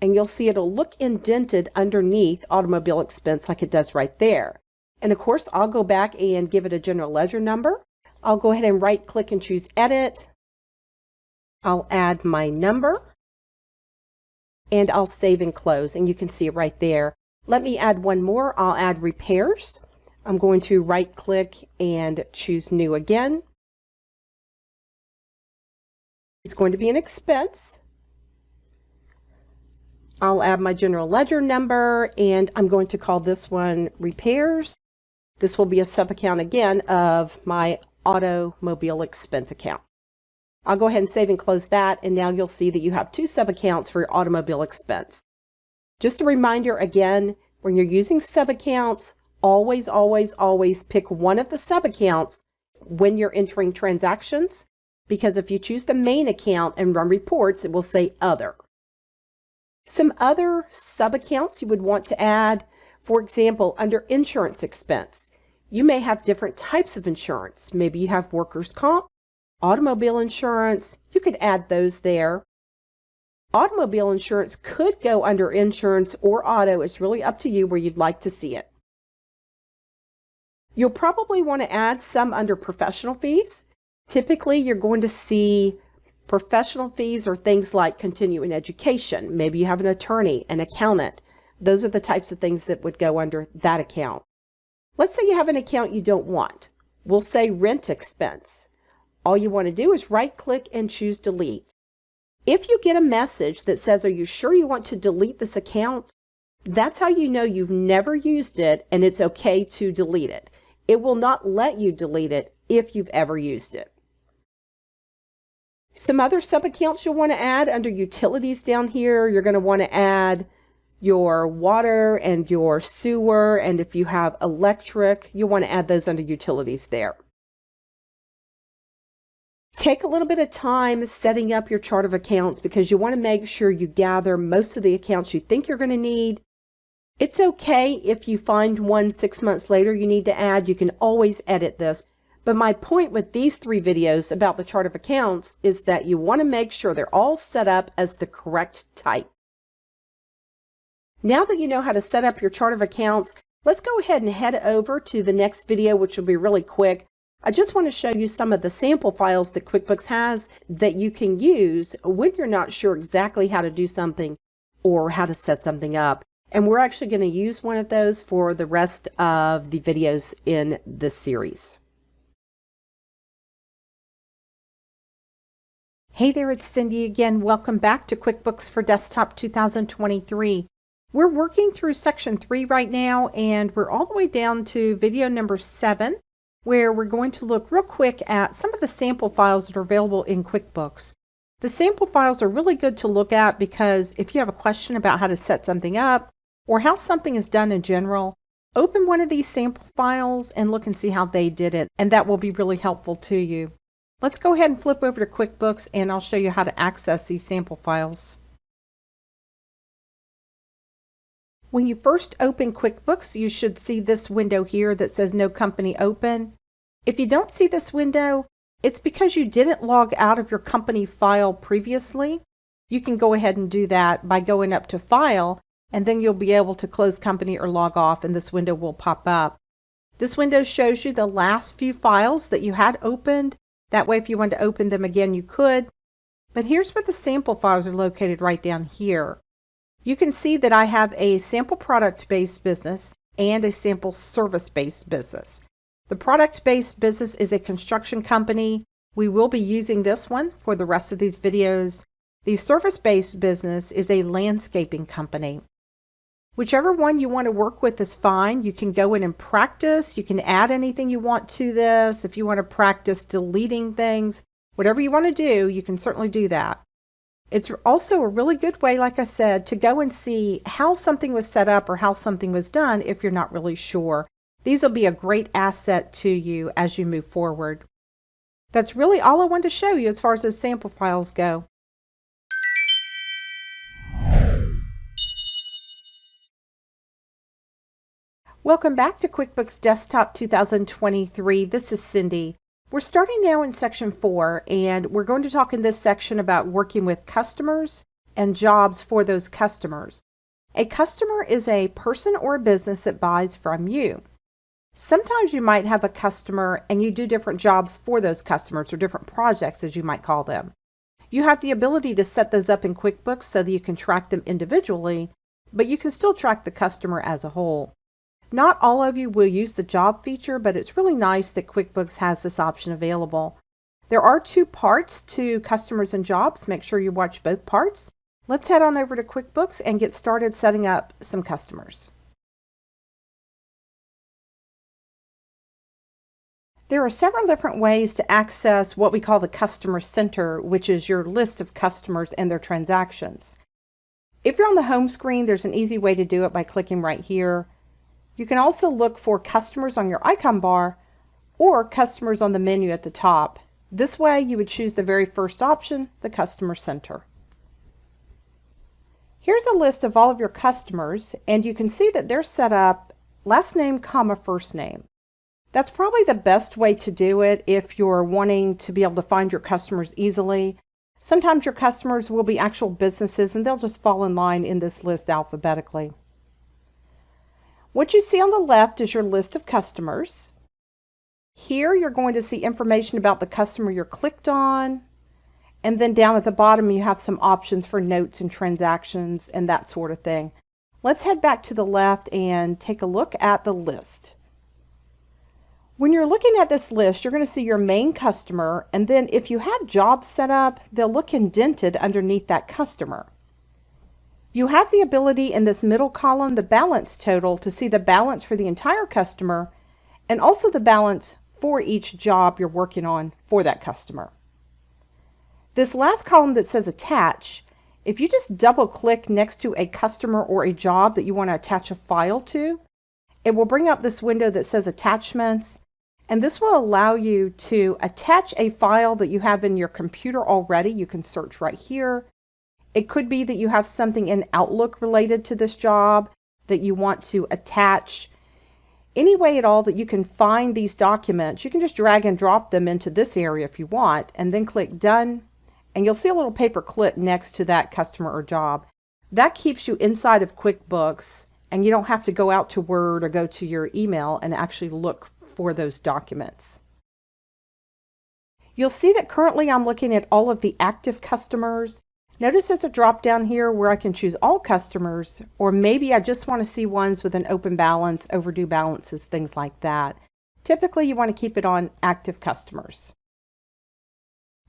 And you'll see it'll look indented underneath automobile expense like it does right there. And of course, I'll go back and give it a general ledger number. I'll go ahead and right click and choose Edit. I'll add my number and I'll save and close, and you can see it right there. Let me add one more. I'll add repairs. I'm going to right click and choose New again. It's going to be an expense. I'll add my general ledger number, and I'm going to call this one Repairs. This will be a sub-account again of my automobile expense account. I'll go ahead and save and close that, and now you'll see that you have 2 sub-accounts for your automobile expense. Just a reminder again, when you're using sub-accounts, always, always, always pick one of the sub-accounts when you're entering transactions, because if you choose the main account and run reports, it will say Other. Some other sub-accounts you would want to add, for example, under insurance expense. You may have different types of insurance. Maybe you have workers' comp, automobile insurance. You could add those there. Automobile insurance could go under insurance or auto. It's really up to you where you'd like to see it. You'll probably want to add some under professional fees. Typically, you're going to see professional fees or things like continuing education. Maybe you have an attorney, an accountant. Those are the types of things that would go under that account. Let's say you have an account you don't want. We'll say rent expense. All you want to do is right click and choose Delete. If you get a message that says, "Are you sure you want to delete this account?" That's how you know you've never used it and it's okay to delete it. It will not let you delete it if you've ever used it. Some other sub-accounts you'll want to add under utilities down here. You're going to want to add your water and your sewer, and if you have electric, you'll want to add those under utilities there. Take a little bit of time setting up your chart of accounts because you want to make sure you gather most of the accounts you think you're going to need. It's okay if you find one 6 months later you need to add. You can always edit this. But my point with these 3 videos about the chart of accounts is that you want to make sure they're all set up as the correct type. Now that you know how to set up your chart of accounts, let's go ahead and head over to the next video, which will be really quick. I just want to show you some of the sample files that QuickBooks has that you can use when you're not sure exactly how to do something or how to set something up. And we're actually going to use one of those for the rest of the videos in this series. Hey there, it's Cindy again. Welcome back to QuickBooks for Desktop 2023. We're working through section 3 right now, and we're all the way down to video number 7, where we're going to look real quick at some of the sample files that are available in QuickBooks. The sample files are really good to look at because if you have a question about how to set something up or how something is done in general, open one of these sample files and look and see how they did it, and that will be really helpful to you. Let's go ahead and flip over to QuickBooks and I'll show you how to access these sample files. When you first open QuickBooks, you should see this window here that says No Company Open. If you don't see this window, it's because you didn't log out of your company file previously. You can go ahead and do that by going up to File, and then you'll be able to close company or log off, and this window will pop up. This window shows you the last few files that you had opened. That way, if you wanted to open them again, you could. But here's where the sample files are located right down here. You can see that I have a sample product-based business and a sample service-based business. The product-based business is a construction company. We will be using this one for the rest of these videos. The service-based business is a landscaping company. Whichever one you want to work with is fine. You can go in and practice. You can add anything you want to this. If you want to practice deleting things, whatever you want to do, you can certainly do that. It's also a really good way, like I said, to go and see how something was set up or how something was done if you're not really sure. These will be a great asset to you as you move forward. That's really all I wanted to show you as far as those sample files go. Welcome back to QuickBooks Desktop 2023. This is Cindy. We're starting now in section 4, and we're going to talk in this section about working with customers and jobs for those customers. A customer is a person or a business that buys from you. Sometimes you might have a customer and you do different jobs for those customers, or different projects as you might call them. You have the ability to set those up in QuickBooks so that you can track them individually, but you can still track the customer as a whole. Not all of you will use the job feature, but it's really nice that QuickBooks has this option available. There are 2 parts to customers and jobs. Make sure you watch both parts. Let's head on over to QuickBooks and get started setting up some customers. There are several different ways to access what we call the Customer Center, which is your list of customers and their transactions. If you're on the home screen, there's an easy way to do it by clicking right here. You can also look for customers on your icon bar or customers on the menu at the top. This way you would choose the very first option, the Customer Center. Here's a list of all of your customers, and you can see that they're set up last name, comma, first name. That's probably the best way to do it if you're wanting to be able to find your customers easily. Sometimes your customers will be actual businesses and they'll just fall in line in this list alphabetically. What you see on the left is your list of customers. Here you're going to see information about the customer you're clicked on, and then down at the bottom you have some options for notes and transactions and that sort of thing. Let's head back to the left and take a look at the list. When you're looking at this list, you're going to see your main customer, and then if you have jobs set up, they'll look indented underneath that customer. You have the ability in this middle column, the balance total, to see the balance for the entire customer and also the balance for each job you're working on for that customer. This last column that says attach, if you just double click next to a customer or a job that you want to attach a file to, it will bring up this window that says attachments, and this will allow you to attach a file that you have in your computer already. You can search right here. It could be that you have something in Outlook related to this job that you want to attach. Any way at all that you can find these documents, you can just drag and drop them into this area if you want, and then click Done, and you'll see a little paper clip next to that customer or job. That keeps you inside of QuickBooks, and you don't have to go out to Word or go to your email and actually look for those documents. You'll see that currently I'm looking at all of the active customers. Notice there's a drop down here where I can choose all customers, or maybe I just want to see ones with an open balance, overdue balances, things like that. Typically you want to keep it on active customers.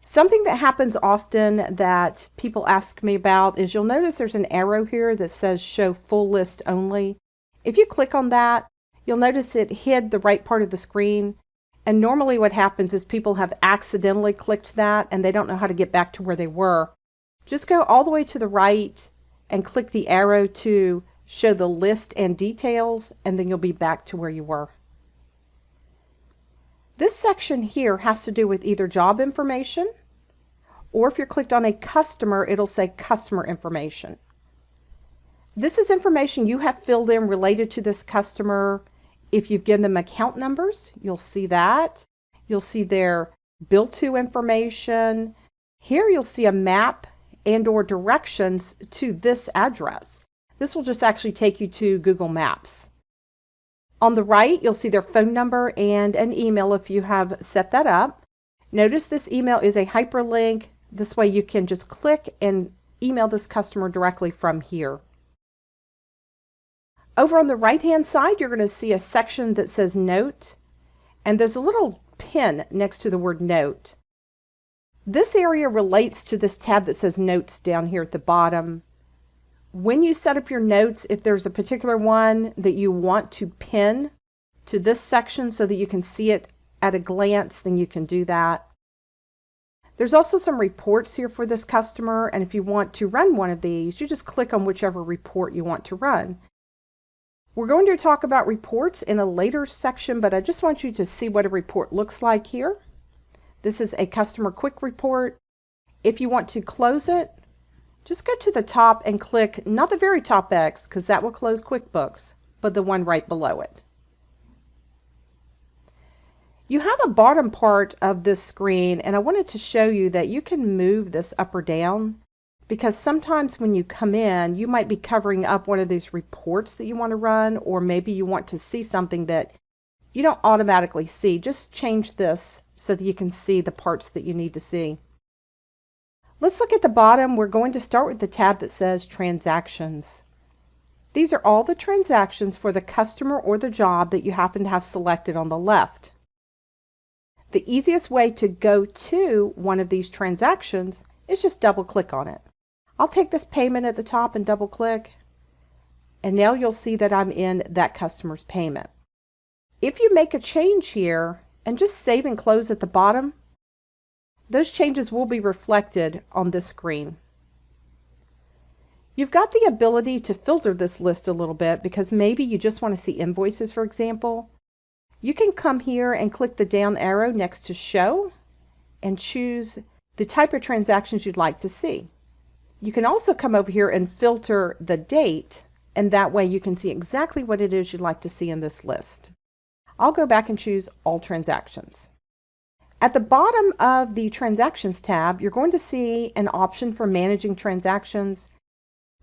Something that happens often that people ask me about is you'll notice there's an arrow here that says show full list only. If you click on that, you'll notice it hid the right part of the screen. And normally what happens is people have accidentally clicked that and they don't know how to get back to where they were. Just go all the way to the right and click the arrow to show the list and details, and then you'll be back to where you were. This section here has to do with either job information, or if you're clicked on a customer, it'll say customer information. This is information you have filled in related to this customer. If you've given them account numbers, you'll see that. You'll see their bill to information. Here you'll see a map and or directions to this address. This will just actually take you to Google Maps. On the right, you'll see their phone number and an email if you have set that up. Notice this email is a hyperlink. This way you can just click and email this customer directly from here. Over on the right-hand side, you're going to see a section that says Note, and there's a little pin next to the word Note. This area relates to this tab that says Notes down here at the bottom. When you set up your notes, if there's a particular one that you want to pin to this section so that you can see it at a glance, then you can do that. There's also some reports here for this customer, and if you want to run one of these, you just click on whichever report you want to run. We're going to talk about reports in a later section, but I just want you to see what a report looks like here. This is a customer quick report. If you want to close it, just go to the top and click, not the very top X, because that will close QuickBooks, but the one right below it. You have a bottom part of this screen, and I wanted to show you that you can move this up or down, because sometimes when you come in, you might be covering up one of these reports that you want to run, or maybe you want to see something that you don't automatically see. Just change this so that you can see the parts that you need to see. Let's look at the bottom. We're going to start with the tab that says Transactions. These are all the transactions for the customer or the job that you happen to have selected on the left. The easiest way to go to one of these transactions is just double click on it. I'll take this payment at the top and double click, and now you'll see that I'm in that customer's payment. If you make a change here and just save and close at the bottom, those changes will be reflected on this screen. You've got the ability to filter this list a little bit because maybe you just want to see invoices, for example. You can come here and click the down arrow next to Show and choose the type of transactions you'd like to see. You can also come over here and filter the date, and that way you can see exactly what it is you'd like to see in this list. I'll go back and choose All Transactions. At the bottom of the Transactions tab, you're going to see an option for managing transactions.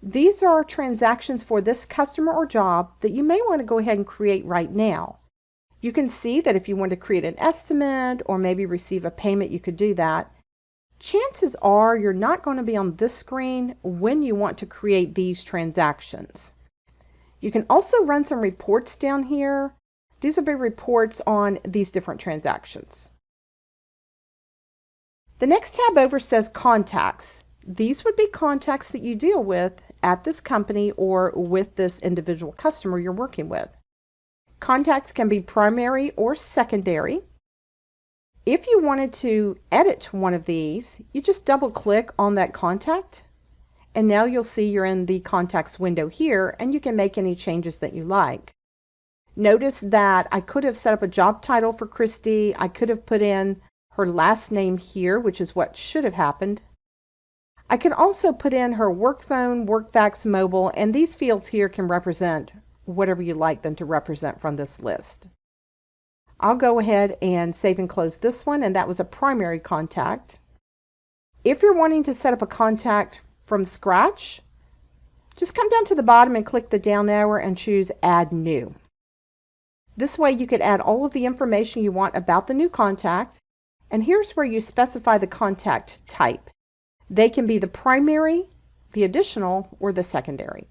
These are transactions for this customer or job that you may want to go ahead and create right now. You can see that if you want to create an estimate or maybe receive a payment, you could do that. Chances are you're not going to be on this screen when you want to create these transactions. You can also run some reports down here. These will be reports on these different transactions. The next tab over says Contacts. These would be contacts that you deal with at this company or with this individual customer you're working with. Contacts can be primary or secondary. If you wanted to edit one of these, you just double click on that contact, and now you'll see you're in the contacts window here, and you can make any changes that you like. Notice that I could have set up a job title for Christy. I could have put in her last name here, which is what should have happened. I can also put in her work phone, work fax, mobile, and these fields here can represent whatever you like them to represent from this list. I'll go ahead and save and close this one, and that was a primary contact. If you're wanting to set up a contact from scratch, just come down to the bottom and click the down arrow and choose Add New. This way you could add all of the information you want about the new contact, and here's where you specify the contact type. They can be the primary, the additional, or the secondary.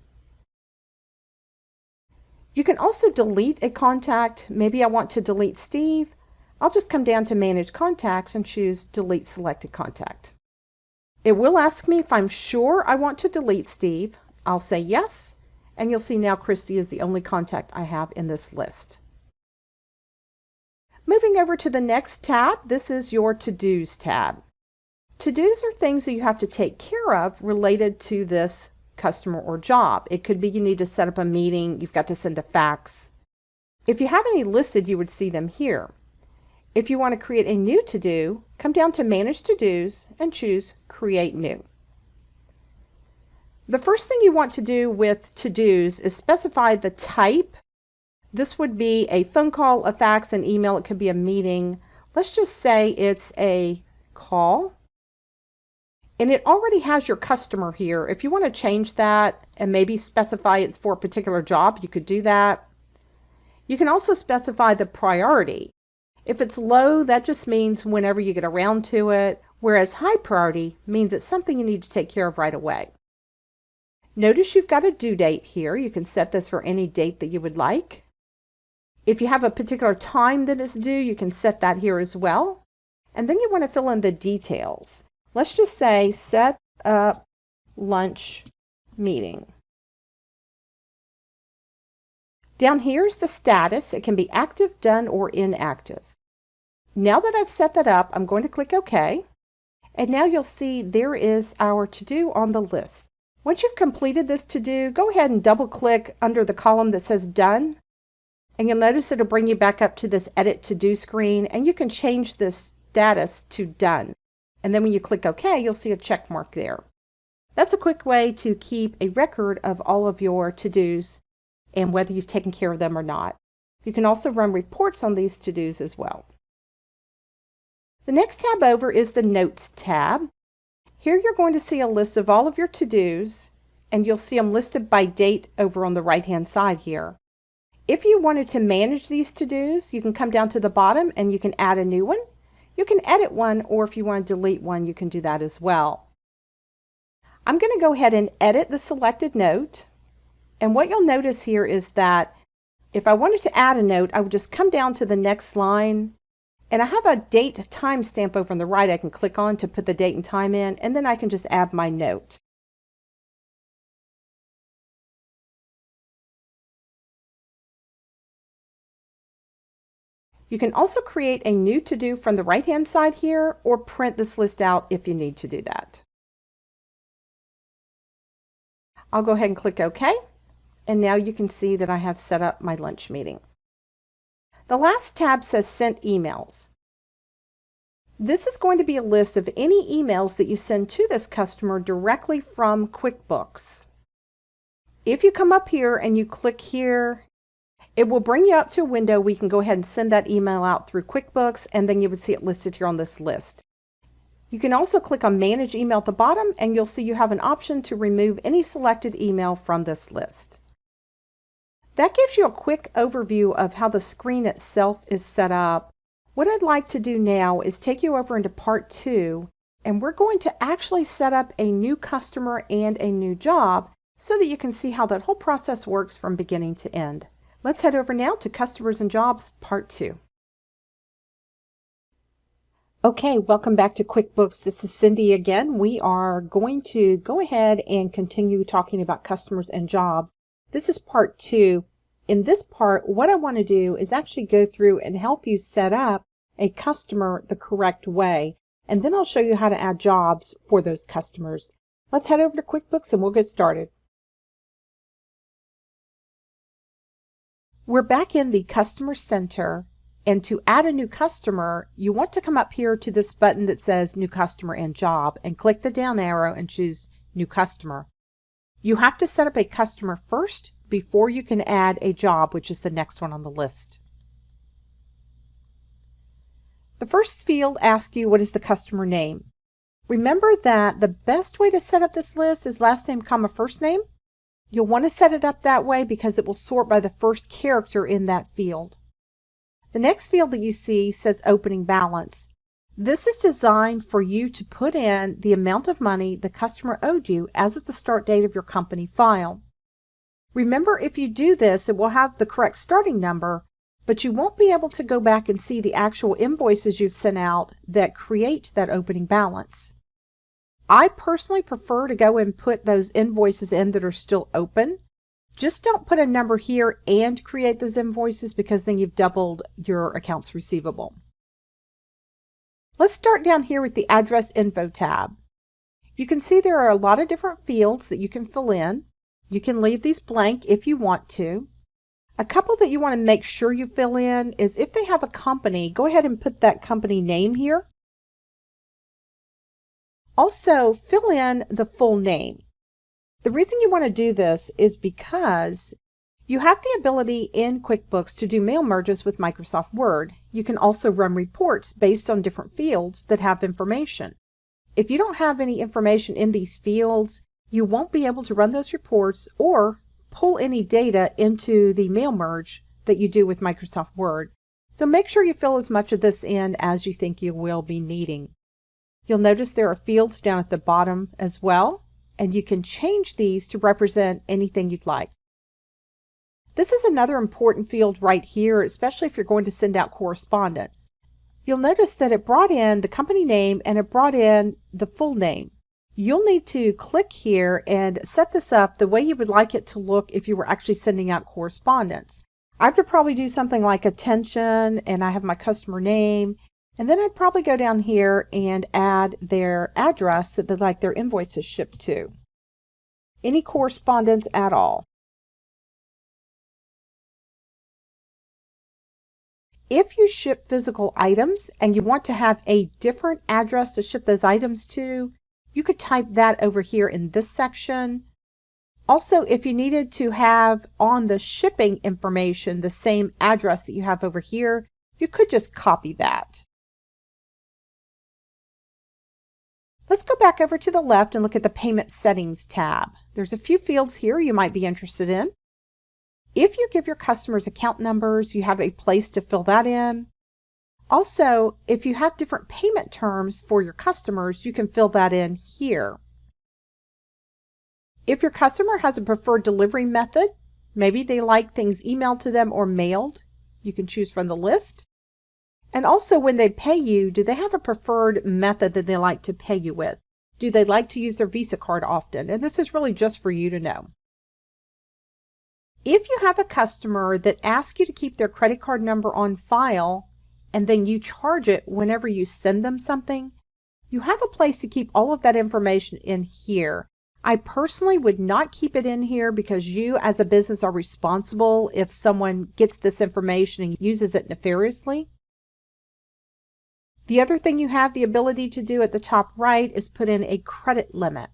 You can also delete a contact. Maybe I want to delete Steve. I'll just come down to Manage Contacts and choose Delete Selected Contact. It will ask me if I'm sure I want to delete Steve. I'll say yes, and you'll see now Christy is the only contact I have in this list. Moving over to the next tab, this is your To-Dos tab. To-Dos are things that you have to take care of related to this customer or job. It could be you need to set up a meeting, you've got to send a fax. If you have any listed, you would see them here. If you want to create a new to-do, come down to Manage To-Dos and choose Create New. The first thing you want to do with to-dos is specify the type. This would be a phone call, a fax, an email. It could be a meeting. Let's just say it's a call. And it already has your customer here. If you want to change that and maybe specify it's for a particular job, you could do that. You can also specify the priority. If it's low, that just means whenever you get around to it, whereas high priority means it's something you need to take care of right away. Notice you've got a due date here. You can set this for any date that you would like. If you have a particular time that is due, you can set that here as well. And then you want to fill in the details. Let's just say set up lunch meeting. Down here is the status. It can be active, done, or inactive. Now that I've set that up, I'm going to click OK. And now you'll see there is our to-do on the list. Once you've completed this to-do, go ahead and double click under the column that says Done. And you'll notice it'll bring you back up to this Edit To-Do screen, and you can change this status to Done. And then when you click OK, you'll see a check mark there. That's a quick way to keep a record of all of your to-dos and whether you've taken care of them or not. You can also run reports on these to-dos as well. The next tab over is the Notes tab. Here you're going to see a list of all of your to-dos, and you'll see them listed by date over on the right-hand side here. If you wanted to manage these to-dos, you can come down to the bottom and you can add a new one. You can edit one, or if you want to delete one, you can do that as well. I'm going to go ahead and edit the selected note. And what you'll notice here is that if I wanted to add a note, I would just come down to the next line. And I have a date timestamp over on the right I can click on to put the date and time in, and then I can just add my note. You can also create a new to-do from the right-hand side here, or print this list out if you need to do that. I'll go ahead and click OK, and now you can see that I have set up my lunch meeting. The last tab says Sent Emails. This is going to be a list of any emails that you send to this customer directly from QuickBooks. If you come up here and you click here, it will bring you up to a window where you can go ahead and send that email out through QuickBooks, and then you would see it listed here on this list. You can also click on Manage Email at the bottom, and you'll see you have an option to remove any selected email from this list. That gives you a quick overview of how the screen itself is set up. What I'd like to do now is take you over into part 2, and we're going to actually set up a new customer and a new job so that you can see how that whole process works from beginning to end. Let's head over now to Customers and Jobs Part 2. Okay, welcome back to QuickBooks. This is Cindy again. We are going to go ahead and continue talking about customers and jobs. This is Part 2. In this part, what I want to do is actually go through and help you set up a customer the correct way, and then I'll show you how to add jobs for those customers. Let's head over to QuickBooks and we'll get started. We're back in the Customer Center, and to add a new customer, you want to come up here to this button that says New Customer and Job and click the down arrow and choose New Customer. You have to set up a customer first before you can add a job, which is the next one on the list. The first field asks you what is the customer name. Remember that the best way to set up this list is last name, comma, first name. You'll want to set it up that way because it will sort by the first character in that field. The next field that you see says opening balance. This is designed for you to put in the amount of money the customer owed you as of the start date of your company file. Remember, if you do this, it will have the correct starting number, but you won't be able to go back and see the actual invoices you've sent out that create that opening balance. I personally prefer to go and put those invoices in that are still open. Just don't put a number here and create those invoices, because then you've doubled your accounts receivable. Let's start down here with the address info tab. You can see there are a lot of different fields that you can fill in. You can leave these blank if you want to. A couple that you want to make sure you fill in is if they have a company, go ahead and put that company name here. Also, fill in the full name. The reason you want to do this is because you have the ability in QuickBooks to do mail merges with Microsoft Word. You can also run reports based on different fields that have information. If you don't have any information in these fields, you won't be able to run those reports or pull any data into the mail merge that you do with Microsoft Word. So make sure you fill as much of this in as you think you will be needing. You'll notice there are fields down at the bottom as well, and you can change these to represent anything you'd like. This is another important field right here, especially if you're going to send out correspondence. You'll notice that it brought in the company name and it brought in the full name. You'll need to click here and set this up the way you would like it to look if you were actually sending out correspondence. I have to probably do something like attention, and I have my customer name, and then I'd probably go down here and add their address that they'd like their invoices shipped to. Any correspondence at all. If you ship physical items and you want to have a different address to ship those items to, you could type that over here in this section. Also, if you needed to have on the shipping information the same address that you have over here, you could just copy that. Let's go back over to the left and look at the Payment Settings tab. There's a few fields here you might be interested in. If you give your customers account numbers, you have a place to fill that in. Also, if you have different payment terms for your customers, you can fill that in here. If your customer has a preferred delivery method, maybe they like things emailed to them or mailed, you can choose from the list. And also, when they pay you, do they have a preferred method that they like to pay you with? Do they like to use their Visa card often? And this is really just for you to know. If you have a customer that asks you to keep their credit card number on file, and then you charge it whenever you send them something, you have a place to keep all of that information in here. I personally would not keep it in here because you as a business are responsible if someone gets this information and uses it nefariously. The other thing you have the ability to do at the top right is put in a credit limit.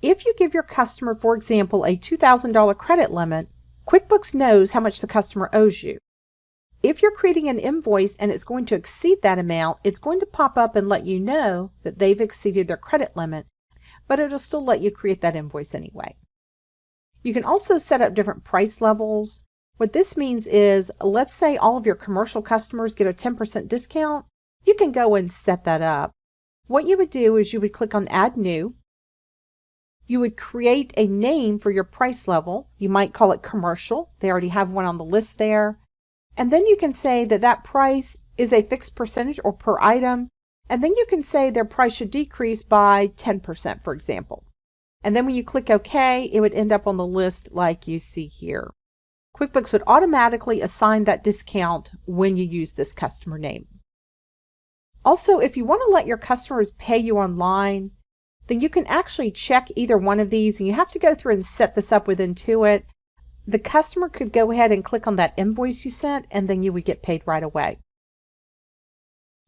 If you give your customer, for example, a $2,000 credit limit, QuickBooks knows how much the customer owes you. If you're creating an invoice and it's going to exceed that amount, it's going to pop up and let you know that they've exceeded their credit limit, but it'll still let you create that invoice anyway. You can also set up different price levels. What this means is, let's say all of your commercial customers get a 10% discount, you can go and set that up. What you would do is you would click on Add New. You would create a name for your price level. You might call it commercial. They already have one on the list there. And then you can say that that price is a fixed percentage or per item. And then you can say their price should decrease by 10%, for example. And then when you click OK, it would end up on the list like you see here. QuickBooks would automatically assign that discount when you use this customer name. Also, if you want to let your customers pay you online, then you can actually check either one of these, and you have to go through and set this up with Intuit. The customer could go ahead and click on that invoice you sent, and then you would get paid right away.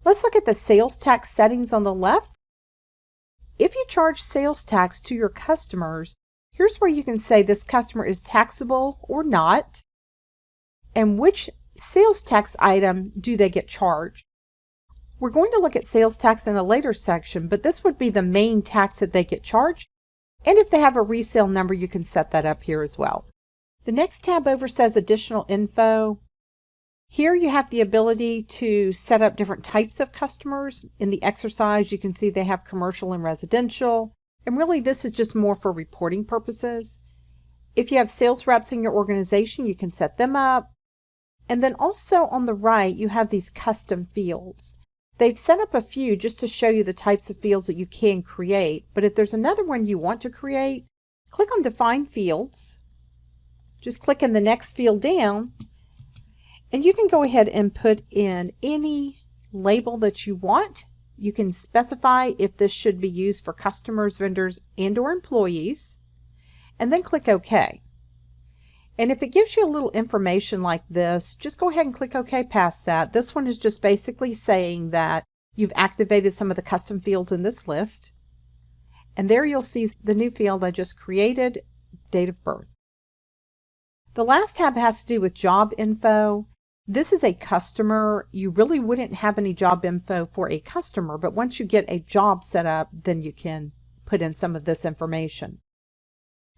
Let's look at the sales tax settings on the left. If you charge sales tax to your customers, here's where you can say this customer is taxable or not, and which sales tax item do they get charged. We're going to look at sales tax in a later section, but this would be the main tax that they get charged. And if they have a resale number, you can set that up here as well. The next tab over says Additional Info. Here you have the ability to set up different types of customers. In the exercise, you can see they have commercial and residential. And really, this is just more for reporting purposes. If you have sales reps in your organization, you can set them up. And then also on the right, you have these custom fields. They've set up a few just to show you the types of fields that you can create. But if there's another one you want to create, click on Define Fields. Just click in the next field down, and you can go ahead and put in any label that you want. You can specify if this should be used for customers, vendors, and/or employees, and then click OK. And if it gives you a little information like this, just go ahead and click OK past that. This one is just basically saying that you've activated some of the custom fields in this list. And there you'll see the new field I just created, date of birth. The last tab has to do with job info. This is a customer. You really wouldn't have any job info for a customer, but once you get a job set up, then you can put in some of this information.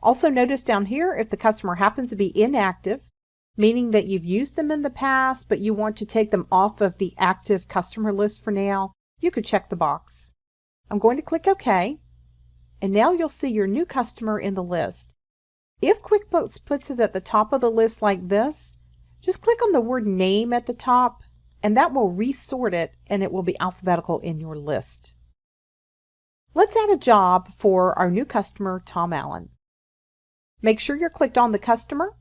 Also notice down here, if the customer happens to be inactive, meaning that you've used them in the past, but you want to take them off of the active customer list for now, you could check the box. I'm going to click OK, and now you'll see your new customer in the list. If QuickBooks puts it at the top of the list like this, just click on the word name at the top, and that will resort it, and it will be alphabetical in your list. Let's add a job for our new customer, Tom Allen. Make sure you're clicked on the customer,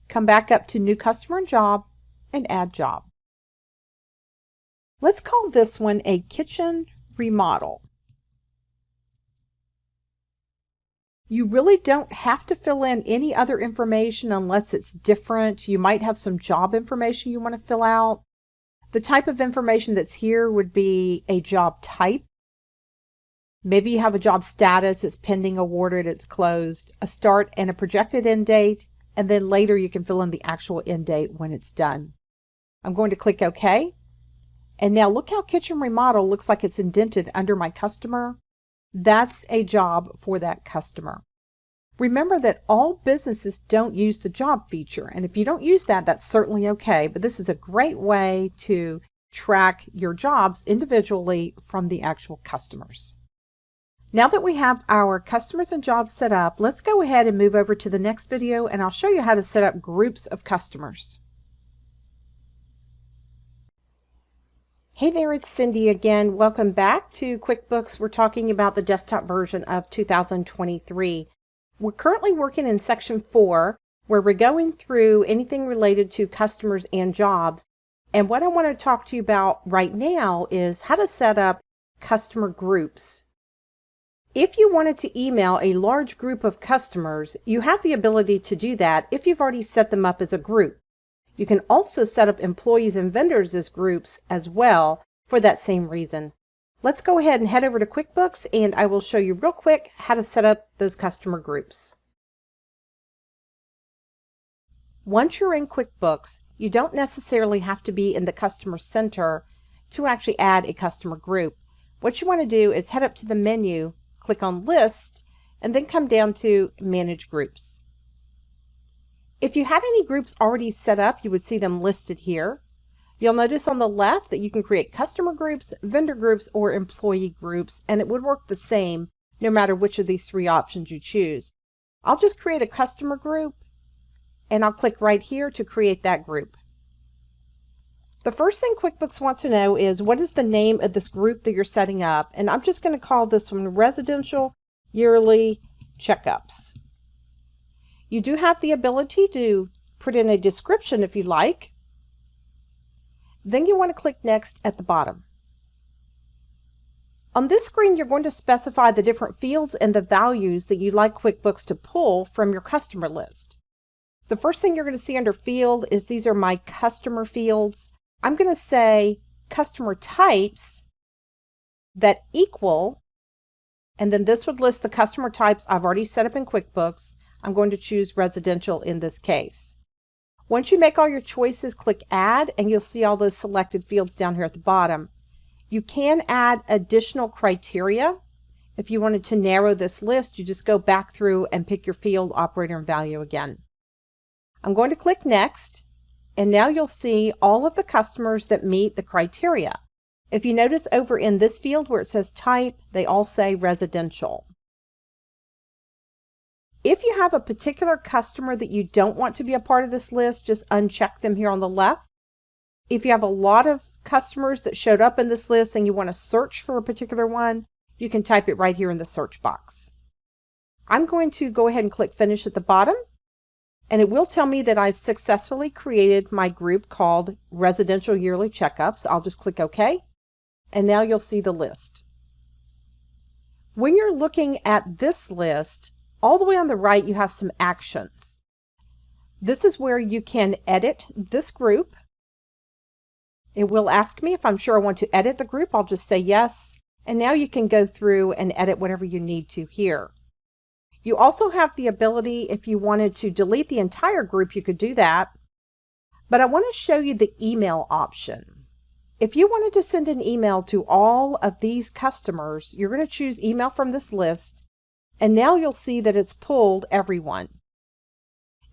come back up to New Customer and Job, and Add Job. Let's call this one a kitchen remodel. You really don't have to fill in any other information unless it's different. You might have some job information you want to fill out. The type of information that's here would be a job type. Maybe you have a job status, it's pending, awarded, it's closed, a start and a projected end date, and then later you can fill in the actual end date when it's done. I'm going to click OK. And now look how kitchen remodel looks like it's indented under my customer. That's a job for that customer. Remember that all businesses don't use the job feature, and if you don't use that, that's certainly okay, but this is a great way to track your jobs individually from the actual customers. Now that we have our customers and jobs set up, let's go ahead and move over to the next video, and I'll show you how to set up groups of customers. Hey there, it's Cindy again. Welcome back to QuickBooks. We're talking about the desktop version of 2023. We're currently working in section 4, where we're going through anything related to customers and jobs. And what I want to talk to you about right now is how to set up customer groups. If you wanted to email a large group of customers, you have the ability to do that if you've already set them up as a group. You can also set up employees and vendors as groups as well for that same reason. Let's go ahead and head over to QuickBooks, and I will show you real quick how to set up those customer groups. Once you're in QuickBooks, you don't necessarily have to be in the Customer Center to actually add a customer group. What you want to do is head up to the menu, click on List, and then come down to Manage Groups. If you had any groups already set up, you would see them listed here. You'll notice on the left that you can create customer groups, vendor groups, or employee groups, and it would work the same no matter which of these three options you choose. I'll just create a customer group, and I'll click right here to create that group. The first thing QuickBooks wants to know is what is the name of this group that you're setting up, and I'm just going to call this one Residential Yearly Checkups. You do have the ability to put in a description if you like. Then you want to click Next at the bottom. On this screen, you're going to specify the different fields and the values that you'd like QuickBooks to pull from your customer list. The first thing you're going to see under Field is these are my customer fields. I'm going to say customer types that equal, and then this would list the customer types I've already set up in QuickBooks. I'm going to choose residential in this case. Once you make all your choices, click Add, and you'll see all those selected fields down here at the bottom. You can add additional criteria. If you wanted to narrow this list, you just go back through and pick your field, operator, and value again. I'm going to click Next. And now you'll see all of the customers that meet the criteria. If you notice over in this field where it says type, they all say residential. If you have a particular customer that you don't want to be a part of this list, just uncheck them here on the left. If you have a lot of customers that showed up in this list and you want to search for a particular one, you can type it right here in the search box. I'm going to go ahead and click Finish at the bottom, and it will tell me that I've successfully created my group called Residential Yearly Checkups. I'll just click OK, and now you'll see the list. When you're looking at this list, all the way on the right, you have some actions. This is where you can edit this group. It will ask me if I'm sure I want to edit the group. I'll just say yes. And now you can go through and edit whatever you need to here. You also have the ability, if you wanted to delete the entire group, you could do that. But I want to show you the email option. If you wanted to send an email to all of these customers, you're going to choose email from this list. And now you'll see that it's pulled everyone.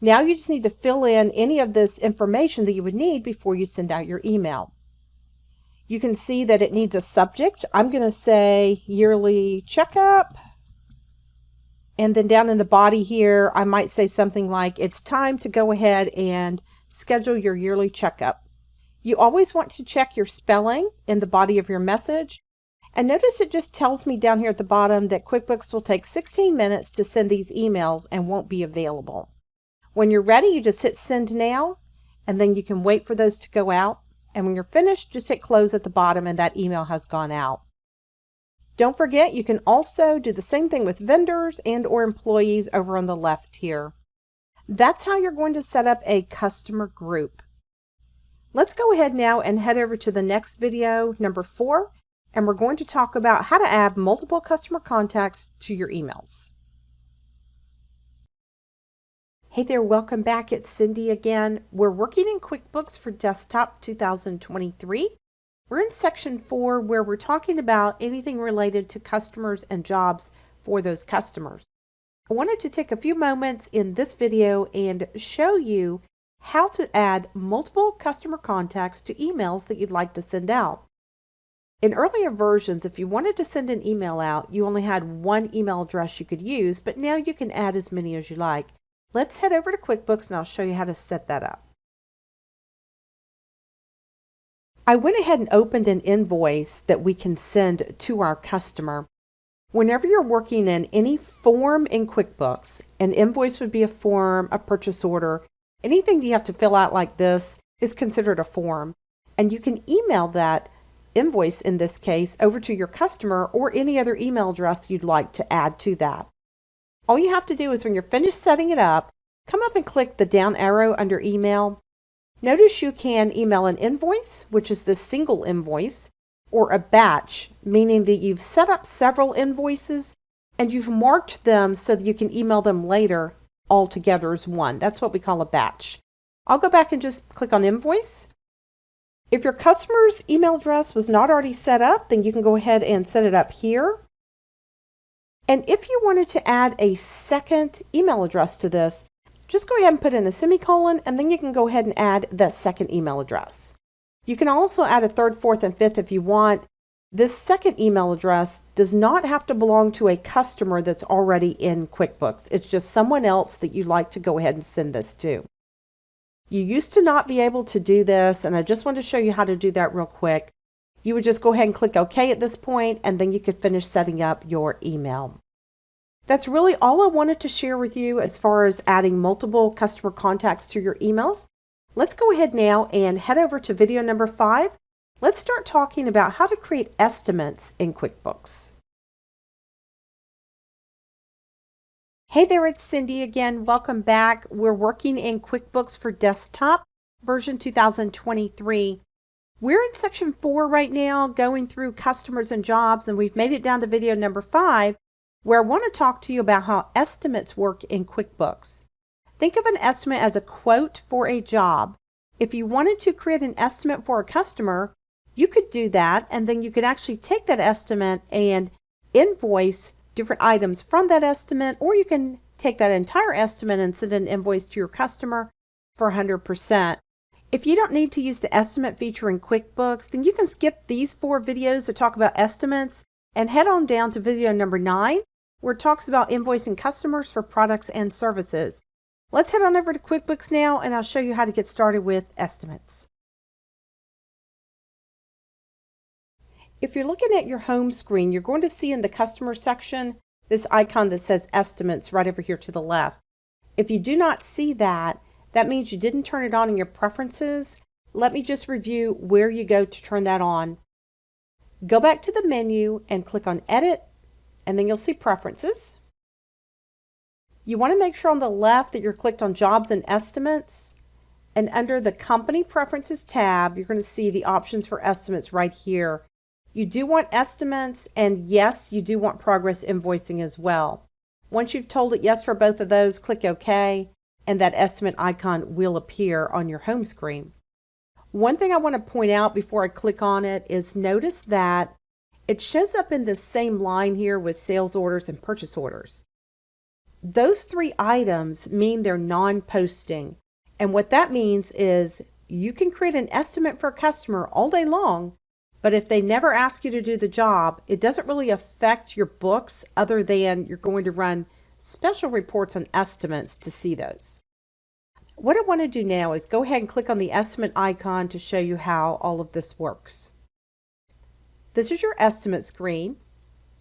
Now you just need to fill in any of this information that you would need before you send out your email. You can see that it needs a subject. I'm going to say yearly checkup. And then down in the body here, I might say something like, it's time to go ahead and schedule your yearly checkup. You always want to check your spelling in the body of your message. And notice it just tells me down here at the bottom that QuickBooks will take 16 minutes to send these emails and won't be available. When you're ready, you just hit Send Now, and then you can wait for those to go out. And when you're finished, just hit Close at the bottom and that email has gone out. Don't forget, you can also do the same thing with vendors and or employees over on the left here. That's how you're going to set up a customer group. Let's go ahead now and head over to the next video, number 4. And we're going to talk about how to add multiple customer contacts to your emails. Hey there, welcome back. It's Cindy again. We're working in QuickBooks for Desktop 2023. We're in section 4 where we're talking about anything related to customers and jobs for those customers. I wanted to take a few moments in this video and show you how to add multiple customer contacts to emails that you'd like to send out. In earlier versions, if you wanted to send an email out, you only had one email address you could use, but now you can add as many as you like. Let's head over to QuickBooks and I'll show you how to set that up. I went ahead and opened an invoice that we can send to our customer. Whenever you're working in any form in QuickBooks, an invoice would be a form, a purchase order, anything that you have to fill out like this is considered a form. And you can email that invoice in this case over to your customer or any other email address you'd like to add to that. All you have to do is when you're finished setting it up, come up and click the down arrow under email. Notice you can email an invoice, which is this single invoice, or a batch, meaning that you've set up several invoices and you've marked them so that you can email them later all together as one. That's what we call a batch. I'll go back and just click on invoice. If your customer's email address was not already set up, then you can go ahead and set it up here. And if you wanted to add a second email address to this, just go ahead and put in a semicolon, and then you can go ahead and add that second email address. You can also add a third, fourth, and fifth if you want. This second email address does not have to belong to a customer that's already in QuickBooks. It's just someone else that you'd like to go ahead and send this to. You used to not be able to do this, and I just want to show you how to do that real quick. You would just go ahead and click OK at this point, and then you could finish setting up your email. That's really all I wanted to share with you as far as adding multiple customer contacts to your emails. Let's go ahead now and head over to video number 5. Let's start talking about how to create estimates in QuickBooks. Hey there, it's Cindy again. Welcome back. We're working in QuickBooks for Desktop, version 2023. We're in section 4 right now, going through customers and jobs, and we've made it down to video number 5, where I want to talk to you about how estimates work in QuickBooks. Think of an estimate as a quote for a job. If you wanted to create an estimate for a customer, you could do that, and then you could actually take that estimate and invoice different items from that estimate, or you can take that entire estimate and send an invoice to your customer for 100%. If you don't need to use the estimate feature in QuickBooks, then you can skip these 4 videos that talk about estimates and head on down to video number 9, where it talks about invoicing customers for products and services. Let's head on over to QuickBooks now, and I'll show you how to get started with estimates. If you're looking at your home screen, you're going to see in the customer section this icon that says estimates right over here to the left. If you do not see that, that means you didn't turn it on in your preferences. Let me just review where you go to turn that on. Go back to the menu and click on Edit, and then you'll see Preferences. You want to make sure on the left that you're clicked on Jobs and Estimates, and under the Company Preferences tab, you're going to see the options for estimates right here. You do want estimates, and yes, you do want progress invoicing as well. Once you've told it yes for both of those, click OK, and that estimate icon will appear on your home screen. One thing I want to point out before I click on it is notice that it shows up in the same line here with sales orders and purchase orders. Those three items mean they're non-posting, and what that means is you can create an estimate for a customer all day long, but if they never ask you to do the job, it doesn't really affect your books other than you're going to run special reports on estimates to see those. What I want to do now is go ahead and click on the estimate icon to show you how all of this works. This is your estimate screen.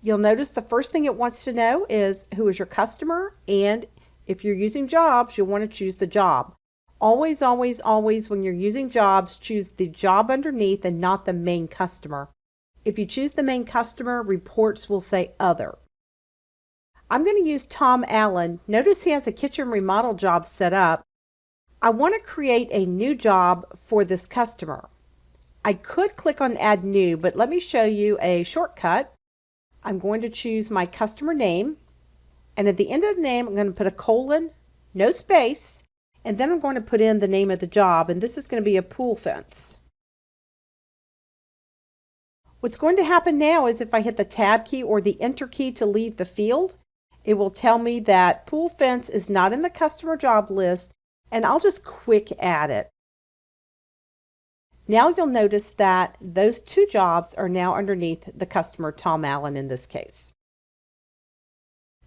You'll notice the first thing it wants to know is who is your customer, and if you're using jobs, you'll want to choose the job. Always, always, always, when you're using jobs, choose the job underneath and not the main customer. If you choose the main customer, reports will say Other. I'm going to use Tom Allen. Notice he has a kitchen remodel job set up. I want to create a new job for this customer. I could click on Add New, but let me show you a shortcut. I'm going to choose my customer name, and at the end of the name, I'm going to put a colon, no space, and then I'm going to put in the name of the job, and this is going to be a pool fence. What's going to happen now is if I hit the Tab key or the Enter key to leave the field, it will tell me that pool fence is not in the customer job list, and I'll just quick add it. Now you'll notice that those two jobs are now underneath the customer, Tom Allen, in this case.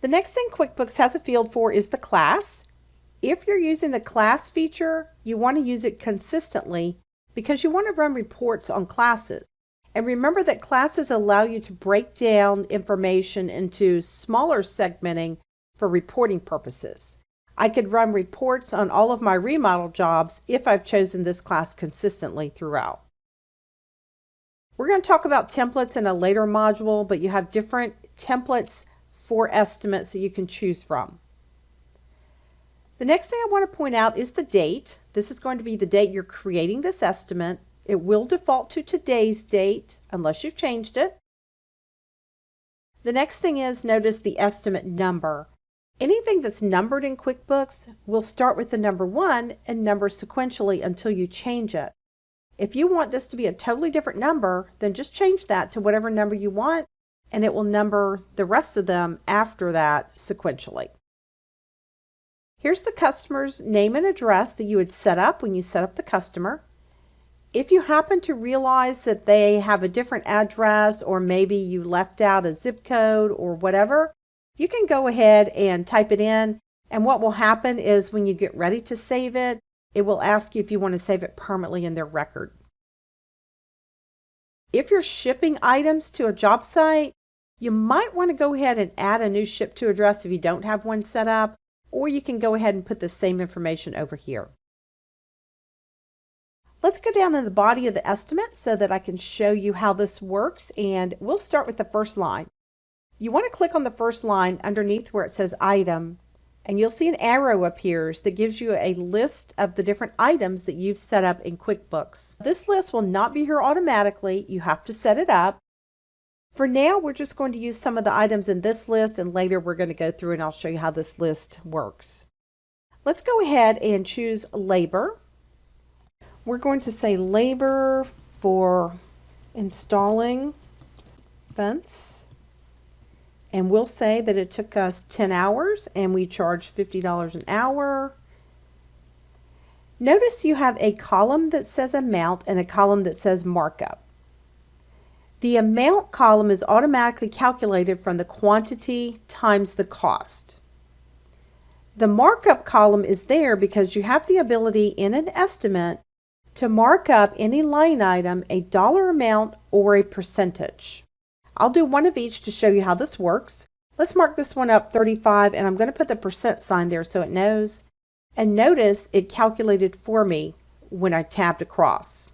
The next thing QuickBooks has a field for is the class. If you're using the class feature, you want to use it consistently because you want to run reports on classes. And remember that classes allow you to break down information into smaller segmenting for reporting purposes. I could run reports on all of my remodel jobs if I've chosen this class consistently throughout. We're going to talk about templates in a later module, but you have different templates for estimates that you can choose from. The next thing I want to point out is the date. This is going to be the date you're creating this estimate. It will default to today's date unless you've changed it. The next thing is notice the estimate number. Anything that's numbered in QuickBooks will start with the number 1 and number sequentially until you change it. If you want this to be a totally different number, then just change that to whatever number you want, and it will number the rest of them after that sequentially. Here's the customer's name and address that you would set up when you set up the customer. If you happen to realize that they have a different address, or maybe you left out a zip code or whatever, you can go ahead and type it in, and what will happen is when you get ready to save it, it will ask you if you want to save it permanently in their record. If you're shipping items to a job site, you might want to go ahead and add a new ship to address if you don't have one set up, or you can go ahead and put the same information over here. Let's go down to the body of the estimate so that I can show you how this works, and we'll start with the first line. You want to click on the first line underneath where it says Item, and you'll see an arrow appears that gives you a list of the different items that you've set up in QuickBooks. This list will not be here automatically. You have to set it up. For now, we're just going to use some of the items in this list, and later we're going to go through and I'll show you how this list works. Let's go ahead and choose labor. We're going to say labor for installing fence, and we'll say that it took us 10 hours and we charged $50 an hour. Notice you have a column that says amount and a column that says markup. The amount column is automatically calculated from the quantity times the cost. The markup column is there because you have the ability in an estimate to mark up any line item a dollar amount or a percentage. I'll do one of each to show you how this works. Let's mark this one up 35, and I'm going to put the percent sign there so it knows. And notice it calculated for me when I tabbed across.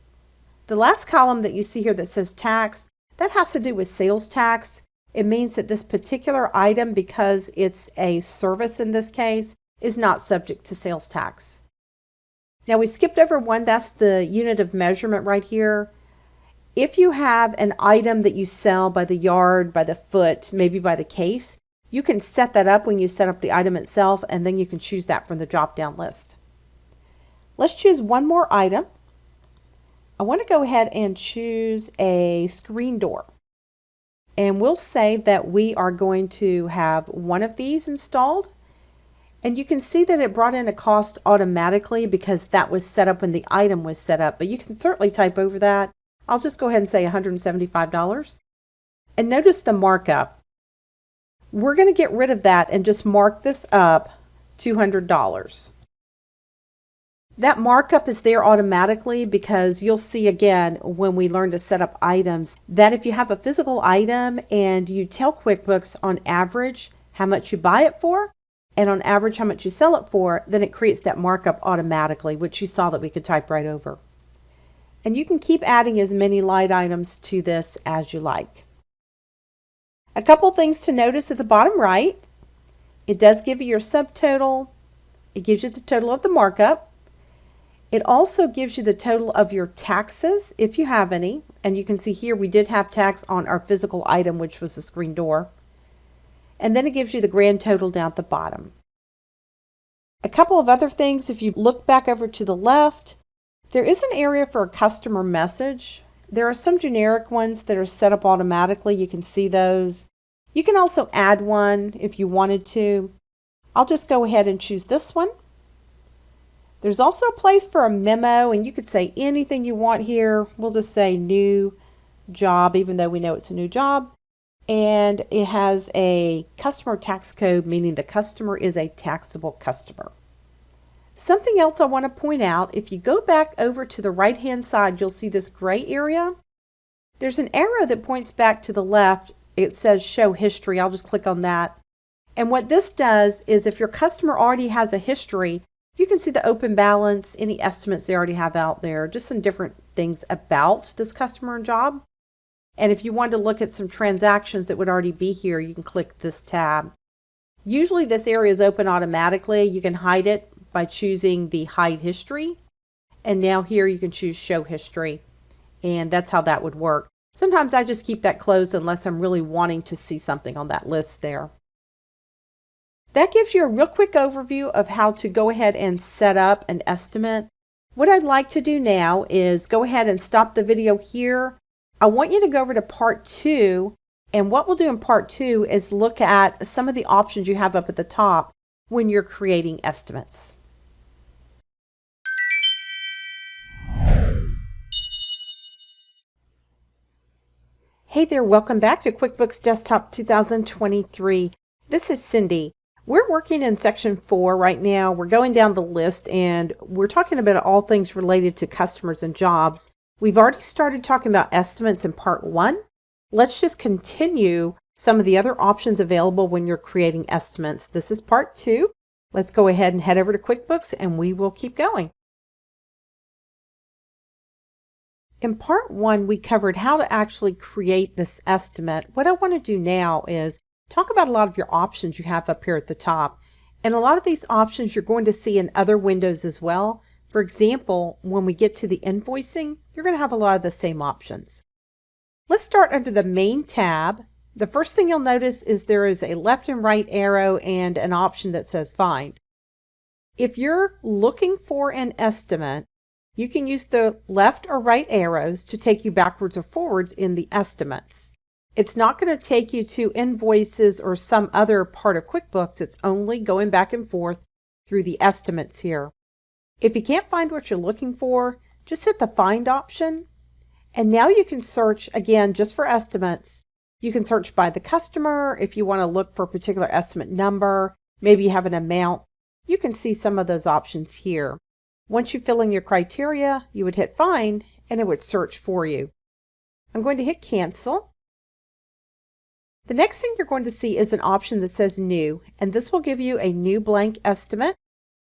The last column that you see here that says tax, that has to do with sales tax. It means that this particular item, because it's a service in this case, is not subject to sales tax. Now we skipped over one, that's the unit of measurement right here. If you have an item that you sell by the yard, by the foot, maybe by the case, you can set that up when you set up the item itself, and then you can choose that from the drop-down list. Let's choose one more item. I want to go ahead and choose a screen door. And we'll say that we are going to have one of these installed. And you can see that it brought in a cost automatically because that was set up when the item was set up. But you can certainly type over that. I'll just go ahead and say $175. And notice the markup. We're going to get rid of that and just mark this up $200. That markup is there automatically because you'll see again when we learn to set up items that if you have a physical item and you tell QuickBooks on average how much you buy it for and on average how much you sell it for, then it creates that markup automatically, which you saw that we could type right over. And you can keep adding as many line items to this as you like. A couple things to notice at the bottom right. It does give you your subtotal. It gives you the total of the markup. It also gives you the total of your taxes if you have any. And you can see here we did have tax on our physical item, which was the screen door. And then it gives you the grand total down at the bottom. A couple of other things, if you look back over to the left, there is an area for a customer message. There are some generic ones that are set up automatically. You can see those. You can also add one if you wanted to. I'll just go ahead and choose this one. There's also a place for a memo, and you could say anything you want here. We'll just say new job, even though we know it's a new job. And it has a customer tax code, meaning the customer is a taxable customer. Something else I want to point out, if you go back over to the right-hand side, you'll see this gray area. There's an arrow that points back to the left. It says show history. I'll just click on that. And what this does is if your customer already has a history, you can see the open balance, any estimates they already have out there, just some different things about this customer and job. And if you want to look at some transactions that would already be here, you can click this tab. Usually this area is open automatically. You can hide it by choosing the hide history. And now here you can choose show history. And that's how that would work. Sometimes I just keep that closed unless I'm really wanting to see something on that list there. That gives you a real quick overview of how to go ahead and set up an estimate. What I'd like to do now is go ahead and stop the video here. I want you to go over to part 2, and what we'll do in part 2 is look at some of the options you have up at the top when you're creating estimates. Hey there, welcome back to QuickBooks Desktop 2023. This is Cindy. We're working in section 4 right now. We're going down the list and we're talking about all things related to customers and jobs. We've already started talking about estimates in part 1. Let's just continue some of the other options available when you're creating estimates. This is part 2. Let's go ahead and head over to QuickBooks and we will keep going. In part 1, we covered how to actually create this estimate. What I want to do now is talk about a lot of your options you have up here at the top. And a lot of these options you're going to see in other windows as well. For example, when we get to the invoicing, you're going to have a lot of the same options. Let's start under the main tab. The first thing you'll notice is there is a left and right arrow and an option that says find. If you're looking for an estimate, you can use the left or right arrows to take you backwards or forwards in the estimates. It's not going to take you to invoices or some other part of QuickBooks. It's only going back and forth through the estimates here. If you can't find what you're looking for, just hit the find option And now you can search, again, just for estimates. You can search by the customer if you want to look for a particular estimate number. Maybe you have an amount. You can see some of those options here. Once you fill in your criteria, you would hit find and it would search for you. I'm going to hit cancel. The next thing you're going to see is an option that says new, and this will give you a new blank estimate.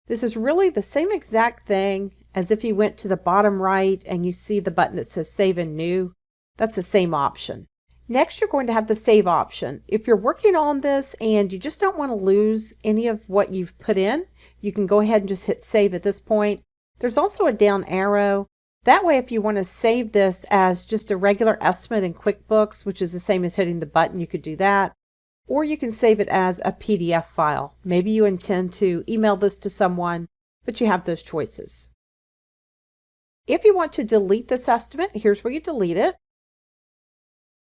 This is really the same exact thing as if you went to the bottom right and you see the button that says save and new. That's the same option. Next, you're going to have the save option. If you're working on this and you just don't want to lose any of what you've put in, you can go ahead and just hit save at this point. There's also a down arrow. That way, if you want to save this as just a regular estimate in QuickBooks, which is the same as hitting the button, you could do that. Or you can save it as a PDF file. Maybe you intend to email this to someone, but you have those choices. If you want to delete this estimate, here's where you delete it.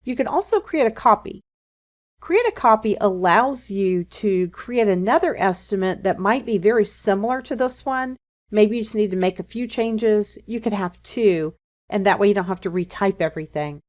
You can also create a copy. Create a copy allows you to create another estimate that might be very similar to this one. Maybe you just need to make a few changes. You could have two, and that way you don't have to retype everything.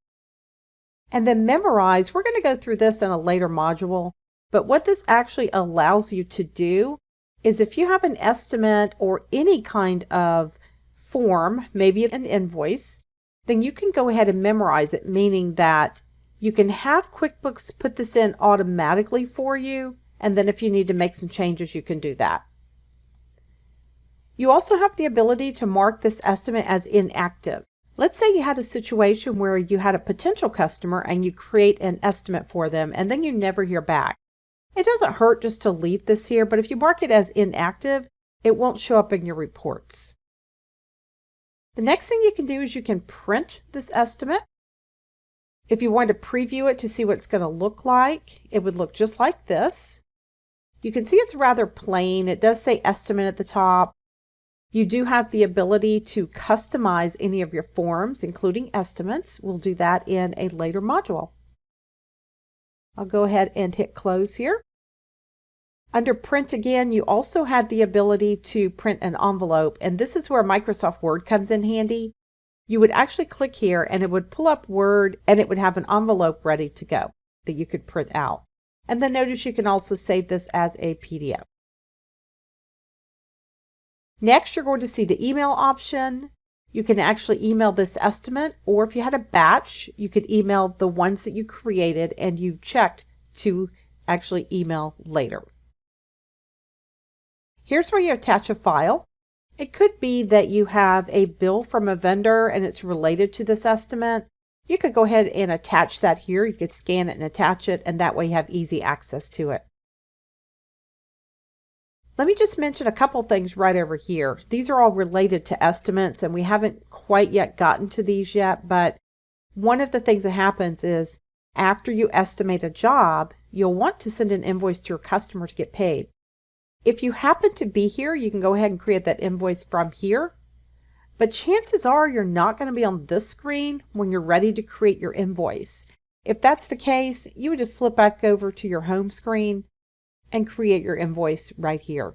And then memorize, we're going to go through this in a later module, but what this actually allows you to do is if you have an estimate or any kind of form, maybe an invoice, then you can go ahead and memorize it, meaning that you can have QuickBooks put this in automatically for you, and then if you need to make some changes, you can do that. You also have the ability to mark this estimate as inactive. Let's say you had a situation where you had a potential customer and you create an estimate for them and then you never hear back. It doesn't hurt just to leave this here, but if you mark it as inactive, it won't show up in your reports. The next thing you can do is you can print this estimate. If you want to preview it to see what it's going to look like, it would look just like this. You can see it's rather plain. It does say estimate at the top. You do have the ability to customize any of your forms, including estimates. We'll do that in a later module. I'll go ahead and hit close here. Under print again, you also had the ability to print an envelope, and this is where Microsoft Word comes in handy. You would actually click here and it would pull up Word and it would have an envelope ready to go that you could print out. And then notice you can also save this as a PDF. Next, you're going to see the email option. You can actually email this estimate, or if you had a batch, you could email the ones that you created and you've checked to actually email later. Here's where you attach a file. It could be that you have a bill from a vendor and it's related to this estimate. You could go ahead and attach that here. You could scan it and attach it, and that way you have easy access to it. Let me just mention a couple things right over here. These are all related to estimates, and we haven't quite yet gotten to these yet, but one of the things that happens is after you estimate a job, you'll want to send an invoice to your customer to get paid. If you happen to be here, you can go ahead and create that invoice from here, but chances are you're not going to be on this screen when you're ready to create your invoice. If that's the case, you would just flip back over to your home screen and create your invoice right here.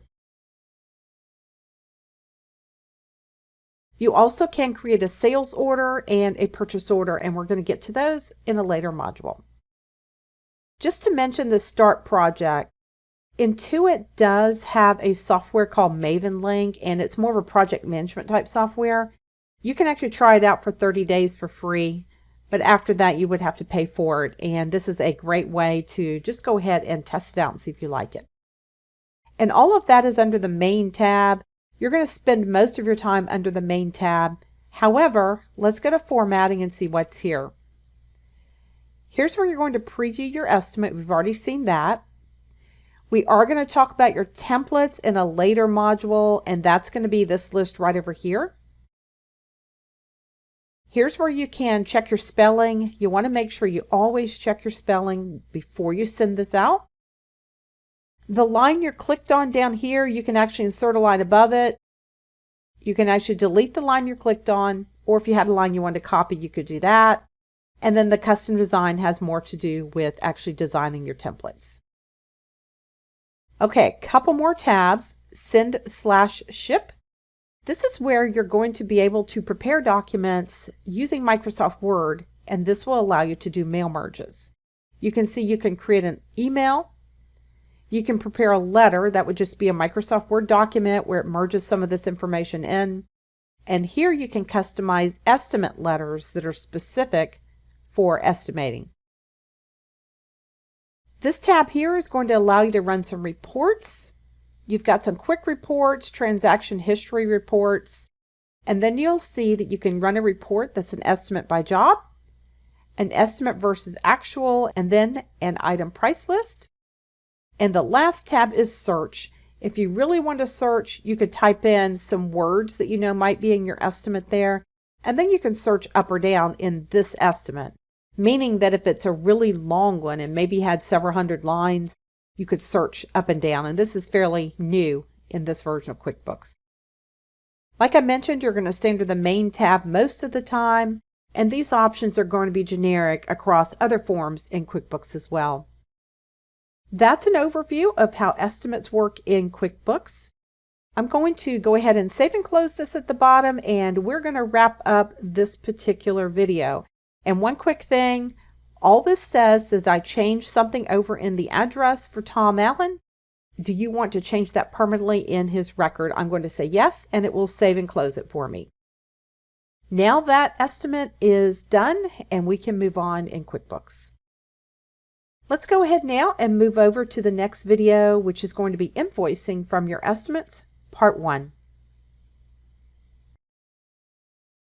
You also can create a sales order and a purchase order, and we're going to get to those in a later module. Just to mention the Start project, Intuit does have a software called Maven Link, and it's more of a project management type software. You can actually try it out for 30 days for free, but after that you would have to pay for it, and this is a great way to just go ahead and test it out and see if you like it. And all of that is under the main tab. You're going to spend most of your time under the main tab. However, let's go to formatting and see what's here. Here's where you're going to preview your estimate. We've already seen that. We are going to talk about your templates in a later module, and that's going to be this list right over here. Here's where you can check your spelling. You want to make sure you always check your spelling before you send this out. The line you're clicked on down here, you can actually insert a line above it. You can actually delete the line you're clicked on, or if you had a line you wanted to copy, you could do that. And then the custom design has more to do with actually designing your templates. Okay, a couple more tabs. Send/ship. This is where you're going to be able to prepare documents using Microsoft Word, and this will allow you to do mail merges. You can see you can create an email. You can prepare a letter that would just be a Microsoft Word document where it merges some of this information in. And here you can customize estimate letters that are specific for estimating. This tab here is going to allow you to run some reports. You've got some quick reports, transaction history reports, and then you'll see that you can run a report that's an estimate by job, an estimate versus actual, and then an item price list. And the last tab is search. If you really want to search, you could type in some words that you know might be in your estimate there, and then you can search up or down in this estimate, meaning that if it's a really long one and maybe had several hundred lines, you could search up and down, and this is fairly new in this version of QuickBooks. Like I mentioned, you're going to stay under the main tab most of the time, and these options are going to be generic across other forms in QuickBooks as well. That's an overview of how estimates work in QuickBooks. I'm going to go ahead and save and close this at the bottom, and we're going to wrap up this particular video. And one quick thing, all this says is I changed something over in the address for Tom Allen. Do you want to change that permanently in his record? I'm going to say yes, and it will save and close it for me. Now that estimate is done, and we can move on in QuickBooks. Let's go ahead now and move over to the next video, which is going to be invoicing from your estimates, part 1.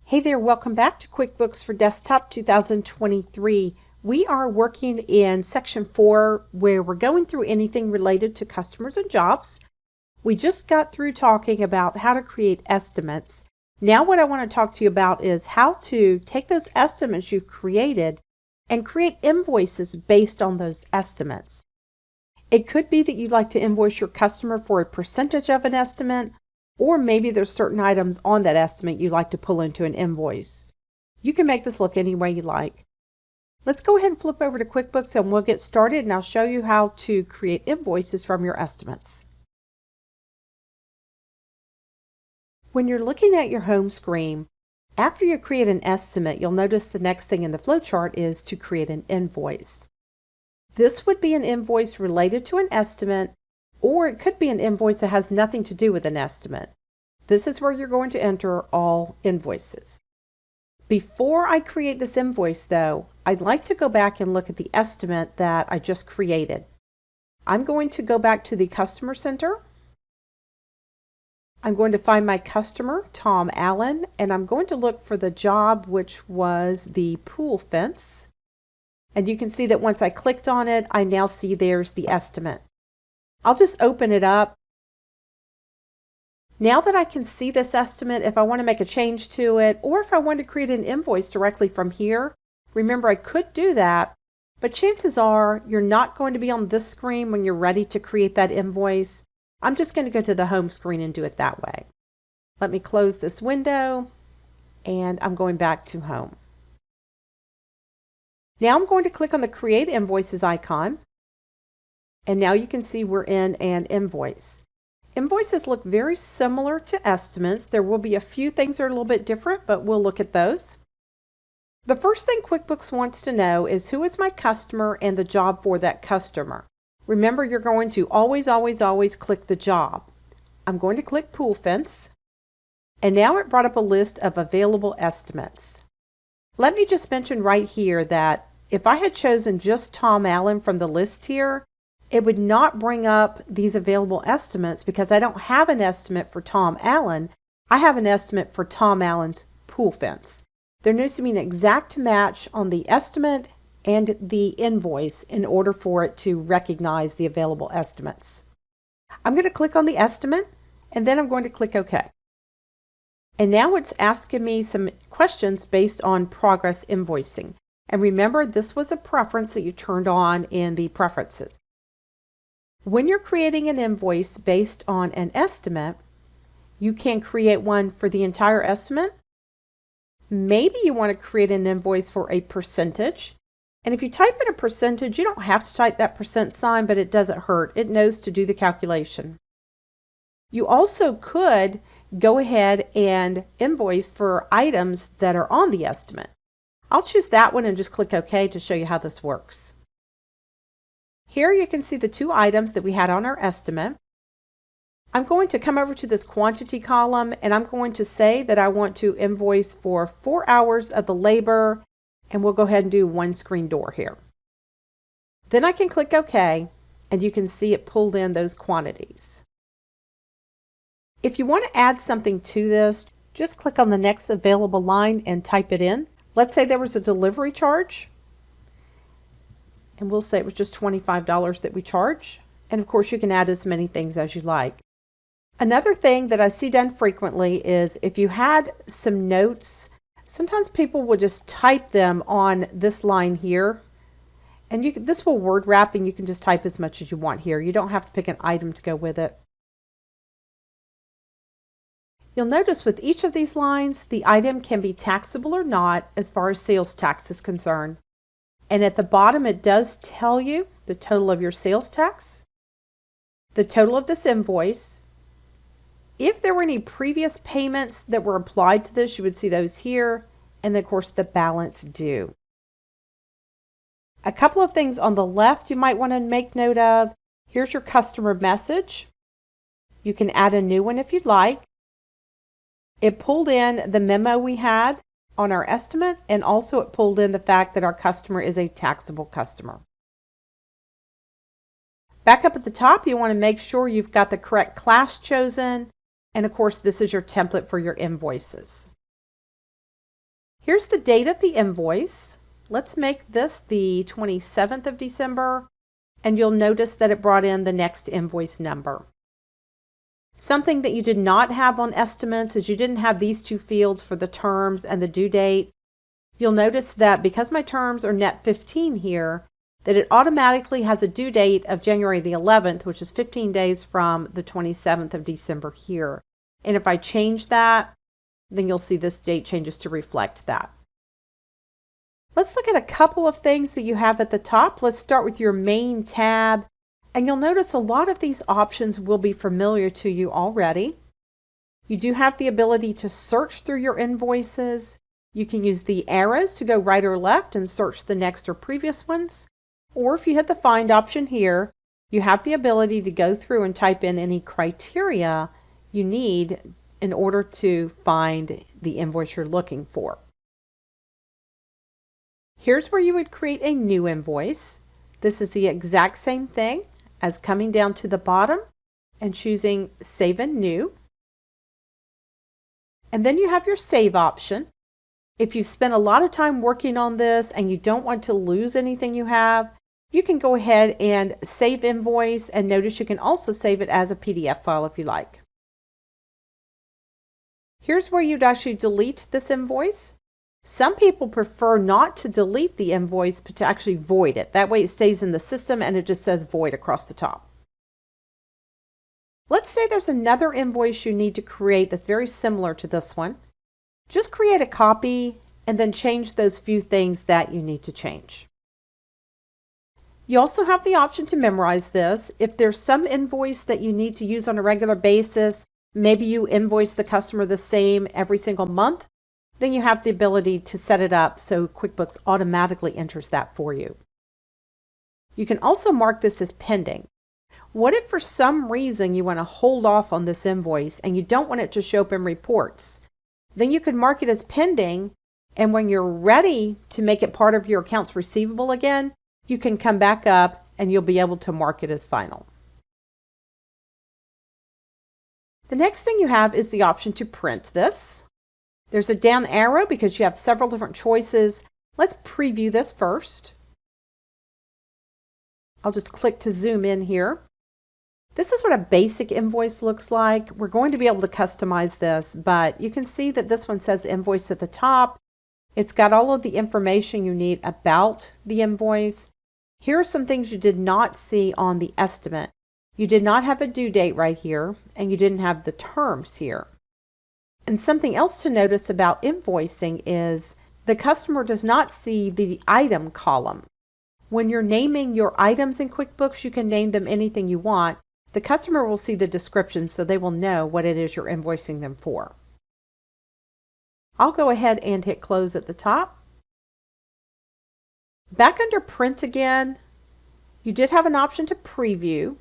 Hey there, welcome back to QuickBooks for Desktop 2023. We are working in section 4 where we're going through anything related to customers and jobs. We just got through talking about how to create estimates. Now what I want to talk to you about is how to take those estimates you've created and create invoices based on those estimates. It could be that you'd like to invoice your customer for a percentage of an estimate, or maybe there's certain items on that estimate you'd like to pull into an invoice. You can make this look any way you like. Let's go ahead and flip over to QuickBooks and we'll get started, and I'll show you how to create invoices from your estimates. When you're looking at your home screen, after you create an estimate, you'll notice the next thing in the flowchart is to create an invoice. This would be an invoice related to an estimate, or it could be an invoice that has nothing to do with an estimate. This is where you're going to enter all invoices. Before I create this invoice though, I'd like to go back and look at the estimate that I just created. I'm going to go back to the Customer Center. I'm going to find my customer, Tom Allen, and I'm going to look for the job, which was the pool fence. And you can see that once I clicked on it, I now see there's the estimate. I'll just open it up. Now that I can see this estimate, if I want to make a change to it, or if I want to create an invoice directly from here, remember I could do that, but chances are you're not going to be on this screen when you're ready to create that invoice. I'm just going to go to the home screen and do it that way. Let me close this window, and I'm going back to home. Now I'm going to click on the Create Invoices icon, and now you can see we're in an invoice. Invoices look very similar to estimates. There will be a few things that are a little bit different, but we'll look at those. The first thing QuickBooks wants to know is who is my customer and the job for that customer. Remember, you're going to always click the job. I'm going to click Pool Fence, and now it brought up a list of available estimates. Let me just mention right here that if I had chosen just Tom Allen from the list here, it would not bring up these available estimates because I don't have an estimate for Tom Allen. I have an estimate for Tom Allen's pool fence. There needs to be an exact match on the estimate and the invoice in order for it to recognize the available estimates. I'm going to click on the estimate, and then I'm going to click OK. And now it's asking me some questions based on progress invoicing. And remember, this was a preference that you turned on in the preferences. When you're creating an invoice based on an estimate, you can create one for the entire estimate. Maybe you want to create an invoice for a percentage. And if you type in a percentage, you don't have to type that percent sign, but it doesn't hurt. It knows to do the calculation. You also could go ahead and invoice for items that are on the estimate. I'll choose that one and just click OK to show you how this works. Here you can see the two items that we had on our estimate. I'm going to come over to this quantity column and I'm going to say that I want to invoice for 4 hours of the labor, and we'll go ahead and do one screen door here. Then I can click OK and you can see it pulled in those quantities. If you want to add something to this, just click on the next available line and type it in. Let's say there was a delivery charge, and we'll say it was just $25 that we charge. And of course you can add as many things as you like. Another thing that I see done frequently is if you had some notes, sometimes people will just type them on this line here. And this will word wrap, and you can just type as much as you want here. You don't have to pick an item to go with it. You'll notice with each of these lines, the item can be taxable or not as far as sales tax is concerned. And at the bottom, it does tell you the total of your sales tax, the total of this invoice. If there were any previous payments that were applied to this, you would see those here, and of course the balance due. A couple of things on the left you might want to make note of. Here's your customer message. You can add a new one if you'd like. It pulled in the memo we had on our estimate, and also it pulled in the fact that our customer is a taxable customer. Back up at the top, you want to make sure you've got the correct class chosen, and of course this is your template for your invoices. Here's the date of the invoice. Let's make this the 27th of December, and you'll notice that it brought in the next invoice number. Something that you did not have on estimates is you didn't have these two fields for the terms and the due date. You'll notice that because my terms are net 15 here, that it automatically has a due date of January the 11th, which is 15 days from the 27th of December here. And if I change that, then you'll see this date changes to reflect that. Let's look at a couple of things that you have at the top. Let's start with your main tab. And you'll notice a lot of these options will be familiar to you already. You do have the ability to search through your invoices. You can use the arrows to go right or left and search the next or previous ones. Or if you hit the find option here, you have the ability to go through and type in any criteria you need in order to find the invoice you're looking for. Here's where you would create a new invoice. This is the exact same thing as coming down to the bottom and choosing Save and New. And then you have your Save option. If you've spent a lot of time working on this and you don't want to lose anything you have, you can go ahead and save invoice, and notice you can also save it as a PDF file if you like. Here's where you'd actually delete this invoice. Some people prefer not to delete the invoice, but to actually void it. That way it stays in the system and it just says void across the top. Let's say there's another invoice you need to create that's very similar to this one. Just create a copy and then change those few things that you need to change. You also have the option to memorize this. If there's some invoice that you need to use on a regular basis, maybe you invoice the customer the same every single month, then you have the ability to set it up so QuickBooks automatically enters that for you. You can also mark this as pending. What if for some reason you want to hold off on this invoice and you don't want it to show up in reports? Then you could mark it as pending, and when you're ready to make it part of your accounts receivable again, you can come back up and you'll be able to mark it as final. The next thing you have is the option to print this. There's a down arrow because you have several different choices. Let's preview this first. I'll just click to zoom in here. This is what a basic invoice looks like. We're going to be able to customize this, but you can see that this one says invoice at the top. It's got all of the information you need about the invoice. Here are some things you did not see on the estimate. You did not have a due date right here, and you didn't have the terms here. And something else to notice about invoicing is the customer does not see the item column. When you're naming your items in QuickBooks, you can name them anything you want, The customer will see the description so they will know what it is you're invoicing them for. I'll go ahead and hit close at the top. Back under print again, you did have an option to preview.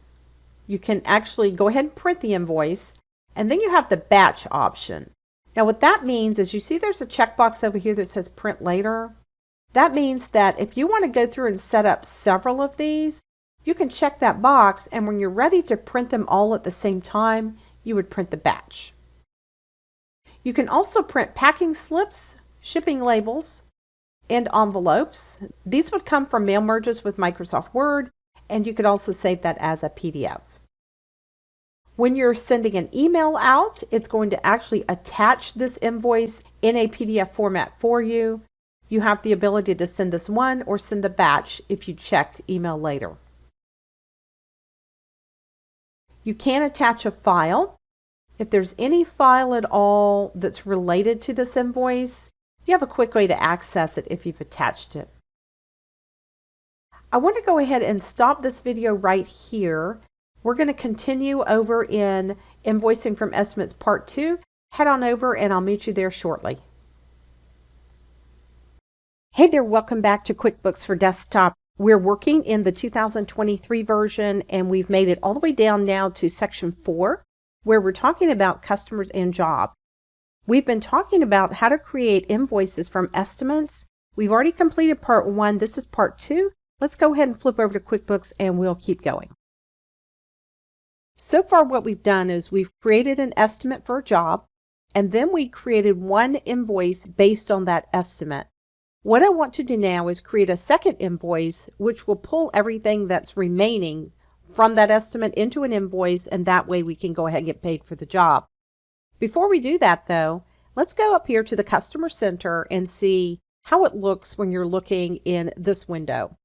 You can actually go ahead and print the invoice, and then you have the batch option. Now what that means is you see there's a checkbox over here that says print later. That means that if you want to go through and set up several of these, you can check that box, and when you're ready to print them all at the same time, you would print the batch. You can also print packing slips, shipping labels, and envelopes. These would come from mail merges with Microsoft Word, and you could also save that as a PDF. When you're sending an email out, it's going to actually attach this invoice in a PDF format for you. You have the ability to send this one or send the batch if you checked email later. You can attach a file. If there's any file at all that's related to this invoice, you have a quick way to access it if you've attached it. I want to go ahead and stop this video right here. We're going to continue over in Invoicing from Estimates Part 2. Head on over and I'll meet you there shortly. Hey there, welcome back to QuickBooks for Desktop. We're working in the 2023 version, and we've made it all the way down now to Section 4, where we're talking about customers and jobs. We've been talking about how to create invoices from estimates. We've already completed Part 1. This is Part 2. Let's go ahead and flip over to QuickBooks and we'll keep going. So far what we've done is we've created an estimate for a job, and then we created one invoice based on that estimate. What I want to do now is create a second invoice which will pull everything that's remaining from that estimate into an invoice, and that way we can go ahead and get paid for the job. Before we do that though, let's go up here to the Customer Center and see how it looks when you're looking in this window.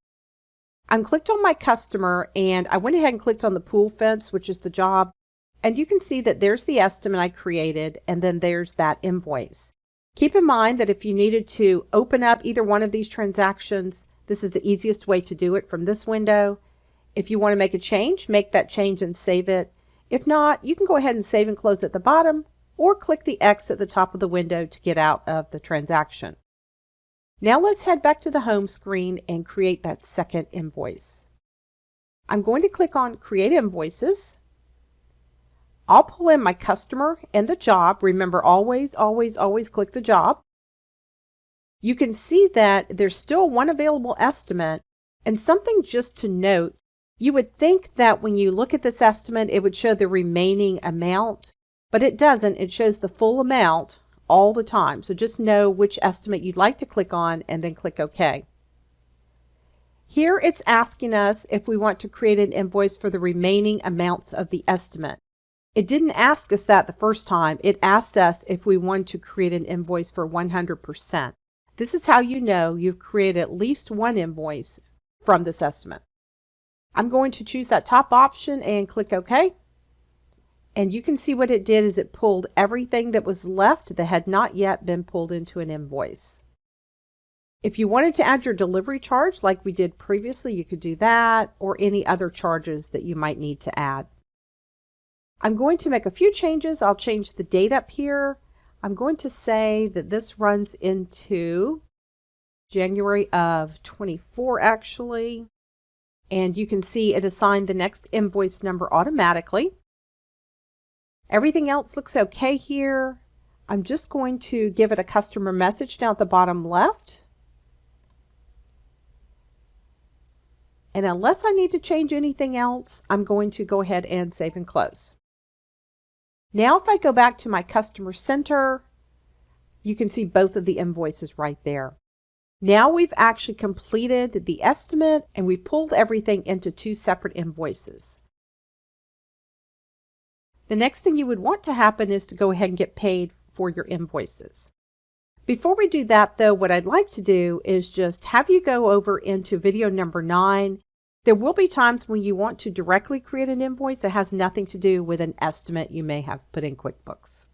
I'm clicked on my customer, and I went ahead and clicked on the pool fence, which is the job, and you can see that there's the estimate I created, and then there's that invoice. Keep in mind that if you needed to open up either one of these transactions, this is the easiest way to do it from this window. If you want to make a change, make that change and save it. If not, you can go ahead and save and close at the bottom, or click the X at the top of the window to get out of the transaction. Now let's head back to the home screen and create that second invoice. I'm going to click on Create Invoices. I'll pull in my customer and the job. Remember, always click the job. You can see that there's still one available estimate, and something just to note, you would think that when you look at this estimate, it would show the remaining amount, but it doesn't. It shows the full amount all the time. So just know which estimate you'd like to click on and then click OK. Here it's asking us if we want to create an invoice for the remaining amounts of the estimate. It didn't ask us that the first time. It asked us if we wanted to create an invoice for 100%. This is how you know you've created at least one invoice from this estimate. I'm going to choose that top option and click OK. And you can see what it did is it pulled everything that was left that had not yet been pulled into an invoice. If you wanted to add your delivery charge like we did previously, you could do that, or any other charges that you might need to add. I'm going to make a few changes. I'll change the date up here. I'm going to say that this runs into January of 24 actually. And you can see it assigned the next invoice number automatically. Everything else looks okay here. I'm just going to give it a customer message down at the bottom left. And unless I need to change anything else, I'm going to go ahead and save and close. Now if I go back to my Customer Center, you can see both of the invoices right there. Now we've actually completed the estimate, and we pulled everything into two separate invoices. The next thing you would want to happen is to go ahead and get paid for your invoices. Before we do that though, what I'd like to do is just have you go over into video number 9. There will be times when you want to directly create an invoice that has nothing to do with an estimate you may have put in QuickBooks.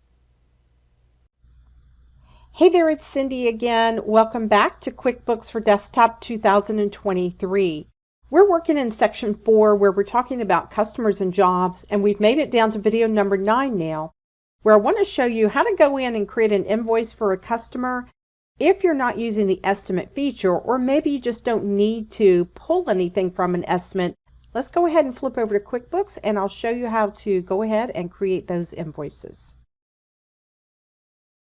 Hey there, it's Cindy again. Welcome back to QuickBooks for Desktop 2023. We're working in section 4 where we're talking about customers and jobs, and we've made it down to video number 9 now, where I want to show you how to go in and create an invoice for a customer if you're not using the estimate feature, or maybe you just don't need to pull anything from an estimate. Let's go ahead and flip over to QuickBooks and I'll show you how to go ahead and create those invoices.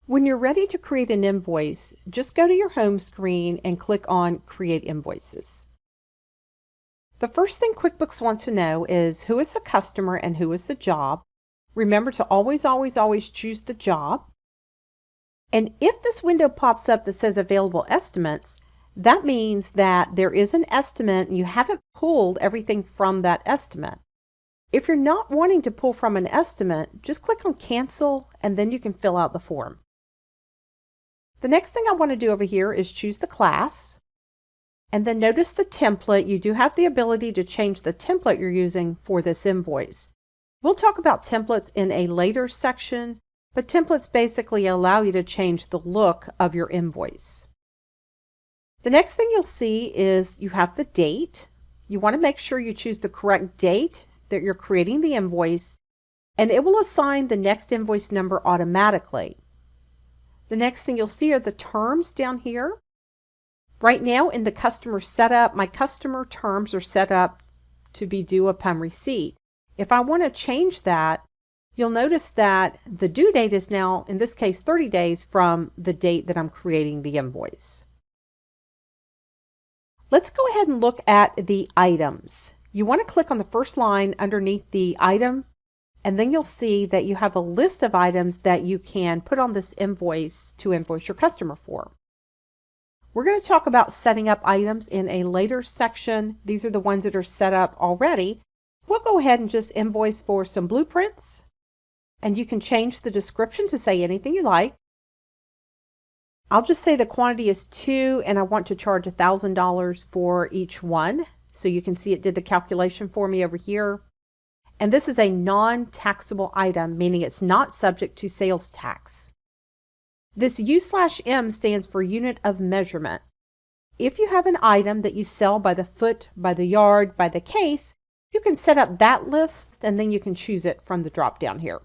When you're ready to create an invoice, just go to your home screen and click on Create Invoices. The first thing QuickBooks wants to know is who is the customer and who is the job. Remember to always choose the job. And if this window pops up that says Available Estimates, that means that there is an estimate and you haven't pulled everything from that estimate. If you're not wanting to pull from an estimate, just click on Cancel and then you can fill out the form. The next thing I want to do over here is choose the class. And then notice the template. You do have the ability to change the template you're using for this invoice. We'll talk about templates in a later section, but templates basically allow you to change the look of your invoice. The next thing you'll see is you have the date. You want to make sure you choose the correct date that you're creating the invoice, and it will assign the next invoice number automatically. The next thing you'll see are the terms down here. Right now in the customer setup, my customer terms are set up to be due upon receipt. If I want to change that, you'll notice that the due date is now, in this case, 30 days from the date that I'm creating the invoice. Let's go ahead and look at the items. You want to click on the first line underneath the item, and then you'll see that you have a list of items that you can put on this invoice to invoice your customer for. We're going to talk about setting up items in a later section. These are the ones that are set up already. So we'll go ahead and just invoice for some blueprints, and you can change the description to say anything you like. I'll just say the quantity is 2 and I want to charge $1,000 for each one. So you can see it did the calculation for me over here. And this is a non-taxable item, meaning it's not subject to sales tax. This U/M stands for unit of measurement. If you have an item that you sell by the foot, by the yard, by the case, you can set up that list and then you can choose it from the drop down here.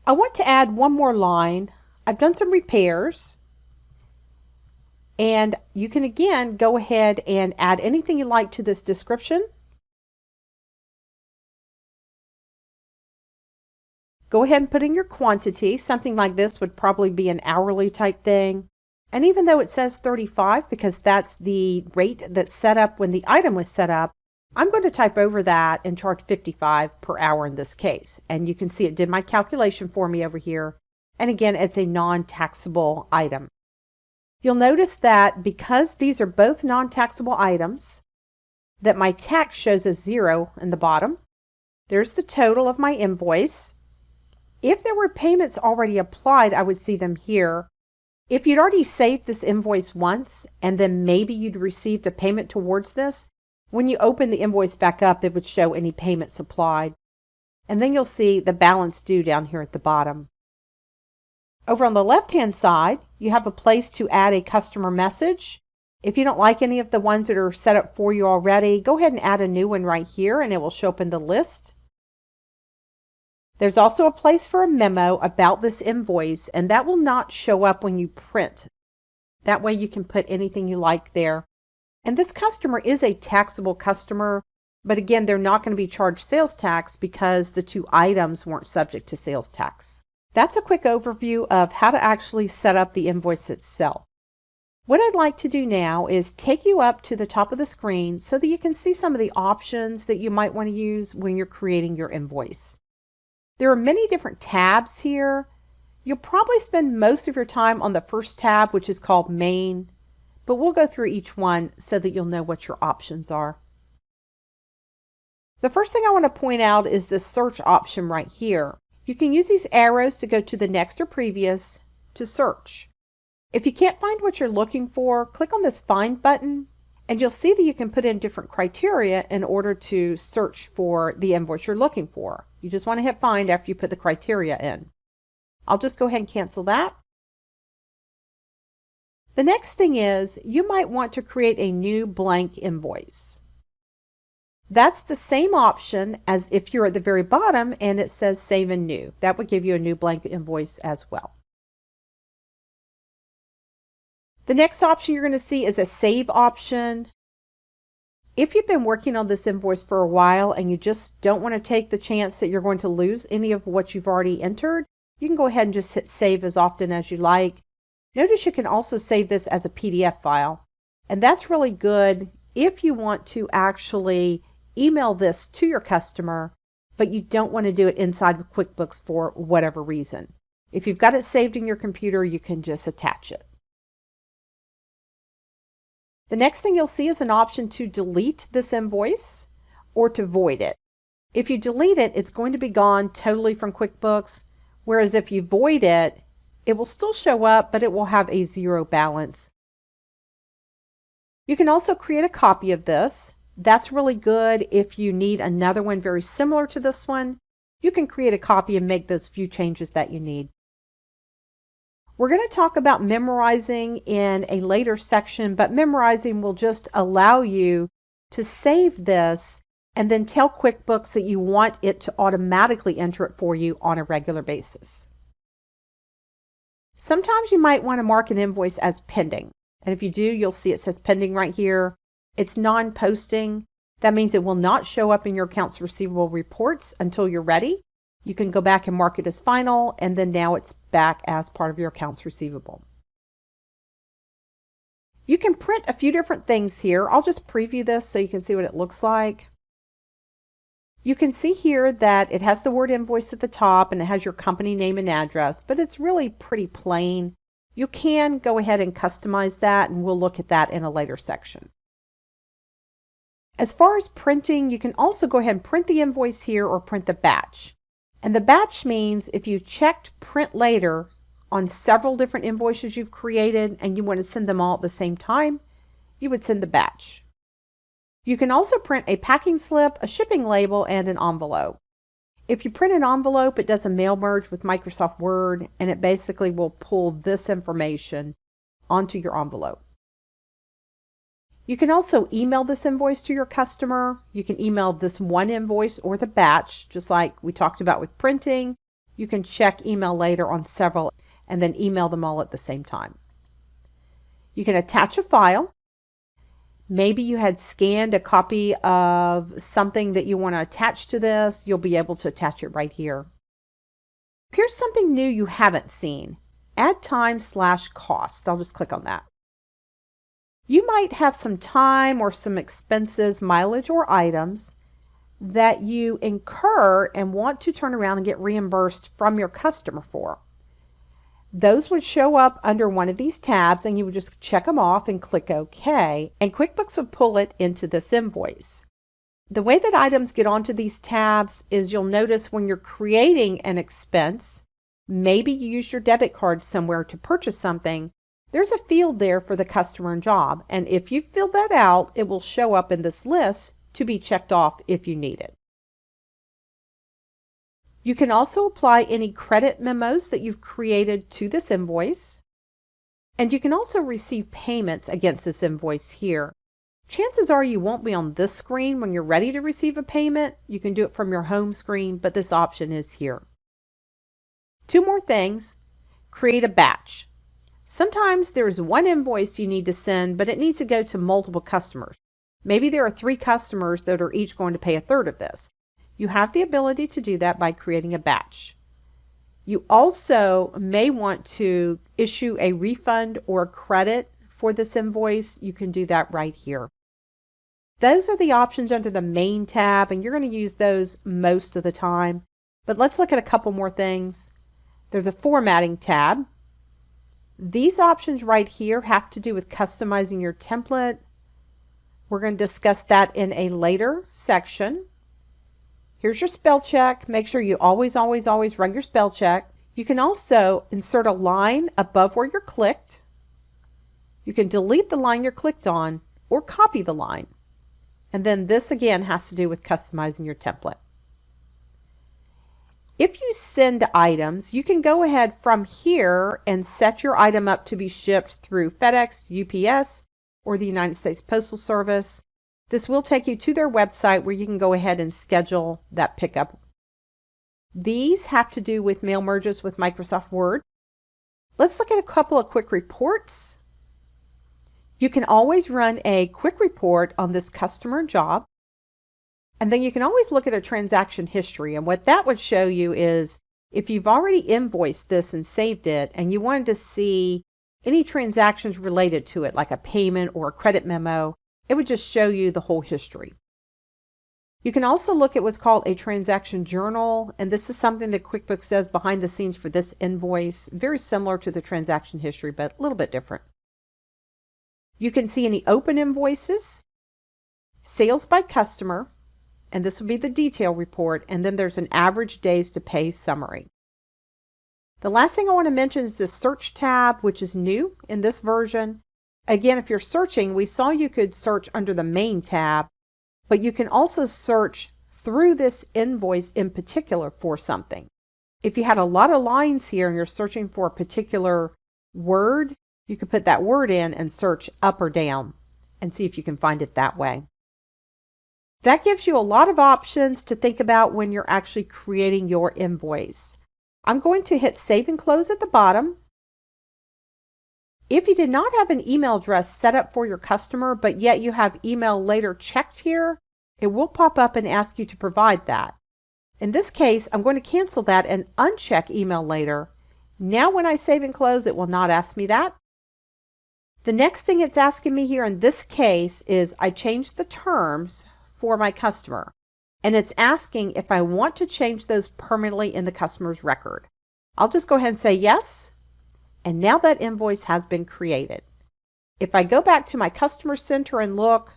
I want to add one more line. I've done some repairs, and you can again go ahead and add anything you like to this description. Go ahead and put in your quantity. Something like this would probably be an hourly type thing. And even though it says 35, because that's the rate that's set up when the item was set up, I'm going to type over that and charge 55 per hour in this case. And you can see it did my calculation for me over here. And again, it's a non-taxable item. You'll notice that because these are both non-taxable items, that my tax shows a 0 in the bottom. There's the total of my invoice. If there were payments already applied, I would see them here. If you'd already saved this invoice once, and then maybe you'd received a payment towards this, when you open the invoice back up, it would show any payments applied. And then you'll see the balance due down here at the bottom. Over on the left-hand side, you have a place to add a customer message. If you don't like any of the ones that are set up for you already, go ahead and add a new one right here and it will show up in the list. There's also a place for a memo about this invoice, and that will not show up when you print. That way you can put anything you like there. And this customer is a taxable customer, but again, they're not going to be charged sales tax because the 2 items weren't subject to sales tax. That's a quick overview of how to actually set up the invoice itself. What I'd like to do now is take you up to the top of the screen so that you can see some of the options that you might want to use when you're creating your invoice. There are many different tabs here. You'll probably spend most of your time on the first tab, which is called Main, but we'll go through each one so that you'll know what your options are. The first thing I want to point out is the search option right here. You can use these arrows to go to the next or previous to search. If you can't find what you're looking for, click on this Find button, and you'll see that you can put in different criteria in order to search for the invoice you're looking for. You just want to hit Find after you put the criteria in. I'll just go ahead and cancel that. The next thing is you might want to create a new blank invoice. That's the same option as if you're at the very bottom and it says Save and New. That would give you a new blank invoice as well. The next option you're going to see is a Save option. If you've been working on this invoice for a while and you just don't want to take the chance that you're going to lose any of what you've already entered, you can go ahead and just hit Save as often as you like. Notice you can also save this as a PDF file, and that's really good if you want to actually email this to your customer, but you don't want to do it inside of QuickBooks for whatever reason. If you've got it saved in your computer, you can just attach it. The next thing you'll see is an option to delete this invoice or to void it. If you delete it, it's going to be gone totally from QuickBooks, whereas if you void it, it will still show up, but it will have a zero balance. You can also create a copy of this. That's really good if you need another one very similar to this one. You can create a copy and make those few changes that you need. We're going to talk about memorizing in a later section, but memorizing will just allow you to save this and then tell QuickBooks that you want it to automatically enter it for you on a regular basis. Sometimes you might want to mark an invoice as pending. And if you do, you'll see it says pending right here. It's non-posting. That means it will not show up in your accounts receivable reports until you're ready. You can go back and mark it as final, and then now it's back as part of your accounts receivable. You can print a few different things here. I'll just preview this so you can see what it looks like. You can see here that it has the word invoice at the top and it has your company name and address, but it's really pretty plain. You can go ahead and customize that, and we'll look at that in a later section. As far as printing, you can also go ahead and print the invoice here or print the batch. And the batch means if you checked print later on several different invoices you've created and you want to send them all at the same time, you would send the batch. You can also print a packing slip, a shipping label, and an envelope. If you print an envelope, it does a mail merge with Microsoft Word, and it basically will pull this information onto your envelope. You can also email this invoice to your customer. You can email this one invoice or the batch, just like we talked about with printing. You can check email later on several and then email them all at the same time. You can attach a file. Maybe you had scanned a copy of something that you want to attach to this. You'll be able to attach it right here. Here's something new you haven't seen. Add time/cost. I'll just click on that. You might have some time or some expenses, mileage or items that you incur and want to turn around and get reimbursed from your customer for. Those would show up under one of these tabs, and you would just check them off and click OK, and QuickBooks would pull it into this invoice. The way that items get onto these tabs is you'll notice when you're creating an expense, maybe you use your debit card somewhere to purchase something, there's a field there for the customer and job, and if you fill that out, it will show up in this list to be checked off if you need it. You can also apply any credit memos that you've created to this invoice, and you can also receive payments against this invoice here. Chances are you won't be on this screen when you're ready to receive a payment. You can do it from your home screen, but this option is here. Two more things. Create a batch. Sometimes there's one invoice you need to send, but it needs to go to multiple customers. Maybe there are 3 customers that are each going to pay a third of this. You have the ability to do that by creating a batch. You also may want to issue a refund or a credit for this invoice. You can do that right here. Those are the options under the main tab, and you're going to use those most of the time. But let's look at a couple more things. There's a formatting tab. These options right here have to do with customizing your template. We're going to discuss that in a later section. Here's your spell check. Make sure you always run your spell check. You can also insert a line above where you're clicked. You can delete the line you're clicked on or copy the line. And then this again has to do with customizing your template. If you send items, you can go ahead from here and set your item up to be shipped through FedEx, UPS, or the United States Postal Service. This will take you to their website where you can go ahead and schedule that pickup. These have to do with mail merges with Microsoft Word. Let's look at a couple of quick reports. You can always run a quick report on this customer job. And then you can always look at a transaction history. And what that would show you is if you've already invoiced this and saved it and you wanted to see any transactions related to it, like a payment or a credit memo, it would just show you the whole history. You can also look at what's called a transaction journal, and this is something that QuickBooks does behind the scenes for this invoice, very similar to the transaction history, but a little bit different. You can see any open invoices, sales by customer, and this would be the detail report, and then there's an average days to pay summary. The last thing I want to mention is the search tab, which is new in this version. Again, if you're searching, we saw you could search under the main tab, but you can also search through this invoice in particular for something. If you had a lot of lines here and you're searching for a particular word, you could put that word in and search up or down and see if you can find it that way. That gives you a lot of options to think about when you're actually creating your invoice. I'm going to hit Save and Close at the bottom. If you did not have an email address set up for your customer, but yet you have email later checked here, it will pop up and ask you to provide that. In this case, I'm going to cancel that and uncheck email later. Now when I save and close, it will not ask me that. The next thing it's asking me here in this case is I changed the terms for my customer, and it's asking if I want to change those permanently in the customer's record. I'll just go ahead and say yes. And now that invoice has been created. If I go back to my customer center and look,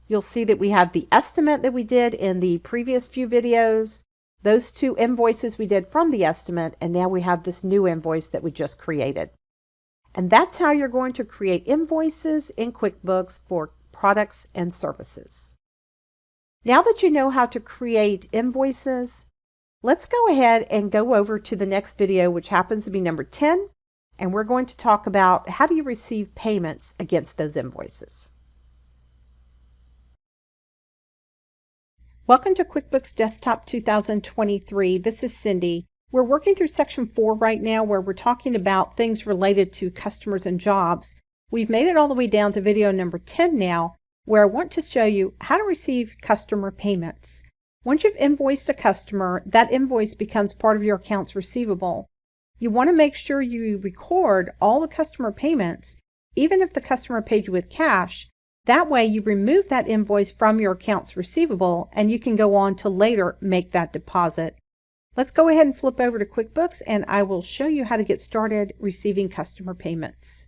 you'll see that we have the estimate that we did in the previous few videos, those two invoices we did from the estimate, and now we have this new invoice that we just created. And that's how you're going to create invoices in QuickBooks for products and services. Now that you know how to create invoices, let's go ahead and go over to the next video, which happens to be number 10. And we're going to talk about how do you receive payments against those invoices. Welcome to QuickBooks Desktop 2023. This is Cindy. We're working through section 4 right now where we're talking about things related to customers and jobs. We've made it all the way down to video number 10 now, where I want to show you how to receive customer payments. Once you've invoiced a customer, that invoice becomes part of your accounts receivable. You want to make sure you record all the customer payments, even if the customer paid you with cash. That way you remove that invoice from your accounts receivable and you can go on to later make that deposit. Let's go ahead and flip over to QuickBooks and I will show you how to get started receiving customer payments.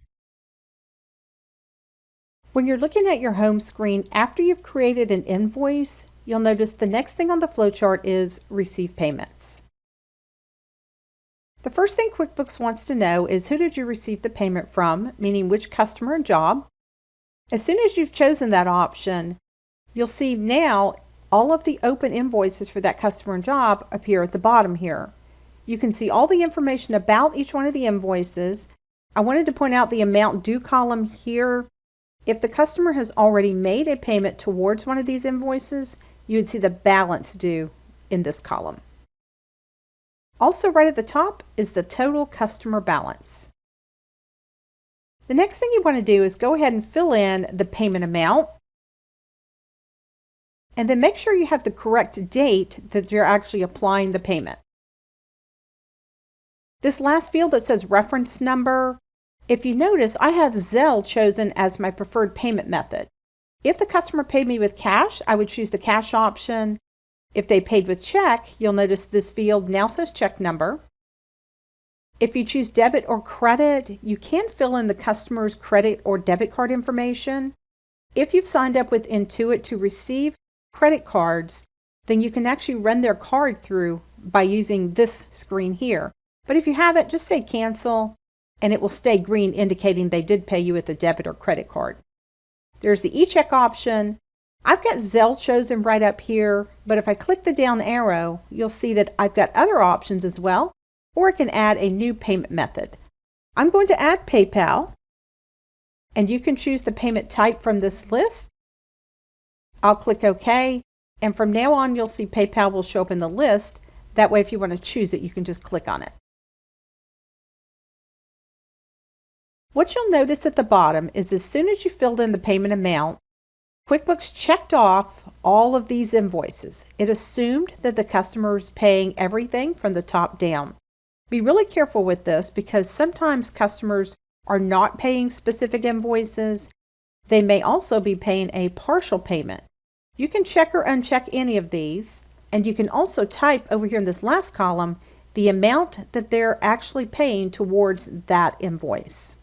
When you're looking at your home screen, after you've created an invoice, you'll notice the next thing on the flowchart is Receive Payments. The first thing QuickBooks wants to know is who did you receive the payment from, meaning which customer and job. As soon as you've chosen that option, you'll see now all of the open invoices for that customer and job appear at the bottom here. You can see all the information about each one of the invoices. I wanted to point out the amount due column here. If the customer has already made a payment towards one of these invoices, you would see the balance due in this column. Also right at the top is the total customer balance. The next thing you want to do is go ahead and fill in the payment amount. And then make sure you have the correct date that you're actually applying the payment. This last field that says reference number, if you notice, I have Zelle chosen as my preferred payment method. If the customer paid me with cash, I would choose the cash option. If they paid with check, you'll notice this field now says check number. If you choose debit or credit, you can fill in the customer's credit or debit card information. If you've signed up with Intuit to receive credit cards, then you can actually run their card through by using this screen here. But if you haven't, just say cancel and it will stay green indicating they did pay you with a debit or credit card. There's the e-check option. I've got Zelle chosen right up here, but if I click the down arrow, you'll see that I've got other options as well, or I can add a new payment method. I'm going to add PayPal, and you can choose the payment type from this list. I'll click OK, and from now on you'll see PayPal will show up in the list. That way if you want to choose it, you can just click on it. What you'll notice at the bottom is as soon as you filled in the payment amount, QuickBooks checked off all of these invoices. It assumed that the customer is paying everything from the top down. Be really careful with this because sometimes customers are not paying specific invoices. They may also be paying a partial payment. You can check or uncheck any of these, and you can also type over here in this last column the amount that they're actually paying towards that invoice.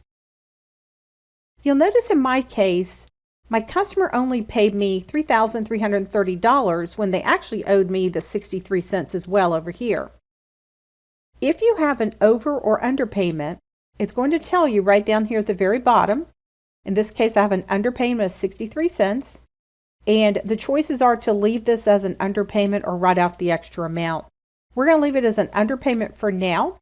You'll notice in my case, my customer only paid me $3,330 when they actually owed me the 63 cents as well over here. If you have an over or underpayment, it's going to tell you right down here at the very bottom. In this case, I have an underpayment of 63 cents, and the choices are to leave this as an underpayment or write off the extra amount. We're going to leave it as an underpayment for now.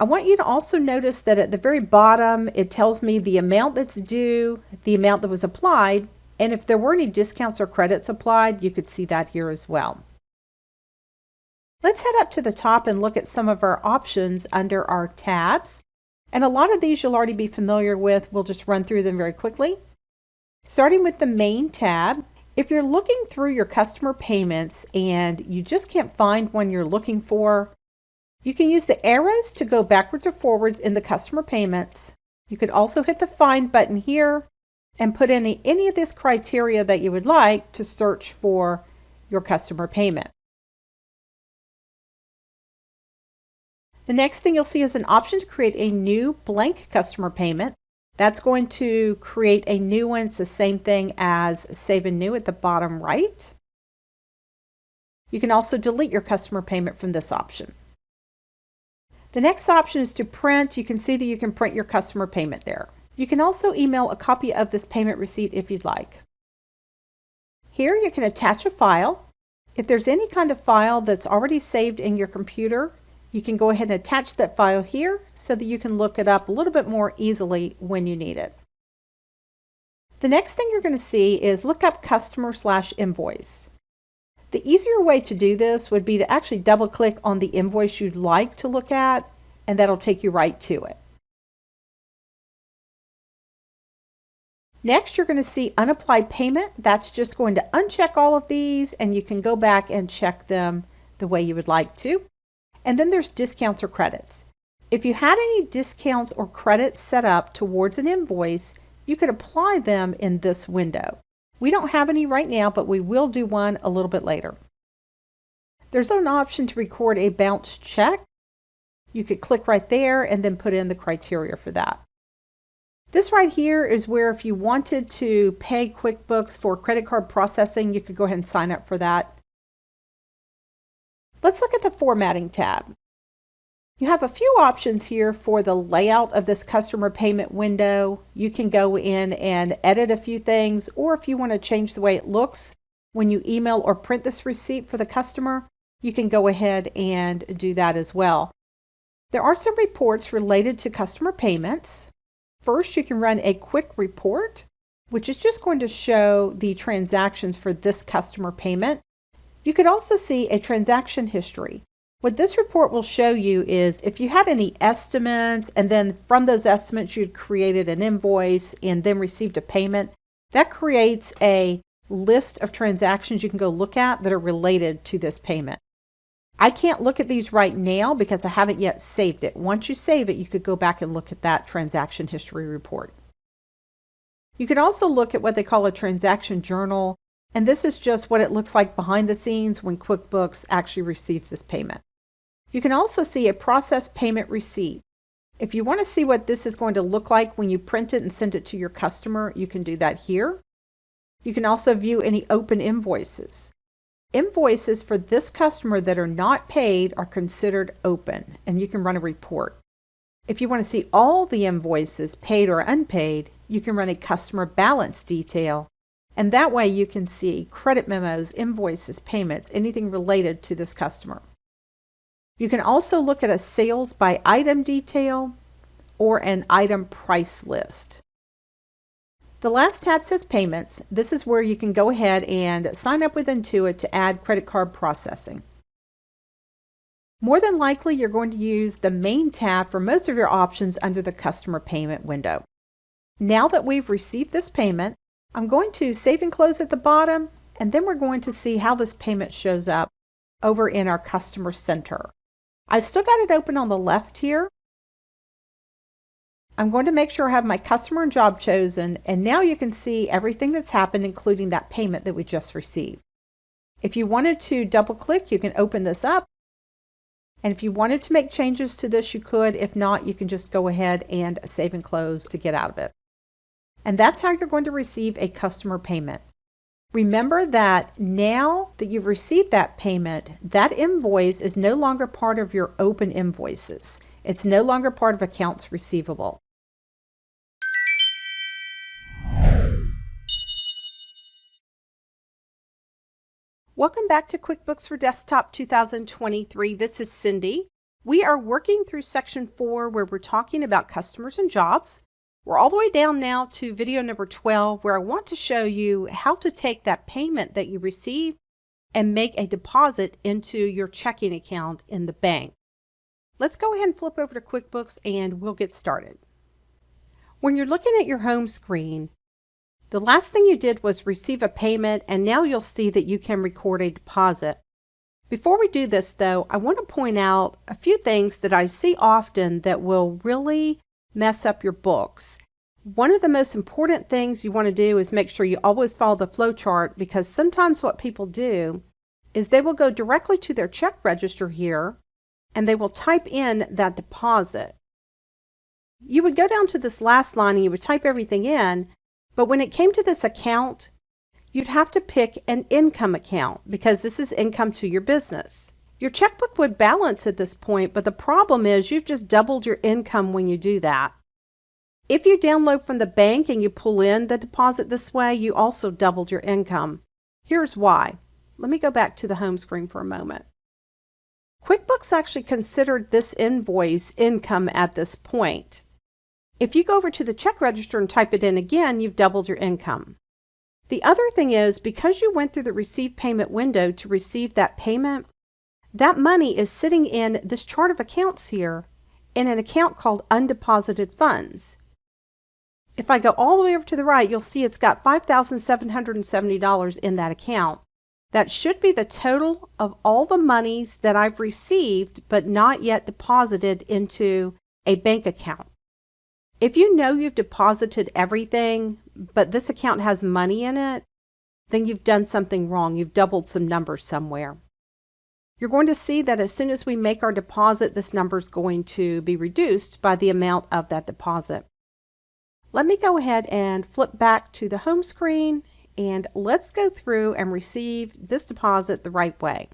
I want you to also notice that at the very bottom, it tells me the amount that's due, the amount that was applied, and if there were any discounts or credits applied, you could see that here as well. Let's head up to the top and look at some of our options under our tabs. And a lot of these you'll already be familiar with. We'll just run through them very quickly. Starting with the main tab, if you're looking through your customer payments and you just can't find one you're looking for, you can use the arrows to go backwards or forwards in the customer payments. You could also hit the Find button here and put in any of this criteria that you would like to search for your customer payment. The next thing you'll see is an option to create a new blank customer payment. That's going to create a new one. It's the same thing as Save and New at the bottom right. You can also delete your customer payment from this option. The next option is to print. You can see that you can print your customer payment there. You can also email a copy of this payment receipt if you'd like. Here you can attach a file. If there's any kind of file that's already saved in your computer, you can go ahead and attach that file here so that you can look it up a little bit more easily when you need it. The next thing you're going to see is look up customer/invoice. The easier way to do this would be to actually double click on the invoice you'd like to look at, and that'll take you right to it. Next, you're going to see unapplied payment. That's just going to uncheck all of these, and you can go back and check them the way you would like to. And then there's discounts or credits. If you had any discounts or credits set up towards an invoice, you could apply them in this window. We don't have any right now, but we will do one a little bit later. There's an option to record a bounce check. You could click right there and then put in the criteria for that. This right here is where if you wanted to pay QuickBooks for credit card processing, you could go ahead and sign up for that. Let's look at the Formatting tab. You have a few options here for the layout of this customer payment window. You can go in and edit a few things, or if you want to change the way it looks when you email or print this receipt for the customer, you can go ahead and do that as well. There are some reports related to customer payments. First, you can run a quick report, which is just going to show the transactions for this customer payment. You could also see a transaction history. What this report will show you is if you had any estimates and then from those estimates you'd created an invoice and then received a payment, that creates a list of transactions you can go look at that are related to this payment. I can't look at these right now because I haven't yet saved it. Once you save it, you could go back and look at that transaction history report. You can also look at what they call a transaction journal, and this is just what it looks like behind the scenes when QuickBooks actually receives this payment. You can also see a processed payment receipt. If you want to see what this is going to look like when you print it and send it to your customer, you can do that here. You can also view any open invoices. Invoices for this customer that are not paid are considered open, and you can run a report. If you want to see all the invoices, paid or unpaid, you can run a customer balance detail, and that way you can see credit memos, invoices, payments, anything related to this customer. You can also look at a sales by item detail or an item price list. The last tab says Payments. This is where you can go ahead and sign up with Intuit to add credit card processing. More than likely, you're going to use the main tab for most of your options under the customer payment window. Now that we've received this payment, I'm going to save and close at the bottom, and then we're going to see how this payment shows up over in our customer center. I've still got it open on the left here. I'm going to make sure I have my customer and job chosen, and now you can see everything that's happened, including that payment that we just received. If you wanted to double click, you can open this up. And if you wanted to make changes to this, you could. If not, you can just go ahead and save and close to get out of it. And that's how you're going to receive a customer payment. Remember that now that you've received that payment, that invoice is no longer part of your open invoices. It's no longer part of accounts receivable. Welcome back to QuickBooks for Desktop 2023. This is Cindy. We are working through section 4 where we're talking about customers and jobs. We're all the way down now to video number 12 where I want to show you how to take that payment that you receive and make a deposit into your checking account in the bank. Let's go ahead and flip over to QuickBooks and we'll get started. When you're looking at your home screen, the last thing you did was receive a payment, and now you'll see that you can record a deposit. Before we do this though, I want to point out a few things that I see often that will really mess up your books. One of the most important things you want to do is make sure you always follow the flow chart, because sometimes what people do is they will go directly to their check register here and they will type in that deposit. You would go down to this last line and you would type everything in. But when it came to this account, you'd have to pick an income account because this is income to your business. Your checkbook would balance at this point, but the problem is you've just doubled your income when you do that. If you download from the bank and you pull in the deposit this way, you also doubled your income. Here's why. Let me go back to the home screen for a moment. QuickBooks actually considered this invoice income at this point. If you go over to the check register and type it in again, you've doubled your income. The other thing is, because you went through the receive payment window to receive that payment, that money is sitting in this chart of accounts here in an account called undeposited funds. If I go all the way over to the right, you'll see it's got $5,770 in that account. That should be the total of all the monies that I've received but not yet deposited into a bank account. If you know you've deposited everything, but this account has money in it, then you've done something wrong. You've doubled some numbers somewhere. You're going to see that as soon as we make our deposit, this number is going to be reduced by the amount of that deposit. Let me go ahead and flip back to the home screen and let's go through and receive this deposit the right way.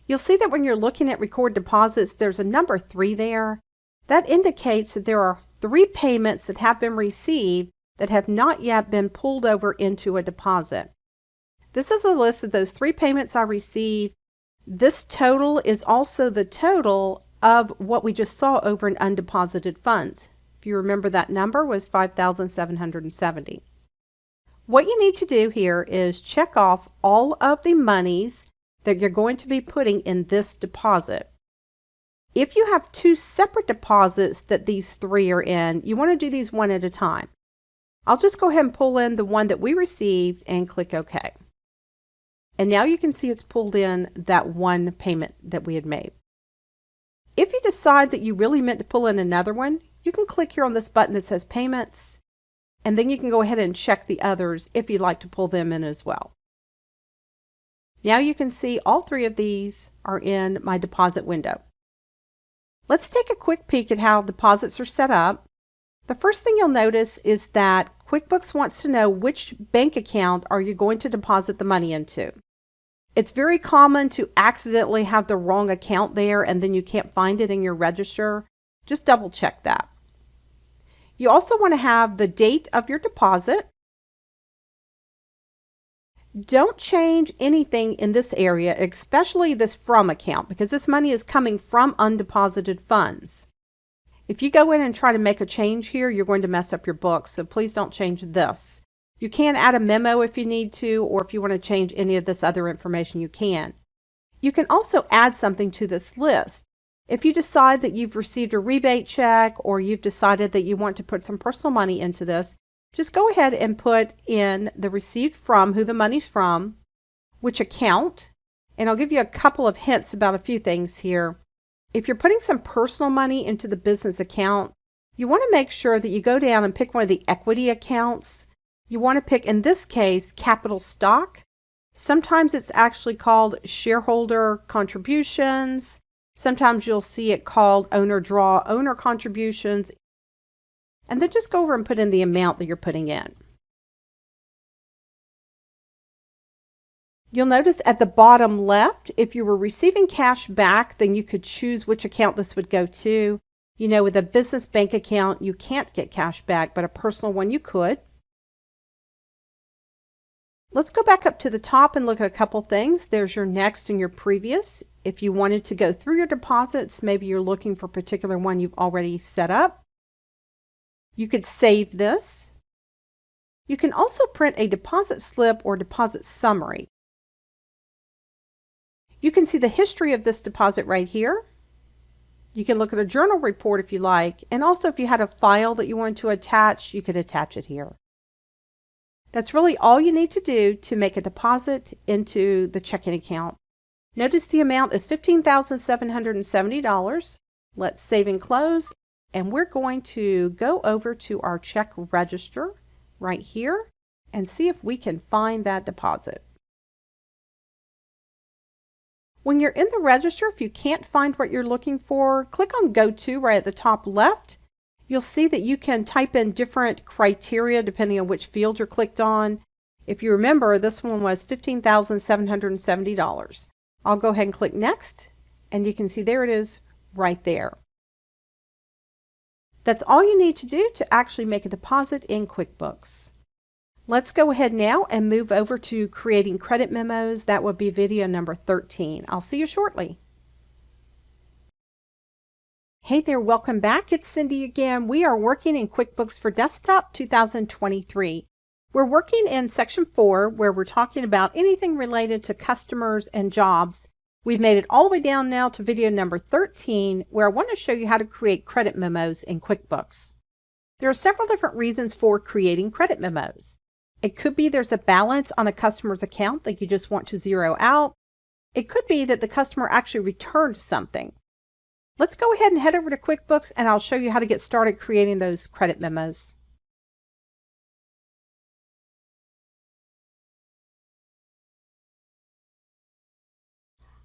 You'll see that when you're looking at record deposits, there's a number 3 there. That indicates that there are 3 payments that have been received that have not yet been pulled over into a deposit. This is a list of those 3 payments I received. This total is also the total of what we just saw over in undeposited funds. If you remember, that number was $5,770. What you need to do here is check off all of the monies that you're going to be putting in this deposit. If you have 2 separate deposits that these 3 are in, you want to do these one at a time. I'll just go ahead and pull in the one that we received and click OK. And now you can see it's pulled in that one payment that we had made. If you decide that you really meant to pull in another one, you can click here on this button that says Payments, and then you can go ahead and check the others if you'd like to pull them in as well. Now you can see all 3 of these are in my deposit window. Let's take a quick peek at how deposits are set up. The first thing you'll notice is that QuickBooks wants to know which bank account are you going to deposit the money into. It's very common to accidentally have the wrong account there and then you can't find it in your register. Just double check that. You also want to have the date of your deposit. Don't change anything in this area, especially this from account, because this money is coming from undeposited funds. If you go in and try to make a change here, you're going to mess up your book, so please don't change this. You can add a memo if you need to, or if you want to change any of this other information, you can. You can also add something to this list. If you decide that you've received a rebate check, or you've decided that you want to put some personal money into this, just go ahead and put in the received from, who the money's from, which account, and I'll give you a couple of hints about a few things here. If you're putting some personal money into the business account, you want to make sure that you go down and pick one of the equity accounts. You want to pick, in this case, capital stock. Sometimes it's actually called shareholder contributions. Sometimes you'll see it called owner draw, owner contributions. And then just go over and put in the amount that you're putting in. You'll notice at the bottom left, if you were receiving cash back, then you could choose which account this would go to. You know, with a business bank account, you can't get cash back, but a personal one you could. Let's go back up to the top and look at a couple things. There's your next and your previous. If you wanted to go through your deposits, maybe you're looking for a particular one you've already set up. You could save this. You can also print a deposit slip or deposit summary. You can see the history of this deposit right here. You can look at a journal report if you like, and also if you had a file that you wanted to attach, you could attach it here. That's really all you need to do to make a deposit into the checking account. Notice the amount is $15,770. Let's save and close, and we're going to go over to our check register right here and see if we can find that deposit. When you're in the register, if you can't find what you're looking for, click on Go To right at the top left. You'll see that you can type in different criteria depending on which field you're clicked on. If you remember, this one was $15,770. I'll go ahead and click Next, and you can see there it is right there. That's all you need to do to actually make a deposit in QuickBooks. Let's go ahead now and move over to creating credit memos. That would be video number 13. I'll see you shortly. Hey there, welcome back. It's Cindy again. We are working in QuickBooks for Desktop 2023. We're working in section 4 where we're talking about anything related to customers and jobs. We've made it all the way down now to video number 13 where I want to show you how to create credit memos in QuickBooks. There are several different reasons for creating credit memos. It could be there's a balance on a customer's account that you just want to zero out. It could be that the customer actually returned something. Let's go ahead and head over to QuickBooks and I'll show you how to get started creating those credit memos.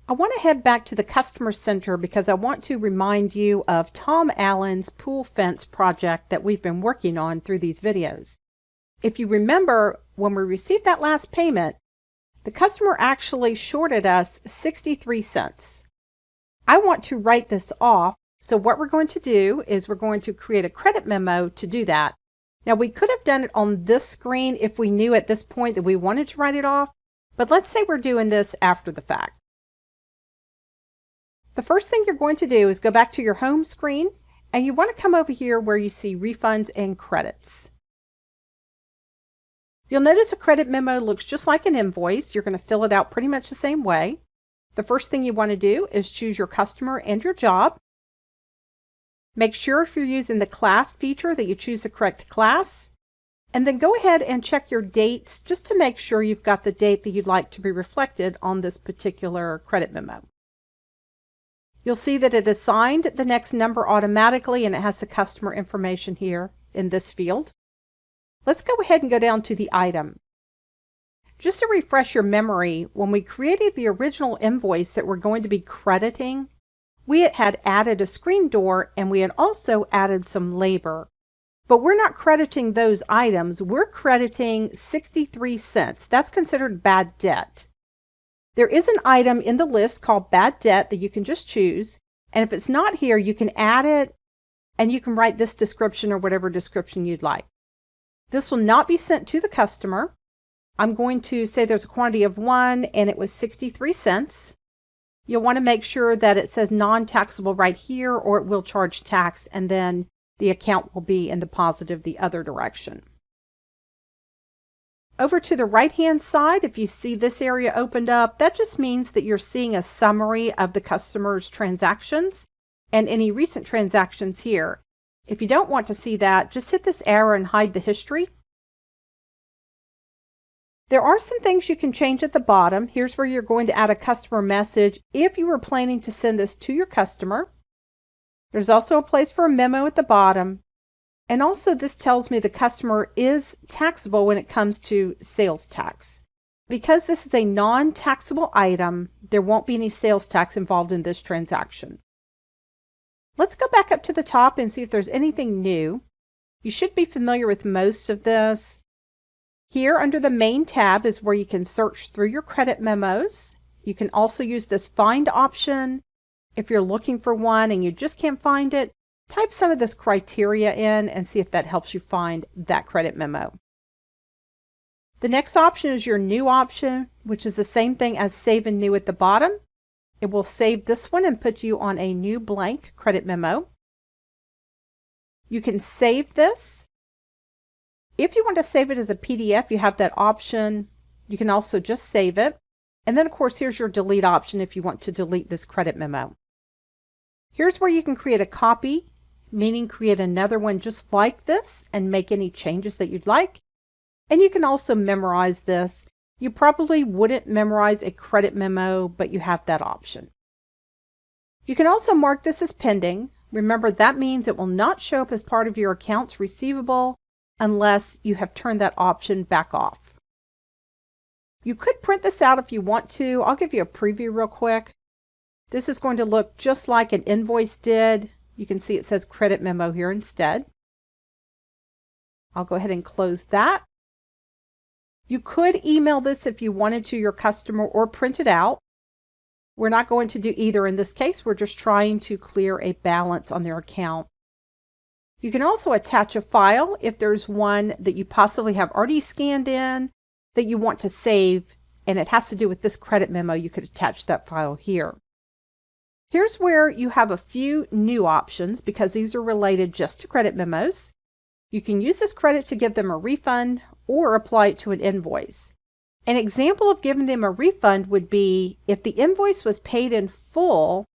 I want to head back to the Customer Center because I want to remind you of Tom Allen's pool fence project that we've been working on through these videos. If you remember, when we received that last payment, the customer actually shorted us 63 cents. I want to write this off, so what we're going to do is we're going to create a credit memo to do that. Now, we could have done it on this screen if we knew at this point that we wanted to write it off, but let's say we're doing this after the fact. The first thing you're going to do is go back to your home screen, and you want to come over here where you see refunds and credits. You'll notice a credit memo looks just like an invoice. You're going to fill it out pretty much the same way. The first thing you want to do is choose your customer and your job. Make sure if you're using the class feature that you choose the correct class. And then go ahead and check your dates just to make sure you've got the date that you'd like to be reflected on this particular credit memo. You'll see that it assigned the next number automatically and it has the customer information here in this field. Let's go ahead and go down to the item. Just to refresh your memory, when we created the original invoice that we're going to be crediting, we had added a screen door and we had also added some labor. But we're not crediting those items, we're crediting 63 cents. That's considered bad debt. There is an item in the list called bad debt that you can just choose, and if it's not here, you can add it and you can write this description or whatever description you'd like. This will not be sent to the customer. I'm going to say there's a quantity of 1 and it was 63 cents. You'll want to make sure that it says non-taxable right here or it will charge tax, and then the account will be in the positive the other direction. Over to the right-hand side, if you see this area opened up, that just means that you're seeing a summary of the customer's transactions and any recent transactions here. If you don't want to see that, just hit this arrow and hide the history. There are some things you can change at the bottom. Here's where you're going to add a customer message if you were planning to send this to your customer. There's also a place for a memo at the bottom. And also this tells me the customer is taxable when it comes to sales tax. Because this is a non-taxable item, there won't be any sales tax involved in this transaction. Let's go back up to the top and see if there's anything new. You should be familiar with most of this. Here under the main tab is where you can search through your credit memos. You can also use this find option. If you're looking for one and you just can't find it, type some of this criteria in and see if that helps you find that credit memo. The next option is your new option, which is the same thing as save and new at the bottom. It will save this one and put you on a new blank credit memo. You can save this. If you want to save it as a PDF, you have that option. You can also just save it. And then of course, here's your delete option if you want to delete this credit memo. Here's where you can create a copy, meaning create another one just like this and make any changes that you'd like. And you can also memorize this. You probably wouldn't memorize a credit memo, but you have that option. You can also mark this as pending. Remember, that means it will not show up as part of your accounts receivable unless you have turned that option back off. You could print this out if you want to. I'll give you a preview real quick. This is going to look just like an invoice did. You can see it says credit memo here instead. I'll go ahead and close that. You could email this if you wanted to your customer or print it out. We're not going to do either in this case. We're just trying to clear a balance on their account. You can also attach a file if there's one that you possibly have already scanned in that you want to save, and it has to do with this credit memo. You could attach that file here. Here's where you have a few new options because these are related just to credit memos. You can use this credit to give them a refund or apply it to an invoice. An example of giving them a refund would be if the invoice was paid in full,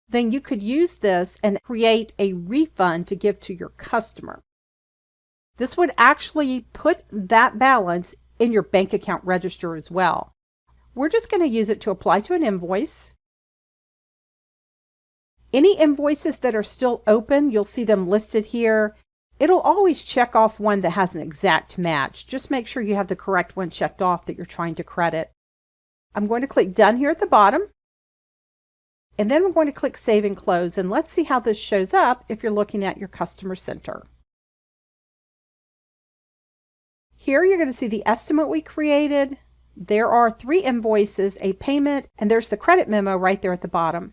then you could use this and create a refund to give to your customer. This would actually put that balance in your bank account register as well. We're just going to use it to apply to an invoice. Any invoices that are still open, you'll see them listed here. It'll always check off one that has an exact match. Just make sure you have the correct one checked off that you're trying to credit. I'm going to click Done here at the bottom. And then we're going to click Save and Close. And let's see how this shows up if you're looking at your Customer Center. Here you're going to see the estimate we created. There are 3 invoices, a payment, and there's the credit memo right there at the bottom.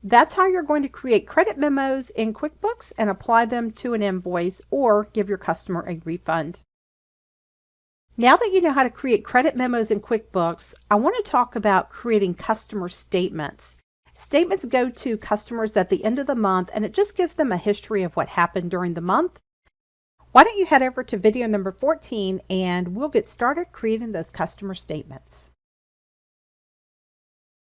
That's how you're going to create credit memos in QuickBooks and apply them to an invoice or give your customer a refund. Now that you know how to create credit memos in QuickBooks, I want to talk about creating customer statements. Statements go to customers at the end of the month, and it just gives them a history of what happened during the month. Why don't you head over to video number 14 and we'll get started creating those customer statements.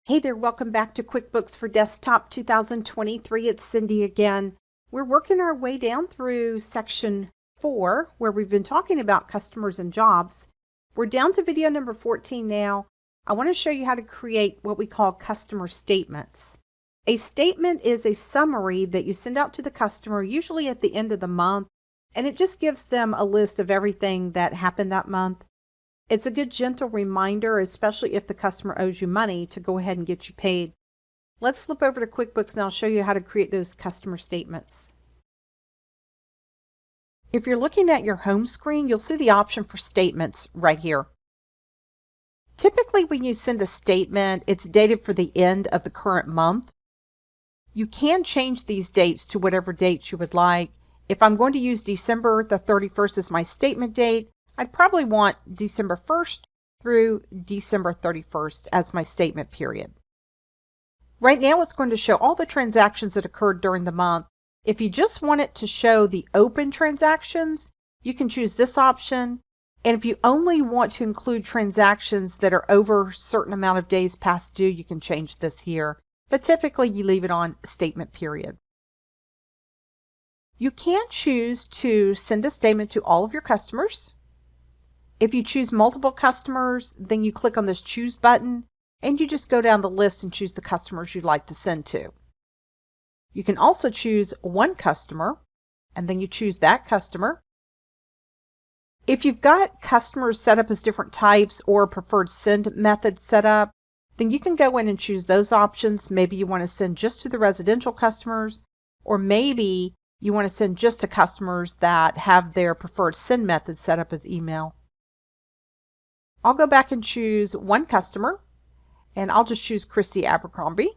Hey there, welcome back to QuickBooks for Desktop 2023. It's Cindy again. We're working our way down through section 4, where we've been talking about customers and jobs. We're down to video number 14 now. I want to show you how to create what we call customer statements. A statement is a summary that you send out to the customer, usually at the end of the month, and it just gives them a list of everything that happened that month. It's a good gentle reminder, especially if the customer owes you money, to go ahead and get you paid. Let's flip over to QuickBooks and I'll show you how to create those customer statements. If you're looking at your home screen, you'll see the option for statements right here. Typically, when you send a statement, it's dated for the end of the current month. You can change these dates to whatever dates you would like. If I'm going to use December the 31st as my statement date, I'd probably want December 1st through December 31st as my statement period. Right now, it's going to show all the transactions that occurred during the month. If you just want it to show the open transactions, you can choose this option. And if you only want to include transactions that are over a certain amount of days past due, you can change this here. But typically you leave it on statement period. You can choose to send a statement to all of your customers. If you choose multiple customers, then you click on this choose button and you just go down the list and choose the customers you'd like to send to. You can also choose one customer and then you choose that customer. If you've got customers set up as different types or preferred send method set up, then you can go in and choose those options. Maybe you want to send just to the residential customers, or maybe you want to send just to customers that have their preferred send method set up as email. I'll go back and choose one customer, and I'll just choose Christy Abercrombie.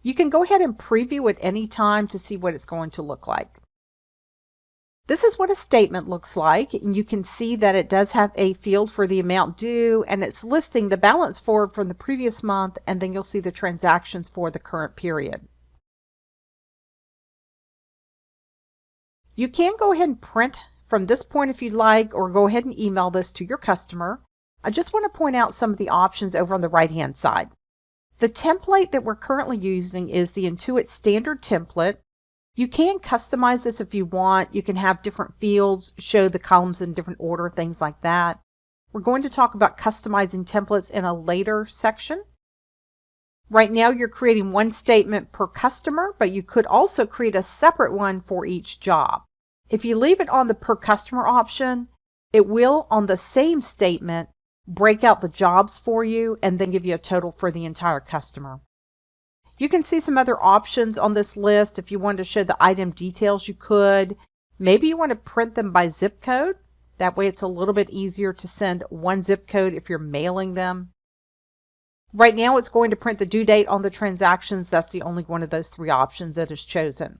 You can go ahead and preview at any time to see what it's going to look like. This is what a statement looks like, and you can see that it does have a field for the amount due, and it's listing the balance forward from the previous month, and then you'll see the transactions for the current period. You can go ahead and print from this point if you'd like, or go ahead and email this to your customer. I just want to point out some of the options over on the right-hand side. The template that we're currently using is the Intuit Standard Template. You can customize this if you want. You can have different fields, show the columns in different order, things like that. We're going to talk about customizing templates in a later section. Right now you're creating one statement per customer, but you could also create a separate one for each job. If you leave it on the per customer option, it will, on the same statement, break out the jobs for you and then give you a total for the entire customer. You can see some other options on this list. If you wanted to show the item details, you could. Maybe you want to print them by zip code. That way it's a little bit easier to send one zip code if you're mailing them. Right now it's going to print the due date on the transactions. That's the only one of those three options that is chosen.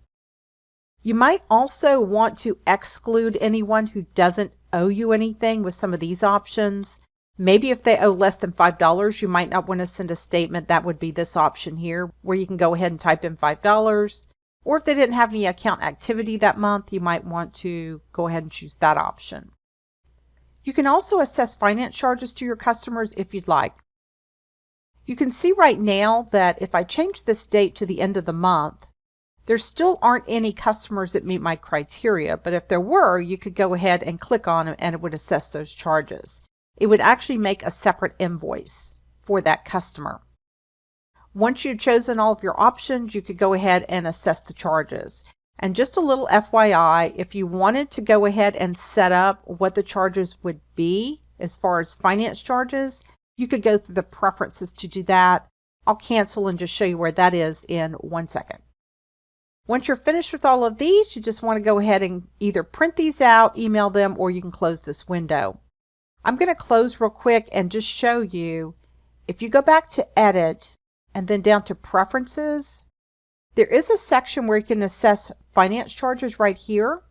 You might also want to exclude anyone who doesn't owe you anything with some of these options. Maybe if they owe less than $5, you might not want to send a statement. That would be this option here, where you can go ahead and type in $5. Or if they didn't have any account activity that month, you might want to go ahead and choose that option. You can also assess finance charges to your customers if you'd like. You can see right now that if I change this date to the end of the month, there still aren't any customers that meet my criteria, but if there were, you could go ahead and click on them and it would assess those charges. It would actually make a separate invoice for that customer. Once you've chosen all of your options, you could go ahead and assess the charges. And just a little FYI, if you wanted to go ahead and set up what the charges would be as far as finance charges, you could go through the preferences to do that. I'll cancel and just show you where that is in 1 second. Once you're finished with all of these, you just want to go ahead and either print these out, email them, or you can close this window. I'm going to close real quick and just show you, if you go back to Edit and then down to Preferences, there is a section where you can assess finance charges right here.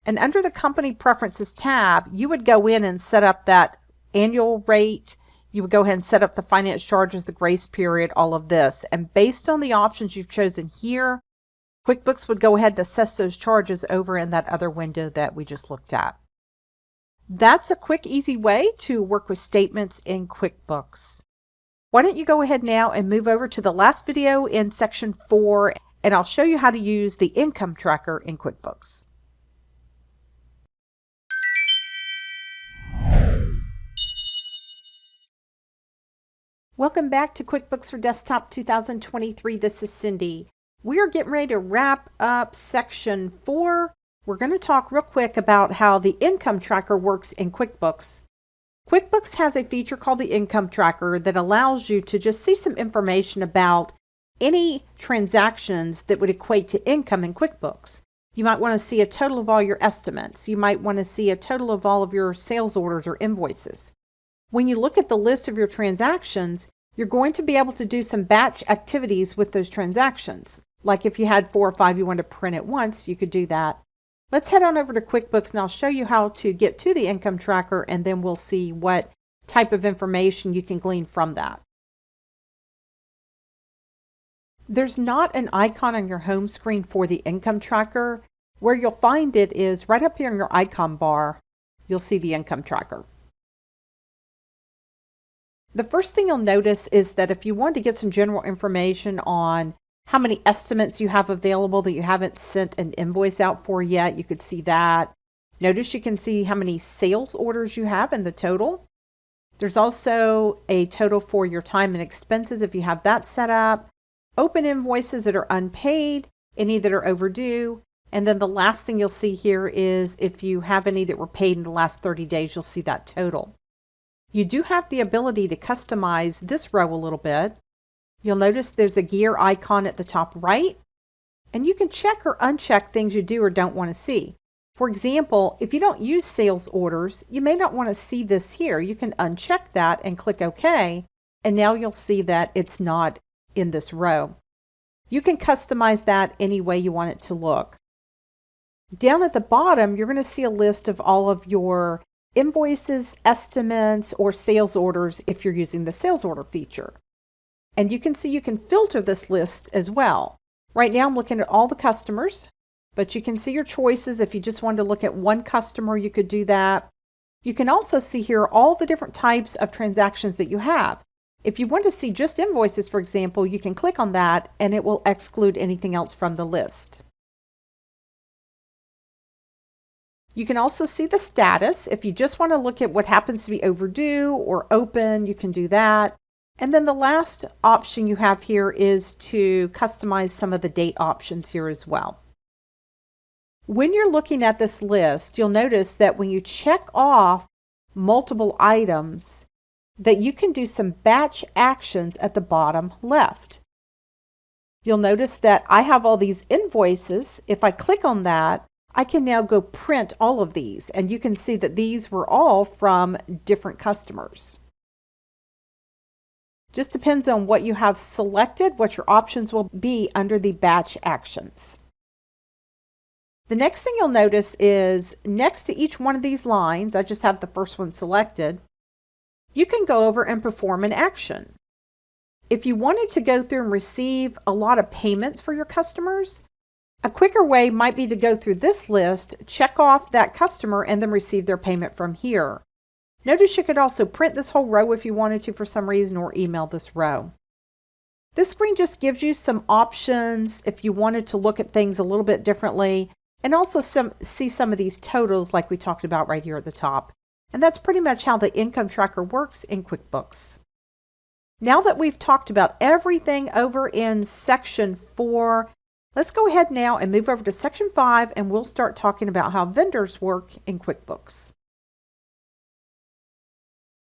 And under the Company Preferences tab, you would go in and set up that annual rate. You would go ahead and set up the finance charges, the grace period, all of this. And based on the options you've chosen here, QuickBooks would go ahead and assess those charges over in that other window that we just looked at. That's a quick, easy way to work with statements in QuickBooks. Why don't you go ahead now and move over to the last video in section 4, and I'll show you how to use the income tracker in QuickBooks. Welcome back to QuickBooks for Desktop 2023. This is Cindy. We are getting ready to wrap up section 4. We're going to talk real quick about how the income tracker works in QuickBooks. QuickBooks has a feature called the income tracker that allows you to just see some information about any transactions that would equate to income in QuickBooks. You might want to see a total of all your estimates. You might want to see a total of all of your sales orders or invoices. When you look at the list of your transactions, you're going to be able to do some batch activities with those transactions. Like if you had 4 or 5 you wanted to print at once, you could do that. Let's head on over to QuickBooks and I'll show you how to get to the income tracker, and then we'll see what type of information you can glean from that. There's not an icon on your home screen for the income tracker. Where you'll find it is right up here in your icon bar. you'll see the income tracker. The first thing you'll notice is that if you want to get some general information on how many estimates you have available that you haven't sent an invoice out for yet, you could see that. Notice you can see how many sales orders you have in the total. There's also a total for your time and expenses if you have that set up. Open invoices that are unpaid, any that are overdue. And then the last thing you'll see here is if you have any that were paid in the last 30 days, you'll see that total. You do have the ability to customize this row a little bit. You'll notice there's a gear icon at the top right, and you can check or uncheck things you do or don't want to see. For example, if you don't use sales orders, you may not want to see this here. You can uncheck that and click OK, and now you'll see that it's not in this row. You can customize that any way you want it to look. Down at the bottom, you're going to see a list of all of your invoices, estimates, or sales orders if you're using the sales order feature. And you can see you can filter this list as well. Right now I'm looking at all the customers, but you can see your choices. If you just wanted to look at one customer, you could do that. You can also see here all the different types of transactions that you have. If you want to see just invoices, for example, you can click on that and it will exclude anything else from the list. You can also see the status. If you just want to look at what happens to be overdue or open, you can do that. And then the last option you have here is to customize some of the date options here as well. When you're looking at this list, you'll notice that when you check off multiple items, that you can do some batch actions at the bottom left. You'll notice that I have all these invoices. If I click on that, I can now go print all of these, and you can see that these were all from different customers. Just depends on what you have selected, what your options will be under the batch actions. The next thing you'll notice is next to each one of these lines, I just have the first one selected, you can go over and perform an action. If you wanted to go through and receive a lot of payments for your customers, a quicker way might be to go through this list, check off that customer, and then receive their payment from here. Notice you could also print this whole row if you wanted to for some reason, or email this row. This screen just gives you some options if you wanted to look at things a little bit differently, and also see some of these totals like we talked about right here at the top. And that's pretty much how the income tracker works in QuickBooks. Now that we've talked about everything over in section 4, let's go ahead now and move over to section 5, and we'll start talking about how vendors work in QuickBooks.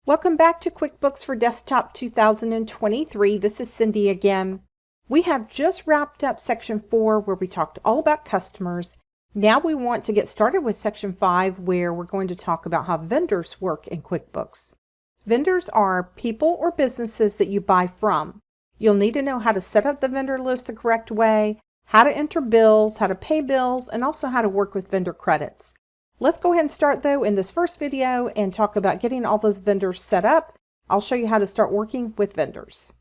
Welcome back to QuickBooks for Desktop 2023. This is Cindy again. We have just wrapped up section 4 where we talked all about customers. Now we want to get started with section 5 where we're going to talk about how vendors work in QuickBooks. Vendors are people or businesses that you buy from. You'll need to know how to set up the vendor list the correct way, how to enter bills, how to pay bills, and also how to work with vendor credits. Let's go ahead and start though in this first video and talk about getting all those vendors set up. I'll show you how to start working with vendors.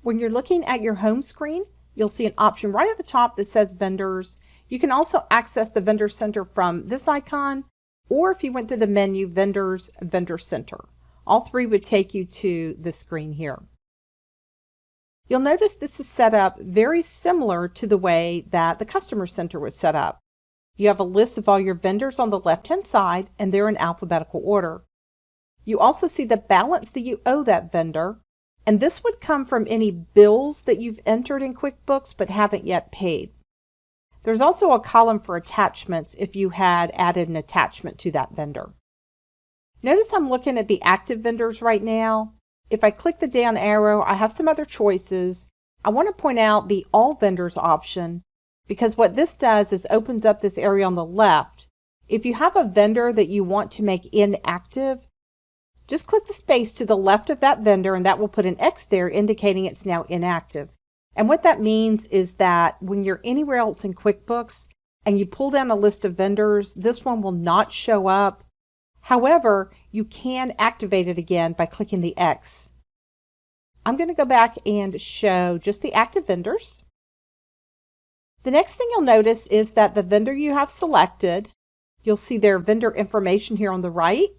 When you're looking at your home screen, you'll see an option right at the top that says vendors. You can also access the vendor center from this icon, or if you went through the menu, vendors, vendor center. All three would take you to the screen here. You'll notice this is set up very similar to the way that the Customer Center was set up. You have a list of all your vendors on the left-hand side, and they're in alphabetical order. You also see the balance that you owe that vendor, and this would come from any bills that you've entered in QuickBooks but haven't yet paid. There's also a column for attachments if you had added an attachment to that vendor. Notice I'm looking at the active vendors right now. If I click the down arrow, I have some other choices. I want to point out the All Vendors option because what this does is opens up this area on the left. If you have a vendor that you want to make inactive, just click the space to the left of that vendor and that will put an X there indicating it's now inactive. And what that means is that when you're anywhere else in QuickBooks and you pull down a list of vendors, this one will not show up. However, you can activate it again by clicking the X. I'm going to go back and show just the active vendors. The next thing you'll notice is that the vendor you have selected You'll see their vendor information here on the right.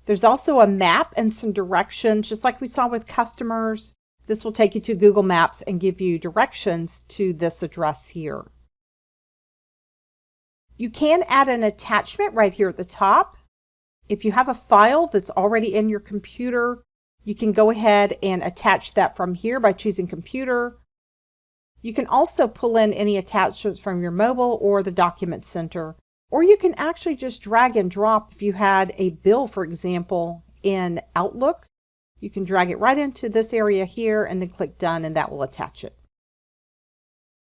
There's also a map and some directions, just like we saw with customers. This will take you to Google Maps and give you directions to this address here. You can add an attachment right here at the top. If you have a file that's already in your computer, you can go ahead and attach that from here by choosing Computer. You can also pull in any attachments from your mobile or the Document Center, or you can actually just drag and drop. If you had a bill, for example, in Outlook, you can drag it right into this area here and then click Done, and that will attach it.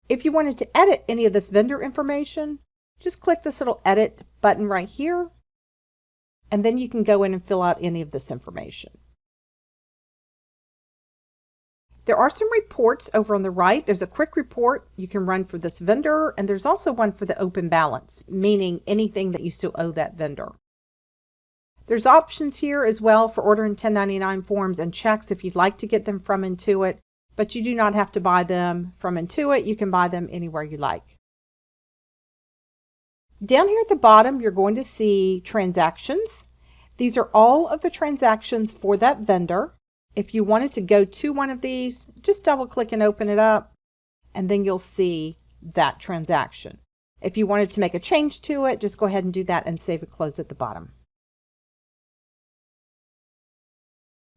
If you wanted to edit any of this vendor information, just click this little Edit button right here, and then you can go in and fill out any of this information. There are some reports over on the right. There's a quick report you can run for this vendor, and there's also one for the open balance, meaning anything that you still owe that vendor. There's options here as well for ordering 1099 forms and checks if you'd like to get them from Intuit, but you do not have to buy them from Intuit. You can buy them anywhere you like. Down here at the bottom, you're going to see transactions. These are all of the transactions for that vendor. If you wanted to go to one of these, just double click and open it up, and then you'll see that transaction. If you wanted to make a change to it, just go ahead and do that and save and close at the bottom.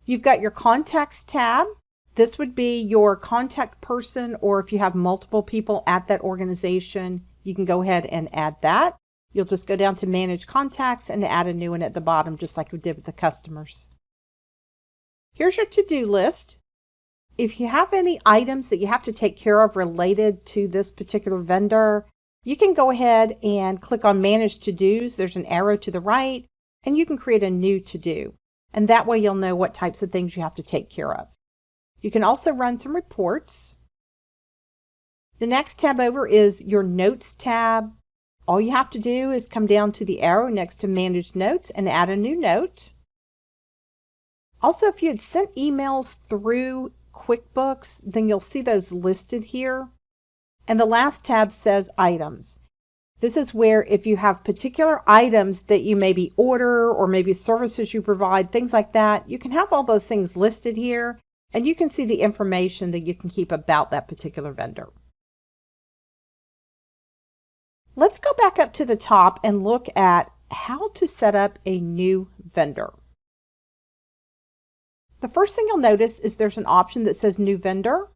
You've got your Contacts tab. This would be your contact person, or if you have multiple people at that organization, you can go ahead and add that. You'll just go down to Manage Contacts and add a new one at the bottom, just like we did with the customers. Here's your to-do list. If you have any items that you have to take care of related to this particular vendor, you can go ahead and click on Manage To-Dos. There's an arrow to the right, and you can create a new to-do. And that way you'll know what types of things you have to take care of. You can also run some reports. The next tab over is your Notes tab. All you have to do is come down to the arrow next to Manage Notes and add a new note. Also, if you had sent emails through QuickBooks, then you'll see those listed here. And the last tab says Items. This is where if you have particular items that you maybe order or maybe services you provide, things like that, you can have all those things listed here, and you can see the information that you can keep about that particular vendor. Let's go back up to the top and look at how to set up a new vendor. The first thing you'll notice is there's an option that says New Vendor.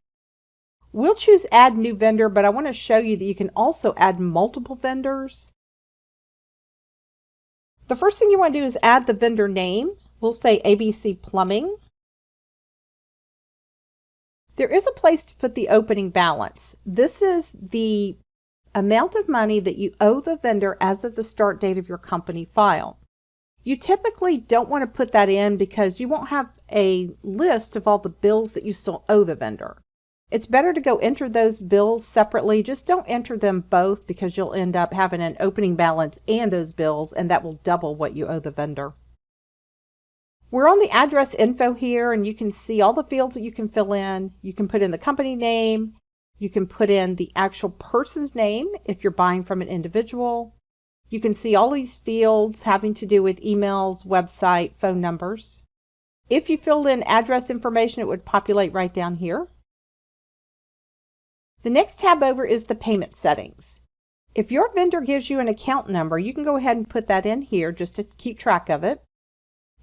We'll choose Add New Vendor, but I want to show you that you can also add multiple vendors. The first thing you want to do is add the vendor name. We'll say ABC Plumbing. There is a place to put the opening balance. This is the amount of money that you owe the vendor as of the start date of your company file. You typically don't want to put that in because you won't have a list of all the bills that you still owe the vendor. It's better to go enter those bills separately. Just don't enter them both because you'll end up having an opening balance and those bills, and that will double what you owe the vendor. We're on the address info here, and you can see all the fields that you can fill in. You can put in the company name. You can put in the actual person's name if you're buying from an individual. You can see all these fields having to do with emails, website, phone numbers. If you filled in address information, it would populate right down here. The next tab over is the payment settings. If your vendor gives you an account number, you can go ahead and put that in here just to keep track of it.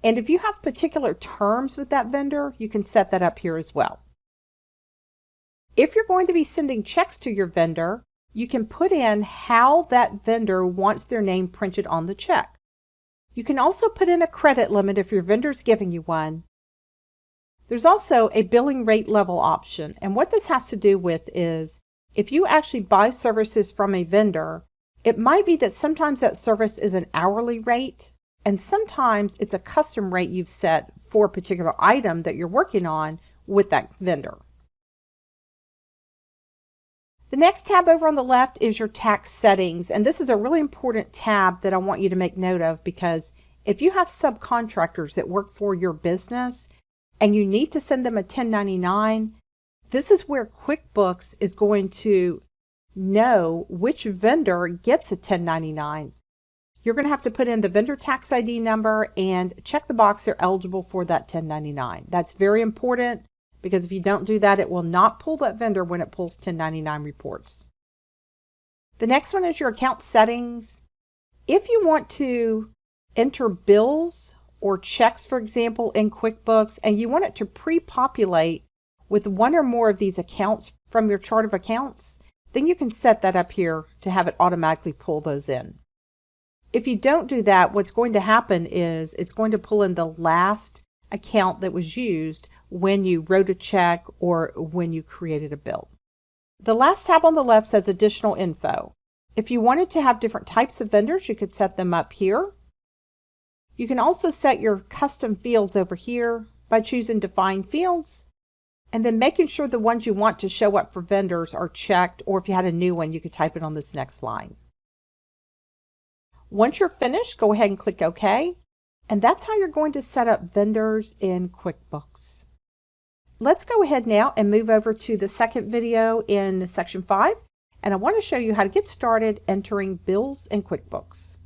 And if you have particular terms with that vendor, you can set that up here as well. If you're going to be sending checks to your vendor, you can put in how that vendor wants their name printed on the check. You can also put in a credit limit if your vendor's giving you one. There's also a billing rate level option, and what this has to do with is if you actually buy services from a vendor, it might be that sometimes that service is an hourly rate, and sometimes it's a custom rate you've set for a particular item that you're working on with that vendor. The next tab over on the left is your tax settings, and this is a really important tab that I want you to make note of because if you have subcontractors that work for your business and you need to send them a 1099, this is where QuickBooks is going to know which vendor gets a 1099. you're going to have to put in the vendor tax ID number and check the box they're eligible for that 1099. That's very important because if you don't do that, it will not pull that vendor when it pulls 1099 reports. The next one is your account settings. If you want to enter bills or checks, for example, in QuickBooks, and you want it to pre-populate with one or more of these accounts from your chart of accounts, then you can set that up here to have it automatically pull those in. If you don't do that, what's going to happen is it's going to pull in the last account that was used when you wrote a check or when you created a bill. The last tab on the left says additional info. If you wanted to have different types of vendors, you could set them up here. You can also set your custom fields over here by choosing define fields and then making sure the ones you want to show up for vendors are checked, or if you had a new one, you could type it on this next line. Once you're finished, go ahead and click OK, and that's how you're going to set up vendors in QuickBooks. Let's go ahead now and move over to the second video in section 5, and I want to show you how to get started entering bills in QuickBooks.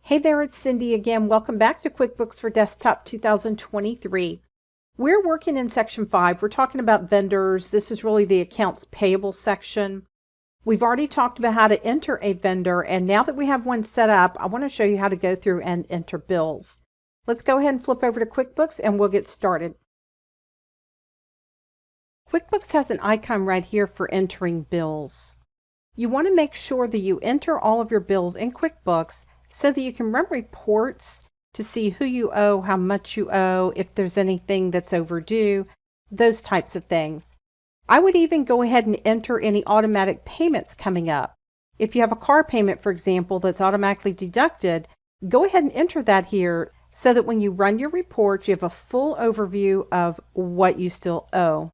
Hey there, it's Cindy again. Welcome back to QuickBooks for Desktop 2023. We're working in section 5. We're talking about vendors. This is really the accounts payable section. We've already talked about how to enter a vendor, and now that we have one set up, I want to show you how to go through and enter bills. Let's go ahead and flip over to QuickBooks and we'll get started. QuickBooks has an icon right here for entering bills. You want to make sure that you enter all of your bills in QuickBooks so that you can run reports to see who you owe, how much you owe, if there's anything that's overdue, those types of things. I would even go ahead and enter any automatic payments coming up. If you have a car payment, for example, that's automatically deducted, go ahead and enter that here so that when you run your report, you have a full overview of what you still owe.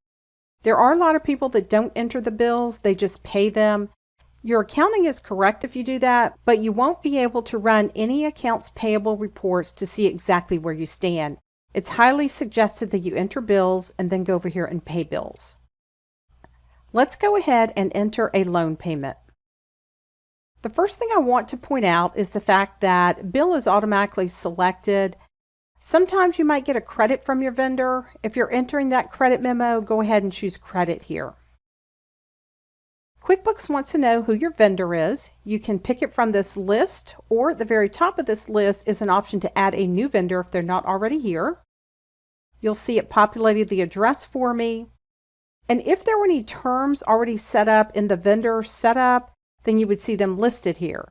There are a lot of people that don't enter the bills, they just pay them. Your accounting is correct if you do that, but you won't be able to run any accounts payable reports to see exactly where you stand. It's highly suggested that you enter bills and then go over here and pay bills. Let's go ahead and enter a loan payment. The first thing I want to point out is the fact that bill is automatically selected. Sometimes you might get a credit from your vendor. If you're entering that credit memo, go ahead and choose credit here. QuickBooks wants to know who your vendor is. You can pick it from this list, or at the very top of this list is an option to add a new vendor if they're not already here. You'll see it populated the address for me. And if there were any terms already set up in the vendor setup, then you would see them listed here.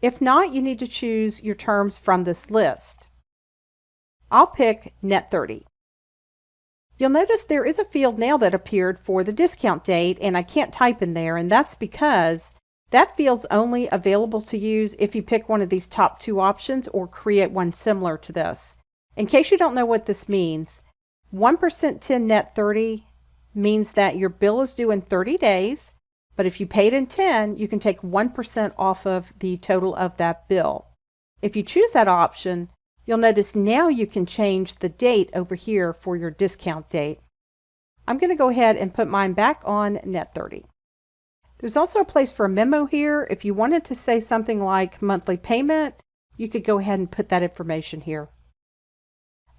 If not, you need to choose your terms from this list. I'll pick net 30. You'll notice there is a field now that appeared for the discount date, and I can't type in there, and that's because that field's only available to use if you pick one of these top two options or create one similar to this. In case you don't know what this means, 1% 10 net 30 means that your bill is due in 30 days, but if you paid in 10, you can take 1% off of the total of that bill. If you choose that option, you'll notice now you can change the date over here for your discount date. I'm going to go ahead and put mine back on net 30. There's also a place for a memo here. If you wanted to say something like monthly payment, you could go ahead and put that information here.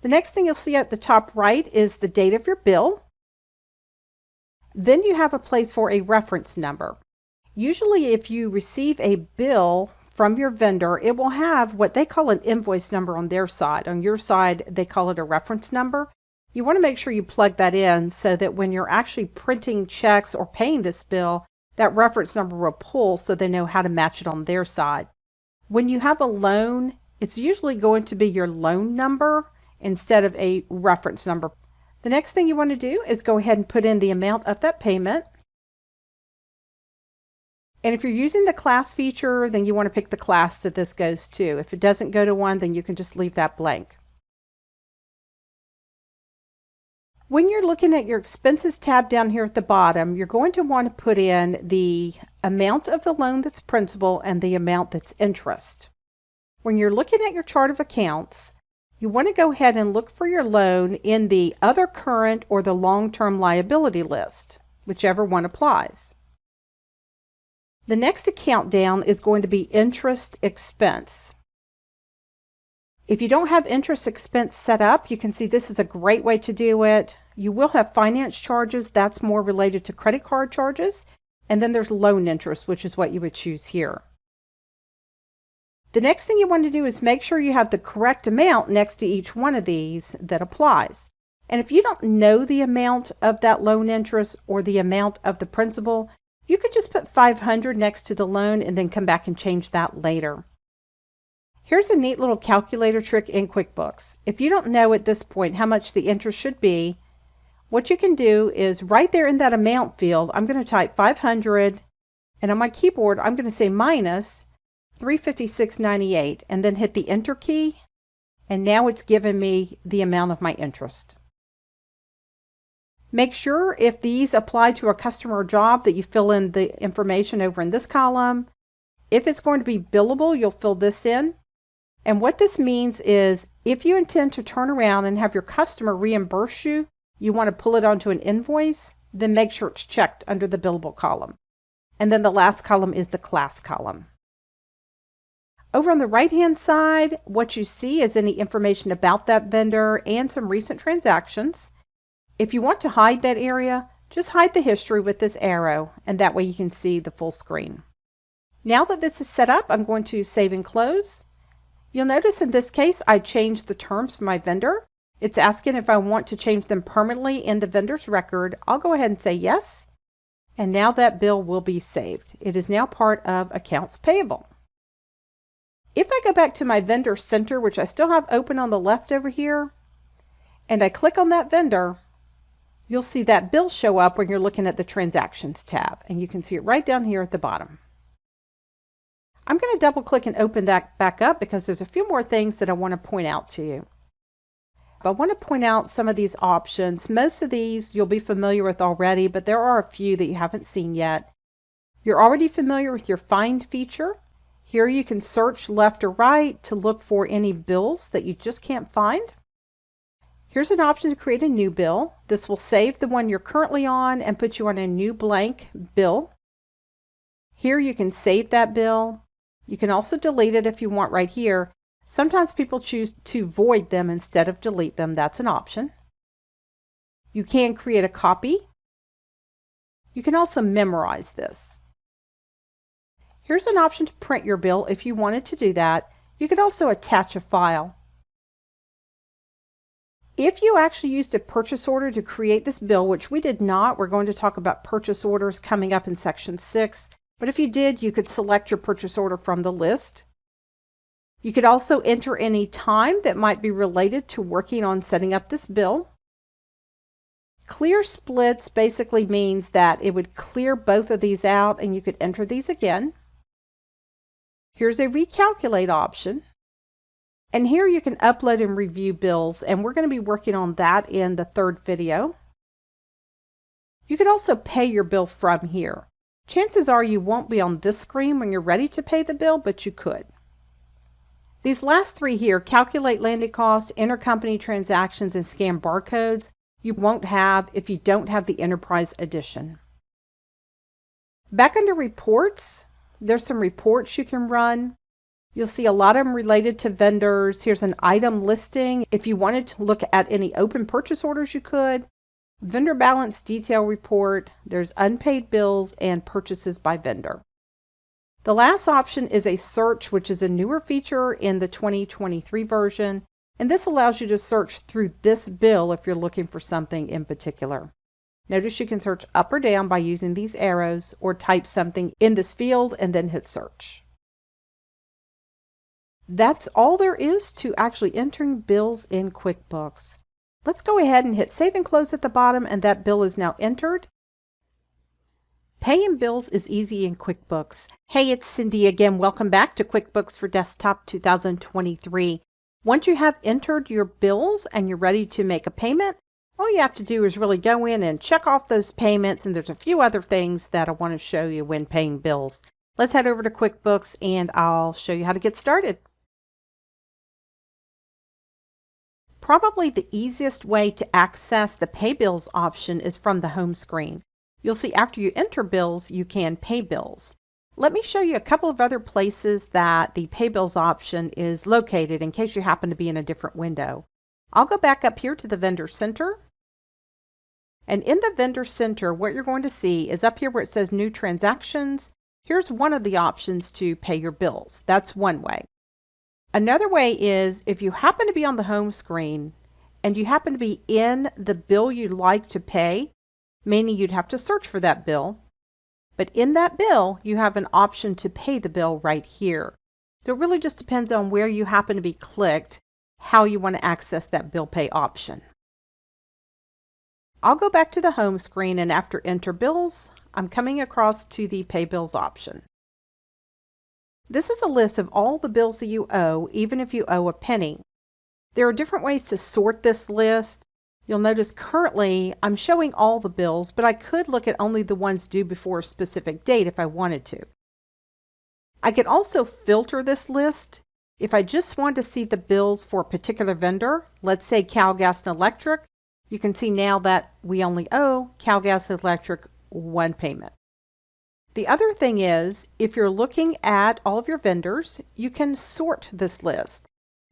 The next thing you'll see at the top right is the date of your bill. Then you have a place for a reference number. Usually if you receive a bill from your vendor, it will have what they call an invoice number on their side. On your side, they call it a reference number. You want to make sure you plug that in so that when you're actually printing checks or paying this bill, that reference number will pull so they know how to match it on their side. When you have a loan, it's usually going to be your loan number instead of a reference number. The next thing you want to do is go ahead and put in the amount of that payment. And if you're using the class feature, then you want to pick the class that this goes to. If it doesn't go to one, then you can just leave that blank. When you're looking at your expenses tab down here at the bottom, you're going to want to put in the amount of the loan that's principal and the amount that's interest. When you're looking at your chart of accounts, you want to go ahead and look for your loan in the other current or the long-term liability list, whichever one applies. The next account down is going to be interest expense. If you don't have interest expense set up, you can see this is a great way to do it. You will have finance charges. That's more related to credit card charges. And then there's loan interest, which is what you would choose here. The next thing you want to do is make sure you have the correct amount next to each one of these that applies. And if you don't know the amount of that loan interest or the amount of the principal, you could just put $500 next to the loan and then come back and change that later. Here's a neat little calculator trick in QuickBooks. If you don't know at this point how much the interest should be, what you can do is right there in that amount field, I'm going to type 500, and on my keyboard, I'm going to say minus 356.98 and then hit the enter key, and now it's given me the amount of my interest. Make sure if these apply to a customer or job that you fill in the information over in this column. If it's going to be billable, you'll fill this in. And what this means is if you intend to turn around and have your customer reimburse you, you want to pull it onto an invoice, then make sure it's checked under the billable column. And then the last column is the class column. Over on the right-hand side, what you see is any information about that vendor and some recent transactions. If you want to hide that area, just hide the history with this arrow, and that way you can see the full screen. Now that this is set up, I'm going to save and close. You'll notice in this case, I changed the terms for my vendor. It's asking if I want to change them permanently in the vendor's record. I'll go ahead and say yes. And now that bill will be saved. It is now part of accounts payable. If I go back to my vendor center, which I still have open on the left over here, and I click on that vendor, you'll see that bill show up when you're looking at the transactions tab, and you can see it right down here at the bottom. I'm going to double click and open that back up because there's a few more things that I want to point out to you. I want to point out some of these options. Most of these you'll be familiar with already, but there are a few that you haven't seen yet. You're already familiar with your Find feature. Here you can search left or right to look for any bills that you just can't find. Here's an option to create a new bill. This will save the one you're currently on and put you on a new blank bill. Here you can save that bill. You can also delete it if you want right here. Sometimes people choose to void them instead of delete them. That's an option. You can create a copy. You can also memorize this. Here's an option to print your bill if you wanted to do that. You could also attach a file. If you actually used a purchase order to create this bill, which we did not, we're going to talk about purchase orders coming up in section 6. But if you did, you could select your purchase order from the list. You could also enter any time that might be related to working on setting up this bill. Clear splits basically means that it would clear both of these out and you could enter these again. Here's a recalculate option. And here you can upload and review bills, and we're going to be working on that in the third video. You could also pay your bill from here. Chances are you won't be on this screen when you're ready to pay the bill, but you could. These last three here, calculate landed costs, intercompany transactions, and scan barcodes, you won't have if you don't have the Enterprise Edition. Back under reports, there's some reports you can run. You'll see a lot of them related to vendors. Here's an item listing. If you wanted to look at any open purchase orders, you could. Vendor balance detail report, there's unpaid bills, and purchases by vendor. The last option is a search, which is a newer feature in the 2023 version, and this allows you to search through this bill if you're looking for something in particular. Notice you can search up or down by using these arrows, or type something in this field and then hit search. That's all there is to actually entering bills in QuickBooks. Let's go ahead and hit Save and Close at the bottom, and that bill is now entered. Paying bills is easy in QuickBooks. Hey, it's Cindy again. Welcome back to QuickBooks for Desktop 2023. Once you have entered your bills and you're ready to make a payment, all you have to do is really go in and check off those payments, and there's a few other things that I want to show you when paying bills. Let's head over to QuickBooks and I'll show you how to get started. Probably the easiest way to access the Pay Bills option is from the home screen. You'll see after you enter bills, you can pay bills. Let me show you a couple of other places that the Pay Bills option is located in case you happen to be in a different window. I'll go back up here to the Vendor Center. And in the Vendor Center, what you're going to see is up here where it says New Transactions. Here's one of the options to pay your bills. That's one way. Another way is if you happen to be on the home screen and you happen to be in the bill you'd like to pay, meaning you'd have to search for that bill. But in that bill, you have an option to pay the bill right here. So it really just depends on where you happen to be clicked, how you want to access that bill pay option. I'll go back to the home screen, and after Enter Bills, I'm coming across to the Pay Bills option. This is a list of all the bills that you owe, even if you owe a penny. There are different ways to sort this list. You'll notice currently I'm showing all the bills, but I could look at only the ones due before a specific date if I wanted to. I could also filter this list. If I just want to see the bills for a particular vendor, let's say Cal Gas and Electric, you can see now that we only owe Cal Gas and Electric one payment. The other thing is, if you're looking at all of your vendors, you can sort this list.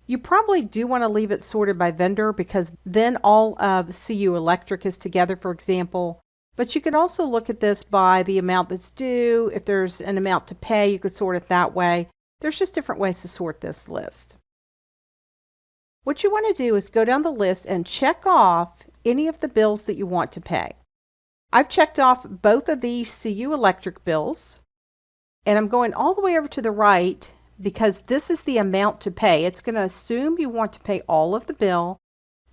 You probably do want to leave it sorted by vendor because then all of CU Electric is together, for example. But you can also look at this by the amount that's due. If there's an amount to pay, you could sort it that way. There's just different ways to sort this list. What you want to do is go down the list and check off any of the bills that you want to pay. I've checked off both of these CU Electric bills, and I'm going all the way over to the right because this is the amount to pay. It's going to assume you want to pay all of the bill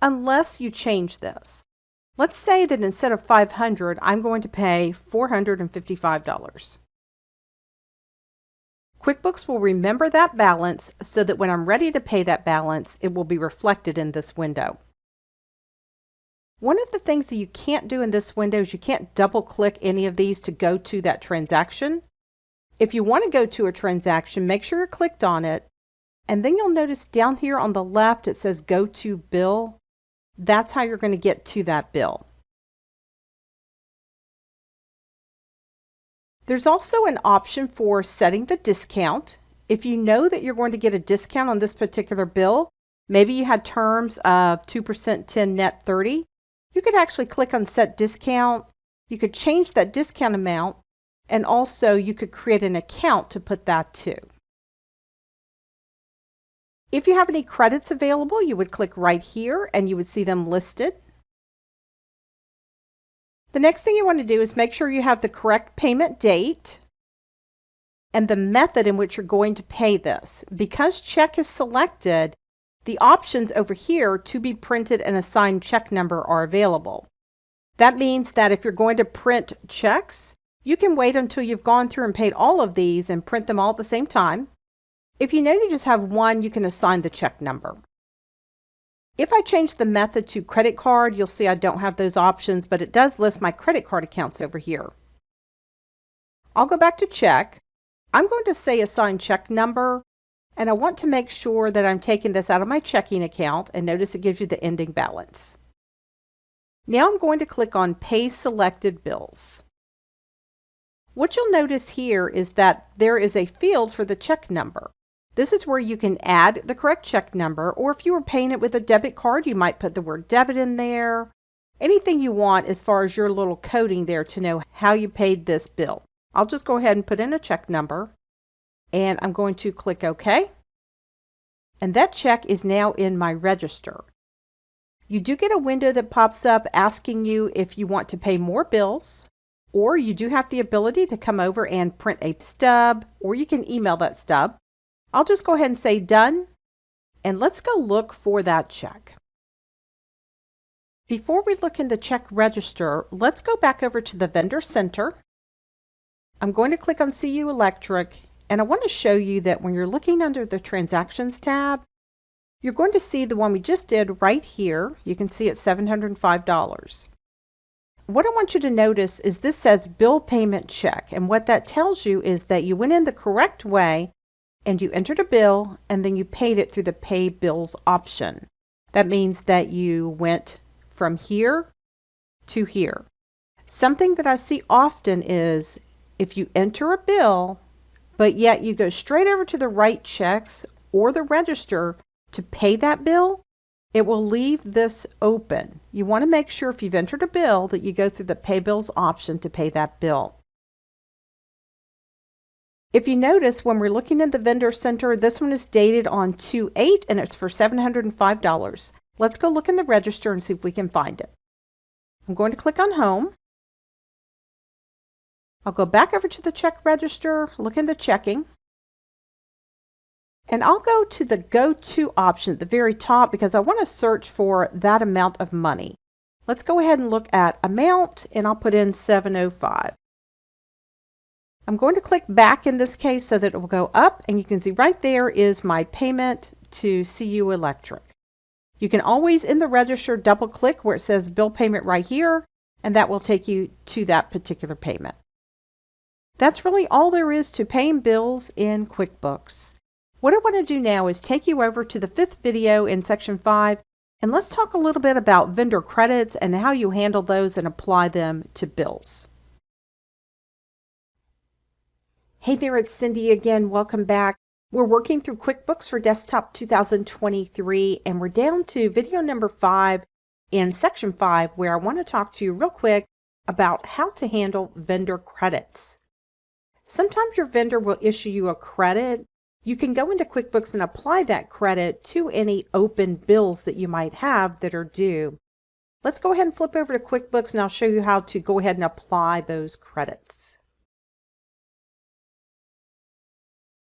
unless you change this. Let's say that instead of $500, I'm going to pay $455. QuickBooks will remember that balance so that when I'm ready to pay that balance, it will be reflected in this window. One of the things that you can't do in this window is you can't double click any of these to go to that transaction. If you want to go to a transaction, make sure you're clicked on it, and then you'll notice down here on the left it says Go to Bill. That's how you're going to get to that bill. There's also an option for setting the discount. If you know that you're going to get a discount on this particular bill, maybe you had terms of 2%, 10, net 30, you could actually click on Set Discount. You could change that discount amount, and also you could create an account to put that to. If you have any credits available, you would click right here and you would see them listed. The next thing you want to do is make sure you have the correct payment date and the method in which you're going to pay this. Because check is selected, the options over here to be printed and assigned check number are available. That means that if you're going to print checks, you can wait until you've gone through and paid all of these and print them all at the same time. If you know you just have one, you can assign the check number. If I change the method to credit card, you'll see I don't have those options, but it does list my credit card accounts over here. I'll go back to check. I'm going to say assign check number, and I want to make sure that I'm taking this out of my checking account, and notice it gives you the ending balance. Now I'm going to click on Pay Selected Bills. What you'll notice here is that there is a field for the check number. This is where you can add the correct check number, or if you were paying it with a debit card, you might put the word debit in there. Anything you want as far as your little coding there to know how you paid this bill. I'll just go ahead and put in a check number, and I'm going to click OK. And that check is now in my register. You do get a window that pops up asking you if you want to pay more bills, or you do have the ability to come over and print a stub, or you can email that stub. I'll just go ahead and say done, and let's go look for that check. Before we look in the check register, let's go back over to the Vendor Center. I'm going to click on CU Electric, and I want to show you that when you're looking under the Transactions tab, you're going to see the one we just did right here. You can see it's $705. What I want you to notice is this says Bill Payment Check, and what that tells you is that you went in the correct way and you entered a bill and then you paid it through the Pay Bills option. That means that you went from here to here. Something that I see often is if you enter a bill but yet you go straight over to the write checks or the register to pay that bill, it will leave this open. You want to make sure if you've entered a bill that you go through the Pay Bills option to pay that bill. If you notice, when we're looking at the Vendor Center, this one is dated on 2/8 and it's for $705. Let's go look in the register and see if we can find it. I'm going to click on Home. I'll go back over to the check register, look in the checking, and I'll go to the Go To option at the very top because I want to search for that amount of money. Let's go ahead and look at amount, and I'll put in $705. I'm going to click back in this case so that it will go up, and you can see right there is my payment to CU Electric. You can always in the register double click where it says bill payment right here, and that will take you to that particular payment. That's really all there is to paying bills in QuickBooks. What I want to do now is take you over to the 5th video in section 5, and let's talk a little bit about vendor credits and how you handle those and apply them to bills. Hey there, it's Cindy again. Welcome back. We're working through QuickBooks for Desktop 2023, and we're down to video number 5 in section 5, where I want to talk to you real quick about how to handle vendor credits. Sometimes your vendor will issue you a credit. You can go into QuickBooks and apply that credit to any open bills that you might have that are due. Let's go ahead and flip over to QuickBooks and I'll show you how to go ahead and apply those credits.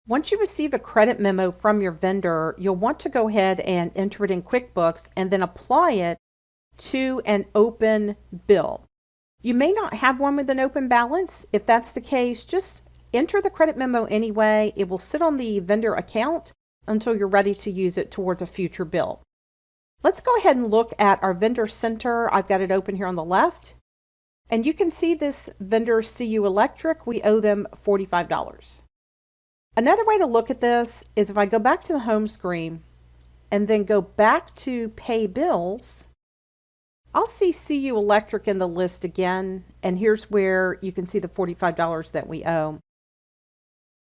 Once you receive a credit memo from your vendor, you'll want to go ahead and enter it in QuickBooks and then apply it to an open bill. You may not have one with an open balance. If that's the case, just enter the credit memo anyway. It will sit on the vendor account until you're ready to use it towards a future bill. Let's go ahead and look at our Vendor Center. I've got it open here on the left. And you can see this vendor CU Electric, we owe them $45. Another way to look at this is if I go back to the home screen and then go back to Pay Bills, I'll see CU Electric in the list again, and here's where you can see the $45 that we owe.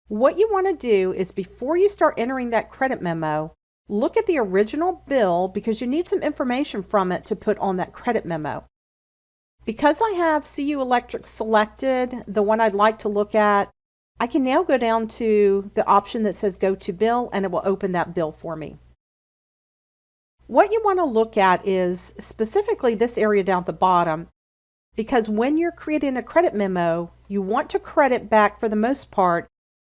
What you want to do is before you start entering that credit memo, look at the original bill because you need some information from it to put on that credit memo. Because I have CU Electric selected, the one I'd like to look at, I can now go down to the option that says Go to Bill, and it will open that bill for me. What you want to look at is specifically this area down at the bottom, because when you're creating a credit memo, you want to credit back, for the most part,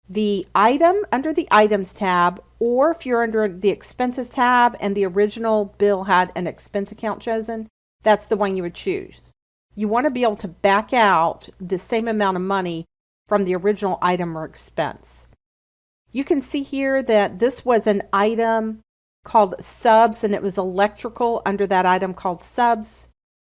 the item under the Items tab, or if you're under the Expenses tab and the original bill had an expense account chosen, that's the one you would choose. You want to be able to back out the same amount of money from the original item or expense. You can see here that this was an item called subs, and it was electrical under that item called subs.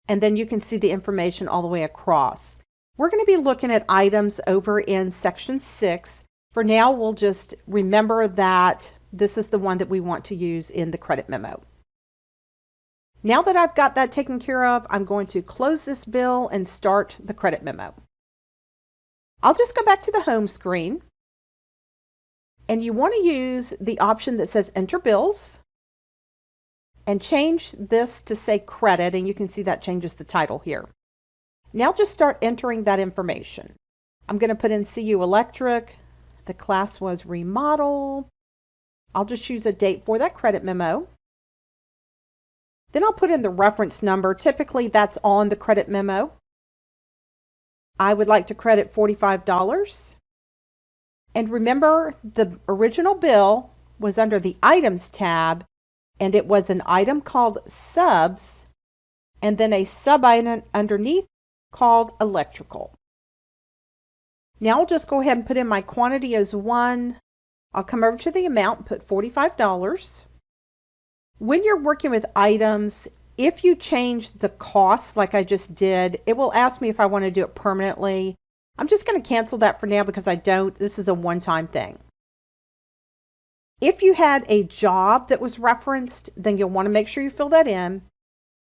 And then you can see the information all the way across. We're going to be looking at items over in section 6. For now, we'll just remember that this is the one that we want to use in the credit memo. Now that I've got that taken care of, I'm going to close this bill and start the credit memo. I'll just go back to the home screen. And you want to use the option that says Enter Bills and change this to say Credit, and you can see that changes the title here. Now just start entering that information. I'm going to put in CU Electric. The class was Remodel. I'll just choose a date for that credit memo. Then I'll put in the reference number. Typically that's on the credit memo. I would like to credit $45. And remember, the original bill was under the Items tab, and it was an item called Subs, and then a sub-item underneath called Electrical. Now I'll just go ahead and put in my quantity as 1. I'll come over to the amount and put $45. When you're working with items, if you change the cost like I just did, it will ask me if I want to do it permanently. I'm just going to cancel that for now because I don't. This is a one-time thing. If you had a job that was referenced, then you'll want to make sure you fill that in.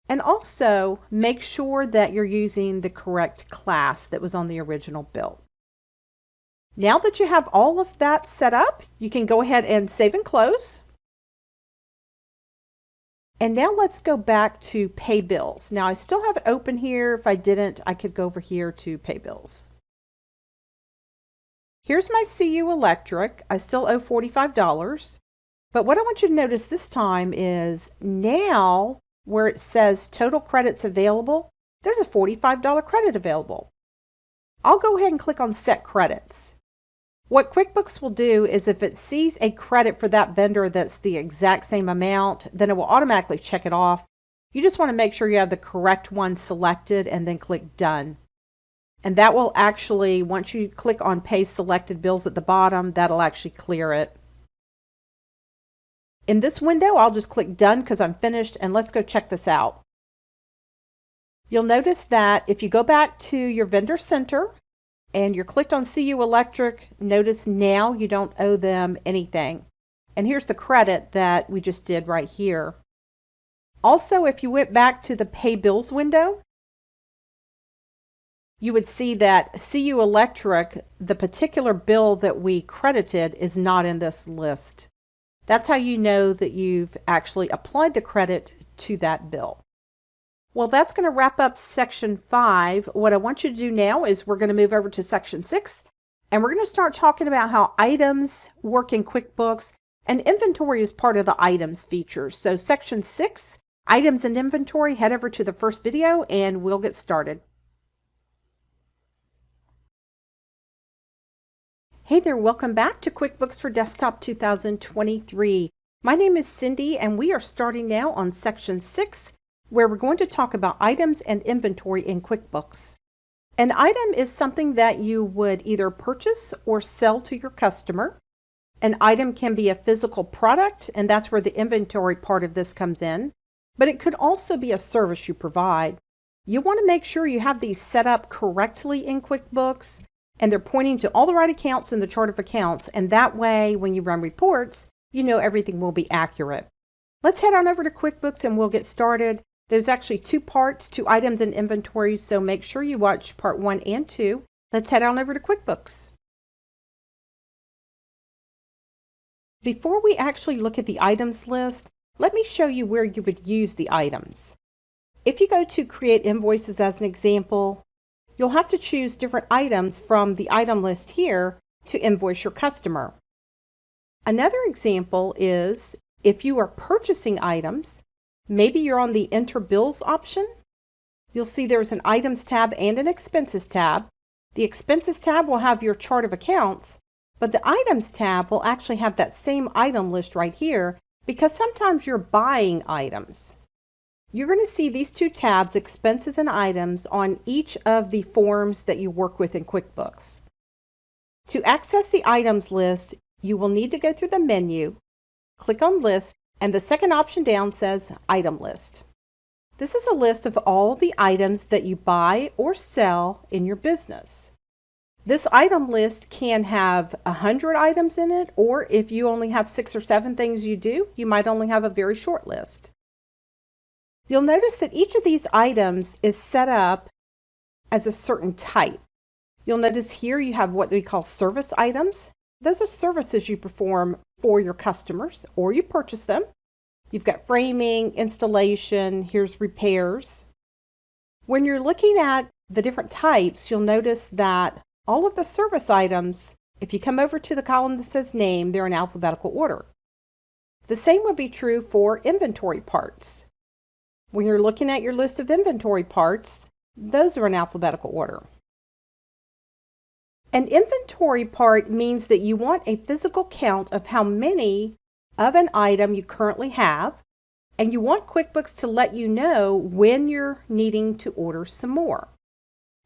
And also make sure that you're using the correct class that was on the original bill. Now that you have all of that set up, you can go ahead and save and close. And now let's go back to pay bills. Now I still have it open here. If I didn't, I could go over here to pay bills. Here's my CU Electric. I still owe $45. But what I want you to notice this time is now where it says total credits available, there's a $45 credit available. I'll go ahead and click on Set Credits. What QuickBooks will do is if it sees a credit for that vendor that's the exact same amount, then it will automatically check it off. You just want to make sure you have the correct one selected and then click Done. And that will actually, once you click on Pay Selected Bills at the bottom, that'll actually clear it. In this window, I'll just click Done because I'm finished, and let's go check this out. You'll notice that if you go back to your vendor center and you're clicked on CU Electric, notice now you don't owe them anything. And here's the credit that we just did right here. Also, if you went back to the Pay Bills window, you would see that CU Electric, the particular bill that we credited, is not in this list. That's how you know that you've actually applied the credit to that bill. Well, that's going to wrap up section 5. What I want you to do now is we're going to move over to section 6, and we're going to start talking about how items work in QuickBooks, and inventory is part of the items features. So section 6, items and inventory, head over to the first video and we'll get started. Hey there, welcome back to QuickBooks for Desktop 2023. My name is Cindy, and we are starting now on section 6, where we're going to talk about items and inventory in QuickBooks. An item is something that you would either purchase or sell to your customer. An item can be a physical product, and that's where the inventory part of this comes in, but it could also be a service you provide. You want to make sure you have these set up correctly in QuickBooks, and they're pointing to all the right accounts in the chart of accounts, and that way when you run reports, you know everything will be accurate. Let's head on over to QuickBooks and we'll get started. There's actually 2 parts to items and inventory, so make sure you watch part 1 and 2. Let's head on over to QuickBooks. Before we actually look at the items list, let me show you where you would use the items. If you go to Create Invoices as an example, you'll have to choose different items from the item list here to invoice your customer. Another example is if you are purchasing items, maybe you're on the Enter Bills option. You'll see there's an Items tab and an Expenses tab. The Expenses tab will have your chart of accounts, but the Items tab will actually have that same item list right here because sometimes you're buying items. You're going to see these 2 tabs, Expenses and Items, on each of the forms that you work with in QuickBooks. To access the items list, you will need to go through the menu, click on List, and the second option down says Item List. This is a list of all the items that you buy or sell in your business. This item list can have 100 items in it, or if you only have 6 or 7 things you do, you might only have a very short list. You'll notice that each of these items is set up as a certain type. You'll notice here you have what we call service items. Those are services you perform for your customers or you purchase them. You've got framing, installation, here's repairs. When you're looking at the different types, you'll notice that all of the service items, if you come over to the column that says name, they're in alphabetical order. The same would be true for inventory parts. When you're looking at your list of inventory parts, those are in alphabetical order. An inventory part means that you want a physical count of how many of an item you currently have, and you want QuickBooks to let you know when you're needing to order some more.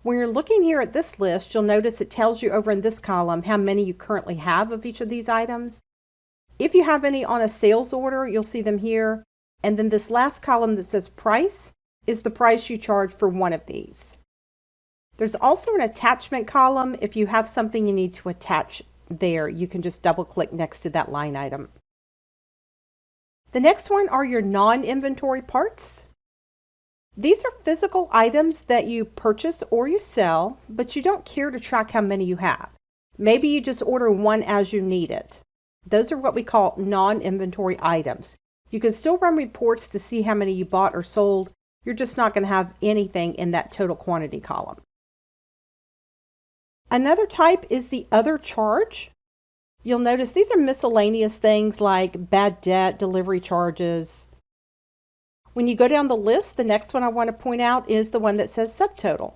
When you're looking here at this list, you'll notice it tells you over in this column how many you currently have of each of these items. If you have any on a sales order, you'll see them here. And then this last column that says price is the price you charge for one of these. There's also an attachment column. If you have something you need to attach there, you can just double click next to that line item. The next one are your non-inventory parts. These are physical items that you purchase or you sell, but you don't care to track how many you have. Maybe you just order one as you need it. Those are what we call non-inventory items. You can still run reports to see how many you bought or sold. You're just not going to have anything in that total quantity column. Another type is the other charge. You'll notice these are miscellaneous things like bad debt, delivery charges. When you go down the list, the next one I want to point out is the one that says subtotal.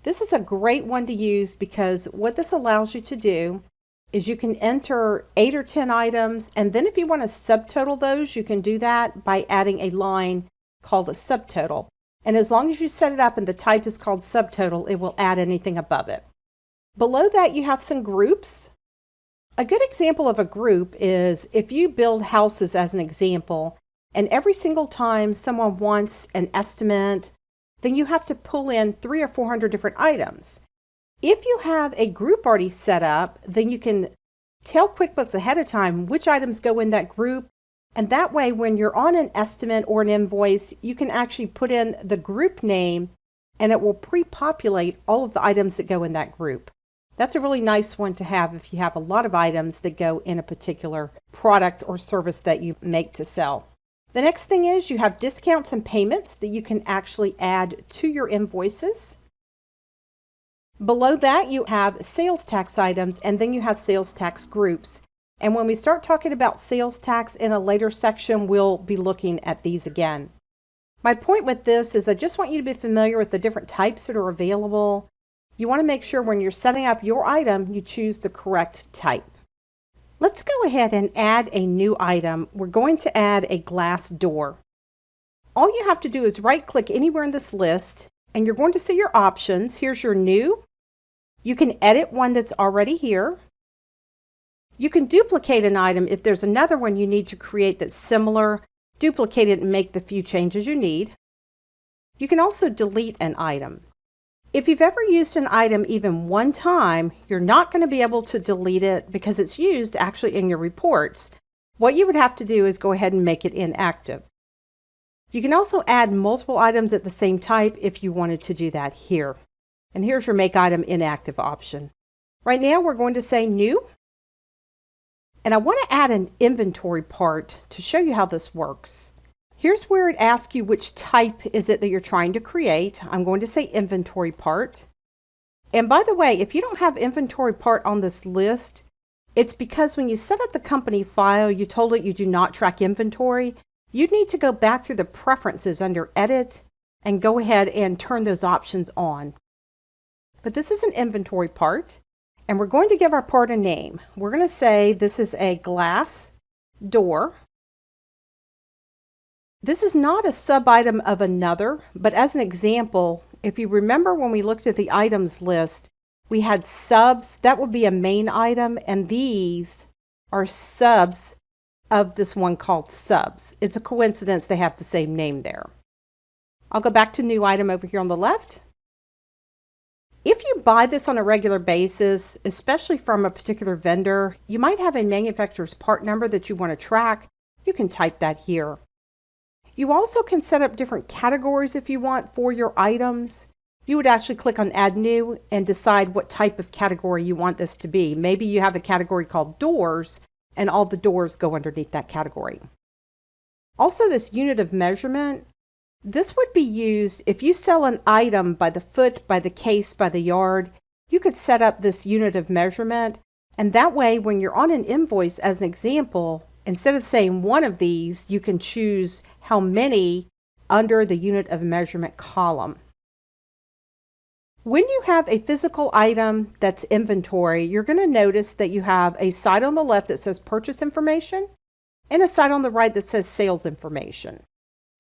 This is a great one to use because what this allows you to do is you can enter 8 or 10 items, and then if you want to subtotal those, you can do that by adding a line called a subtotal. And as long as you set it up and the type is called subtotal, it will add anything above it. Below that, you have some groups. A good example of a group is if you build houses as an example, and every single time someone wants an estimate, then you have to pull in 300 or 400 different items. If you have a group already set up, then you can tell QuickBooks ahead of time which items go in that group. And that way, when you're on an estimate or an invoice, you can actually put in the group name and it will pre-populate all of the items that go in that group. That's a really nice one to have if you have a lot of items that go in a particular product or service that you make to sell. The next thing is you have discounts and payments that you can actually add to your invoices. Below that, you have sales tax items, and then you have sales tax groups. And when we start talking about sales tax in a later section, we'll be looking at these again. My point with this is I just want you to be familiar with the different types that are available. You want to make sure when you're setting up your item, you choose the correct type. Let's go ahead and add a new item. We're going to add a glass door. All you have to do is right-click anywhere in this list, and you're going to see your options. Here's your new. You can edit one that's already here. You can duplicate an item if there's another one you need to create that's similar. Duplicate it and make the few changes you need. You can also delete an item. If you've ever used an item even one time, you're not going to be able to delete it because it's used actually in your reports. What you would have to do is go ahead and make it inactive. You can also add multiple items at the same type if you wanted to do that here. And here's your Make Item Inactive option. Right now we're going to say New. And I want to add an inventory part to show you how this works. Here's where it asks you which type is it that you're trying to create. I'm going to say inventory part. And by the way, if you don't have inventory part on this list, it's because when you set up the company file, you told it you do not track inventory. You'd need to go back through the preferences under Edit and go ahead and turn those options on. But this is an inventory part, and we're going to give our part a name. We're going to say this is a glass door. This is not a sub-item of another, but as an example, if you remember when we looked at the items list, we had subs. That would be a main item, and these are subs of this one called subs. It's a coincidence they have the same name there. I'll go back to new item over here on the left. If you buy this on a regular basis, especially from a particular vendor, you might have a manufacturer's part number that you want to track. You can type that here. You also can set up different categories if you want for your items. You would actually click on Add New and decide what type of category you want this to be. Maybe you have a category called Doors, and all the doors go underneath that category. Also, this unit of measurement, this would be used if you sell an item by the foot, by the case, by the yard. You could set up this unit of measurement, and that way when you're on an invoice, as an example, instead of saying one of these, you can choose how many under the unit of measurement column. When you have a physical item that's inventory, you're going to notice that you have a side on the left that says purchase information and a side on the right that says sales information.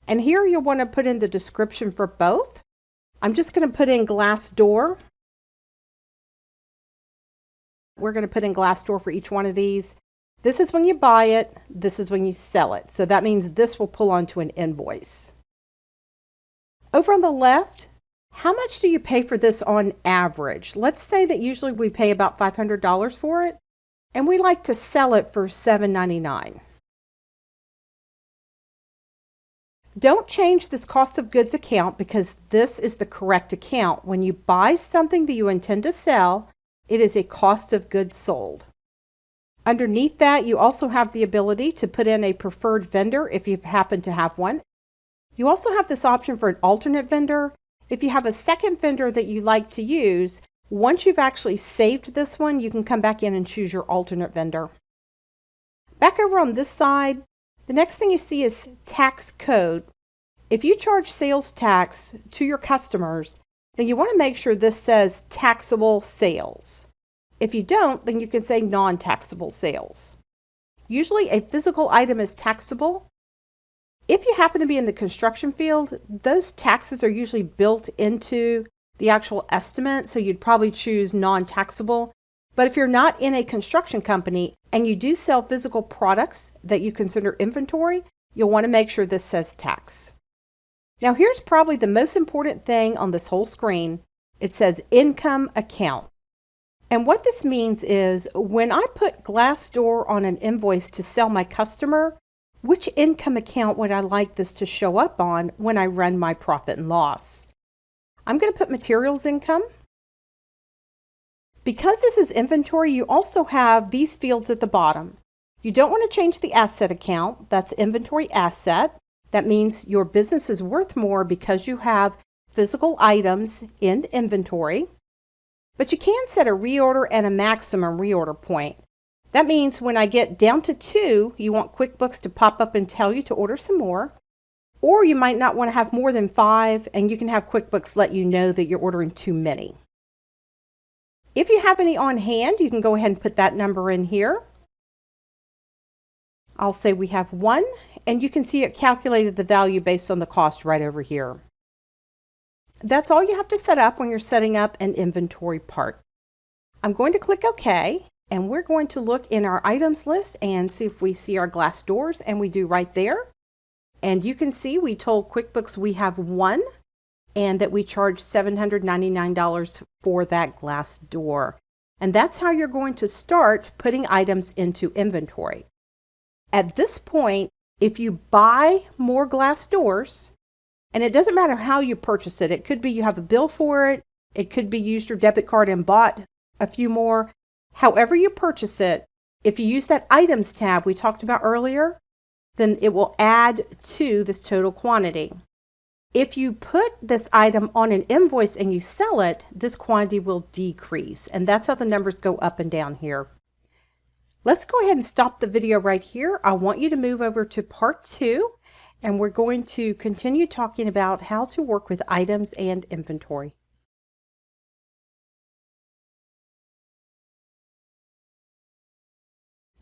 And here you'll want to put in the description for both. I'm just going to put in glass door. We're going to put in glass door for each one of these. This is when you buy it, this is when you sell it. So that means this will pull onto an invoice. Over on the left, how much do you pay for this on average? Let's say that usually we pay about $500 for it, and we like to sell it for $7.99. Don't change this cost of goods account because this is the correct account. When you buy something that you intend to sell, It is a cost of goods sold. Underneath that, you also have the ability to put in a preferred vendor if you happen to have one. You also have this option for an alternate vendor. If you have a second vendor that you like to use, once you've actually saved this one, you can come back in and choose your alternate vendor. Back over on this side, the next thing you see is tax code. If you charge sales tax to your customers, then you want to make sure this says taxable sales. If you don't, then you can say non-taxable sales. Usually a physical item is taxable. If you happen to be in the construction field, those taxes are usually built into the actual estimate, so you'd probably choose non-taxable. But if you're not in a construction company and you do sell physical products that you consider inventory, you'll want to make sure this says tax. Now here's probably the most important thing on this whole screen. It says income account. And what this means is when I put Glassdoor on an invoice to sell my customer, which income account would I like this to show up on when I run my profit and loss? I'm going to put materials income. Because this is inventory, you also have these fields at the bottom. You don't want to change the asset account. That's inventory asset. That means your business is worth more because you have physical items in inventory. But you can set a reorder and a maximum reorder point. That means when I get down to 2, you want QuickBooks to pop up and tell you to order some more. Or you might not want to have more than 5, and you can have QuickBooks let you know that you're ordering too many. If you have any on hand, you can go ahead and put that number in here. I'll say we have 1, and you can see it calculated the value based on the cost right over here. That's all you have to set up when you're setting up an inventory part. I'm going to click OK, and we're going to look in our items list and see if we see our glass doors, and we do right there. And you can see we told QuickBooks we have 1 and that we charge $799 for that glass door. And that's how you're going to start putting items into inventory. At this point, if you buy more glass doors, and it doesn't matter how you purchase it, it could be you have a bill for it, it could be you used your debit card and bought a few more. However you purchase it, if you use that items tab we talked about earlier, then it will add to this total quantity. If you put this item on an invoice and you sell it, this quantity will decrease, and that's how the numbers go up and down here. Let's go ahead and stop the video right here. I want you to move over to part 2, and we're going to continue talking about how to work with items and inventory.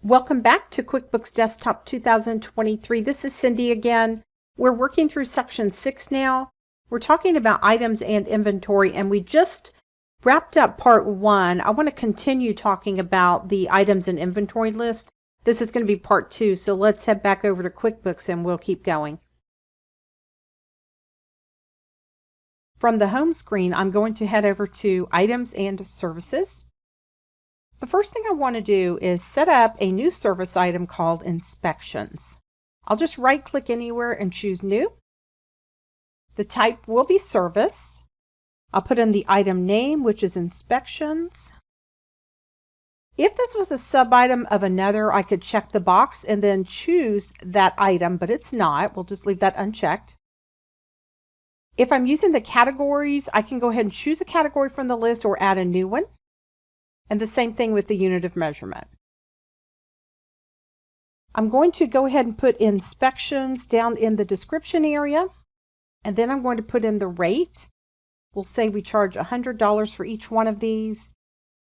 Welcome back to QuickBooks Desktop 2023. This is Cindy again. We're working through section 6 now. We're talking about items and inventory, and we just wrapped up part 1. I want to continue talking about the items and inventory list. This is going to be part 2, so let's head back over to QuickBooks and we'll keep going. From the home screen, I'm going to head over to Items and Services. The first thing I want to do is set up a new service item called Inspections. I'll just right-click anywhere and choose New. The type will be Service. I'll put in the item name, which is Inspections. If this was a sub-item of another, I could check the box and then choose that item, but it's not. We'll just leave that unchecked. If I'm using the categories, I can go ahead and choose a category from the list or add a new one. And the same thing with the unit of measurement. I'm going to go ahead and put Inspections down in the description area, and then I'm going to put in the rate. We'll say we charge $100 for each one of these.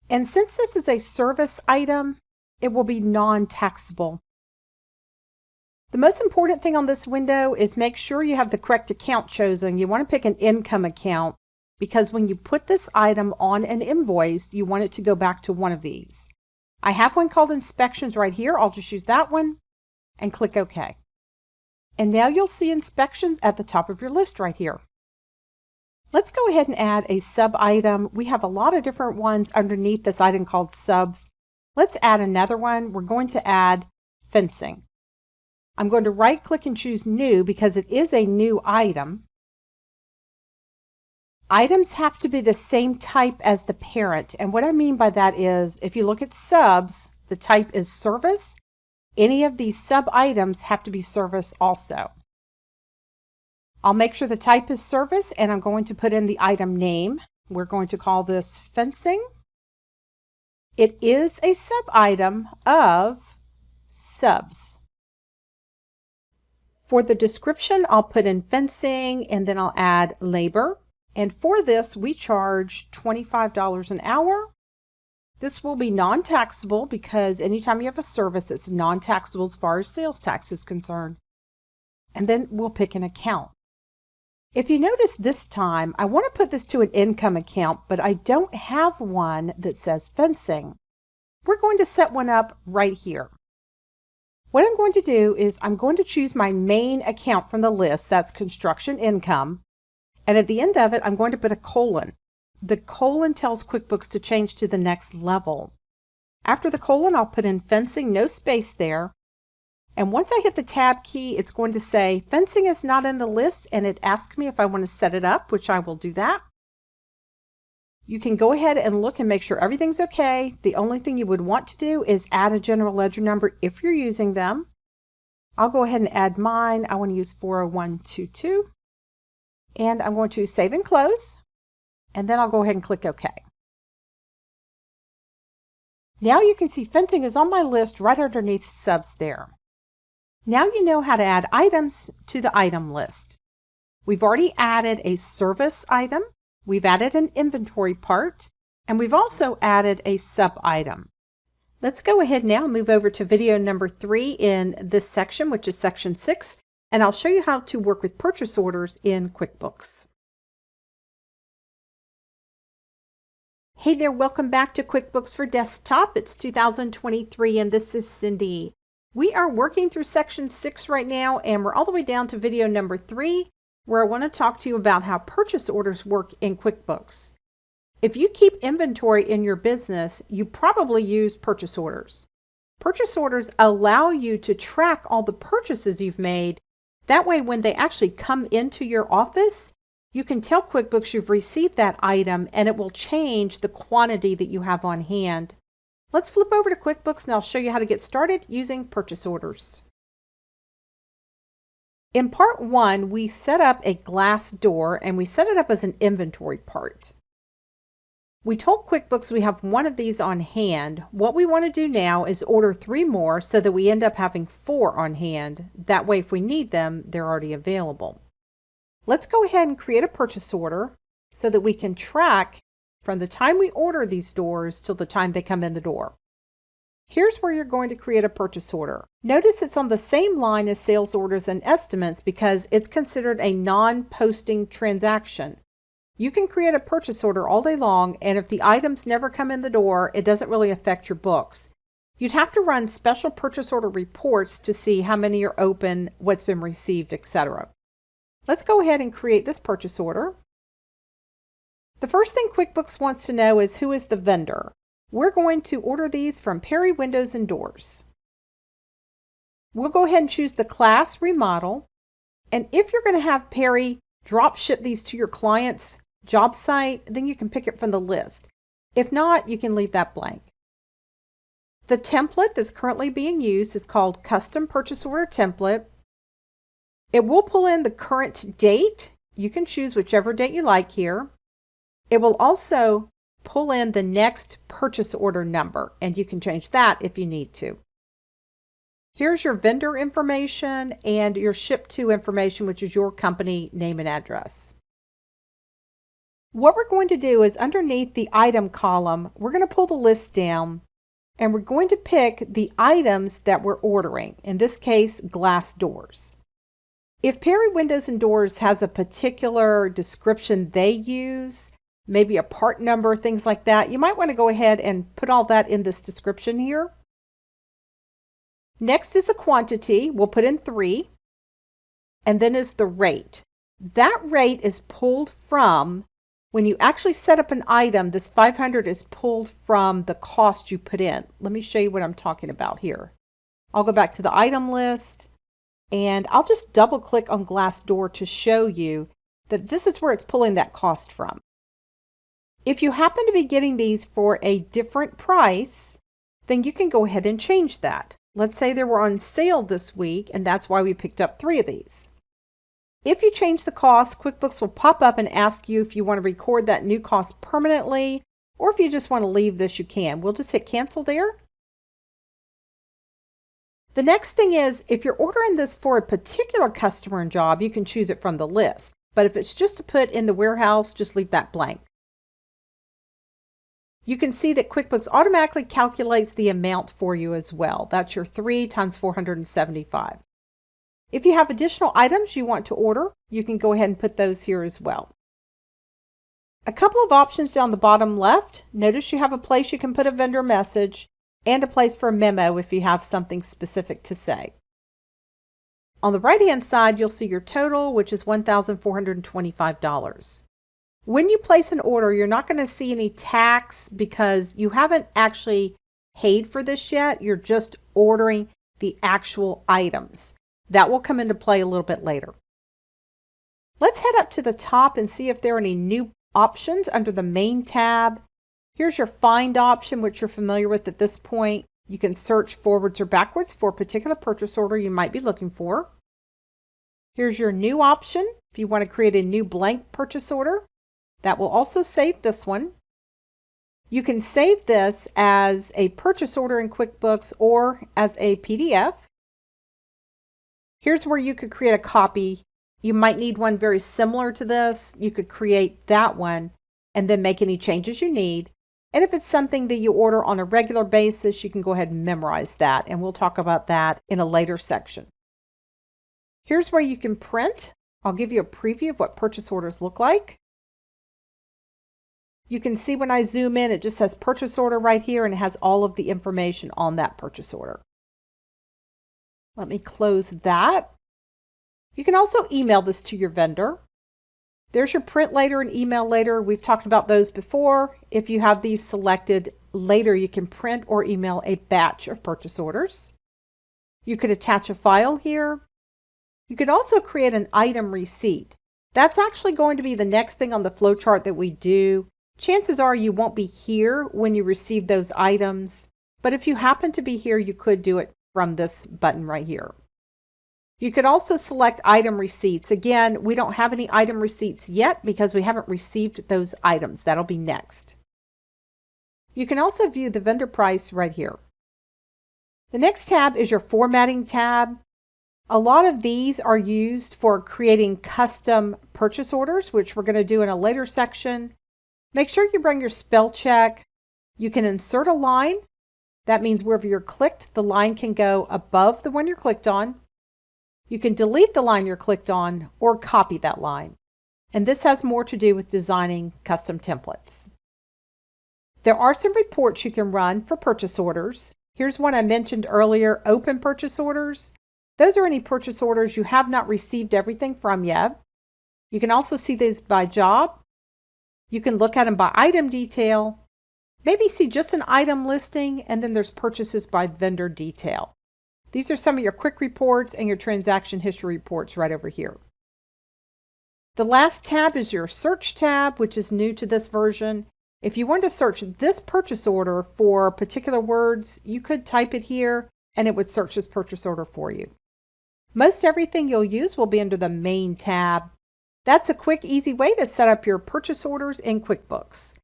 And since this is a service item, it will be non-taxable. The most important thing on this window is make sure you have the correct account chosen. You want to pick an income account because when you put this item on an invoice, you want it to go back to one of these. I have one called Inspections right here. I'll just use that one and click OK. And now you'll see Inspections at the top of your list right here. Let's go ahead and add a sub item. We have a lot of different ones underneath this item called subs. Let's add another one. We're going to add fencing. I'm going to right click and choose New because it is a new item. items have to be the same type as the parent. And what I mean by that is, if you look at subs, the type is service. Any of these sub items have to be service also. I'll make sure the type is service, and I'm going to put in the item name. We're going to call this fencing. It is a sub item of subs. For the description, I'll put in fencing, and then I'll add labor. And for this, we charge $25 an hour. This will be non-taxable because anytime you have a service, it's non-taxable as far as sales tax is concerned. And then we'll pick an account. If you notice this time, I want to put this to an income account, but I don't have one that says fencing. We're going to set one up right here. What I'm going to do is I'm going to choose my main account from the list, that's construction income, and at the end of it, I'm going to put a colon. The colon tells QuickBooks to change to the next level. After the colon, I'll put in fencing, no space there. And once I hit the tab key, it's going to say fencing is not in the list, and it asks me if I want to set it up, which I will do that. You can go ahead and look and make sure everything's okay. The only thing you would want to do is add a general ledger number if you're using them. I'll go ahead and add mine. I want to use 40122. And I'm going to save and close. And then I'll go ahead and click OK. Now you can see fencing is on my list right underneath subs there. Now you know how to add items to the item list. We've already added a service item, we've added an inventory part, and we've also added a sub item. Let's go ahead now and move over to video number 3 in this section, which is section 6, and I'll show you how to work with purchase orders in QuickBooks. Hey there, welcome back to QuickBooks for Desktop. It's 2023 and this is Cindy. We are working through section 6 right now, and we're all the way down to video number 3, where I want to talk to you about how purchase orders work in QuickBooks. If you keep inventory in your business, you probably use purchase orders. Purchase orders allow you to track all the purchases you've made. That way, when they actually come into your office, you can tell QuickBooks you've received that item, and it will change the quantity that you have on hand. Let's flip over to QuickBooks and I'll show you how to get started using purchase orders. In part 1, we set up a glass door and we set it up as an inventory part. We told QuickBooks we have one of these on hand. What we want to do now is order 3 more so that we end up having 4 on hand. That way, if we need them, they're already available. Let's go ahead and create a purchase order so that we can track from the time we order these doors till the time they come in the door. Here's where you're going to create a purchase order. Notice it's on the same line as sales orders and estimates because it's considered a non-posting transaction. You can create a purchase order all day long, and if the items never come in the door, it doesn't really affect your books. You'd have to run special purchase order reports to see how many are open, what's been received, etc. Let's go ahead and create this purchase order. The first thing QuickBooks wants to know is who is the vendor. We're going to order these from Perry Windows and Doors. We'll go ahead and choose the class remodel. And if you're going to have Perry drop ship these to your client's job site, then you can pick it from the list. If not, you can leave that blank. The template that's currently being used is called Custom Purchase Order Template. It will pull in the current date. You can choose whichever date you like here. It will also pull in the next purchase order number, and you can change that if you need to. Here's your vendor information and your ship to information, which is your company name and address. What we're going to do is underneath the item column, we're going to pull the list down, and we're going to pick the items that we're ordering, in this case, glass doors. If Perry Windows and Doors has a particular description they use, maybe a part number, things like that, you might want to go ahead and put all that in this description here. Next is a quantity. We'll put in 3. And then is the rate. That rate is pulled from, when you actually set up an item, this 500 is pulled from the cost you put in. Let me show you what I'm talking about here. I'll go back to the item list, and I'll just double click on Glassdoor to show you that this is where it's pulling that cost from. If you happen to be getting these for a different price, then you can go ahead and change that. Let's say they were on sale this week, and that's why we picked up 3 of these. If you change the cost, QuickBooks will pop up and ask you if you want to record that new cost permanently, or if you just want to leave this, you can. We'll just hit cancel there. The next thing is, if you're ordering this for a particular customer and job, you can choose it from the list. But if it's just to put in the warehouse, just leave that blank. You can see that QuickBooks automatically calculates the amount for you as well. That's your 3 times 475. If you have additional items you want to order, you can go ahead and put those here as well. A couple of options down the bottom left. Notice you have a place you can put a vendor message and a place for a memo if you have something specific to say. On the right-hand side, you'll see your total, which is $1,425. When you place an order, you're not going to see any tax because you haven't actually paid for this yet. You're just ordering the actual items. That will come into play a little bit later. Let's head up to the top and see if there are any new options under the main tab. Here's your find option, which you're familiar with at this point. You can search forwards or backwards for a particular purchase order you might be looking for. Here's your new option. If you want to create a new blank purchase order, that will also save this one. You can save this as a purchase order in QuickBooks or as a PDF. Here's where you could create a copy. You might need one very similar to this. You could create that one and then make any changes you need. And if it's something that you order on a regular basis, you can go ahead and memorize that. And we'll talk about that in a later section. Here's where you can print. I'll give you a preview of what purchase orders look like. You can see when I zoom in, it just says purchase order right here and it has all of the information on that purchase order. Let me close that. You can also email this to your vendor. There's your print later and email later. We've talked about those before. If you have these selected later, you can print or email a batch of purchase orders. You could attach a file here. You could also create an item receipt. That's actually going to be the next thing on the flowchart that we do. Chances are you won't be here when you receive those items, but if you happen to be here, you could do it from this button right here. You could also select item receipts. Again, we don't have any item receipts yet because we haven't received those items. That'll be next. You can also view the vendor price right here. The next tab is your formatting tab. A lot of these are used for creating custom purchase orders, which we're going to do in a later section. Make sure you bring your spell check. You can insert a line. That means wherever you're clicked, the line can go above the one you're clicked on. You can delete the line you're clicked on or copy that line. And this has more to do with designing custom templates. There are some reports you can run for purchase orders. Here's one I mentioned earlier, open purchase orders. Those are any purchase orders you have not received everything from yet. You can also see these by job. You can look at them by item detail, maybe see just an item listing, and then there's purchases by vendor detail. These are some of your quick reports and your transaction history reports right over here. The last tab is your search tab, which is new to this version. If you want to search this purchase order for particular words, you could type it here and it would search this purchase order for you. Most everything you'll use will be under the main tab. That's a quick, easy way to set up your purchase orders in QuickBooks.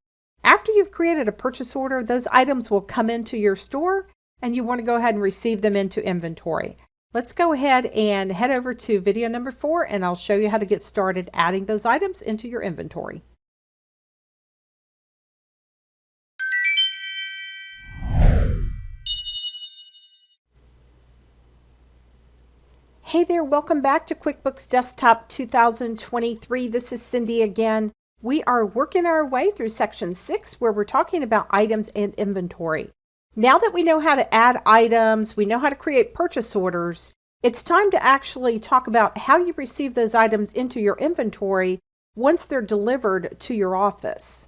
After you've created a purchase order, those items will come into your store and you want to go ahead and receive them into inventory. Let's go ahead and head over to video number 4 and I'll show you how to get started adding those items into your inventory. Hey there, welcome back to QuickBooks Desktop 2023. This is Cindy again. We are working our way through section 6 where we're talking about items and inventory. Now that we know how to add items, we know how to create purchase orders, it's time to actually talk about how you receive those items into your inventory once they're delivered to your office.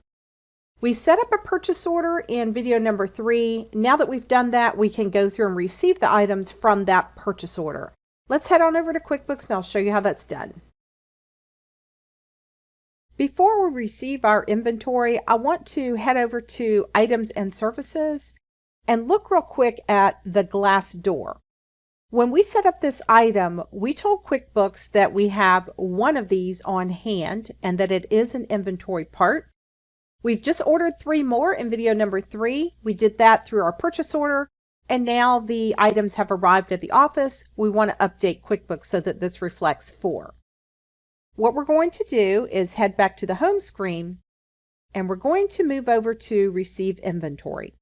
We set up a purchase order in video number 3. Now that we've done that, we can go through and receive the items from that purchase order. Let's head on over to QuickBooks and I'll show you how that's done. Before we receive our inventory, I want to head over to Items and Services and look real quick at the glass door. When we set up this item, we told QuickBooks that we have one of these on hand and that it is an inventory part. We've just ordered 3 more in video number 3. We did that through our purchase order, and now the items have arrived at the office. We want to update QuickBooks so that this reflects 4. What we're going to do is head back to the home screen, and we're going to move over to Receive Inventory.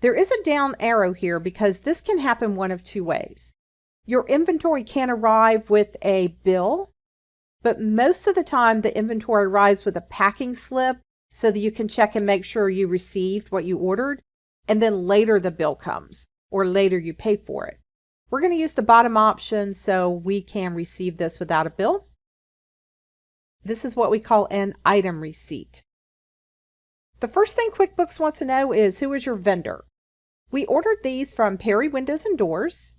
There is a down arrow here because this can happen one of 2 ways. Your inventory can arrive with a bill, but most of the time the inventory arrives with a packing slip so that you can check and make sure you received what you ordered, and then later the bill comes, or later you pay for it. We're going to use the bottom option so we can receive this without a bill. This is what we call an item receipt. The first thing QuickBooks wants to know is who is your vendor. We ordered these from Perry Windows and Doors.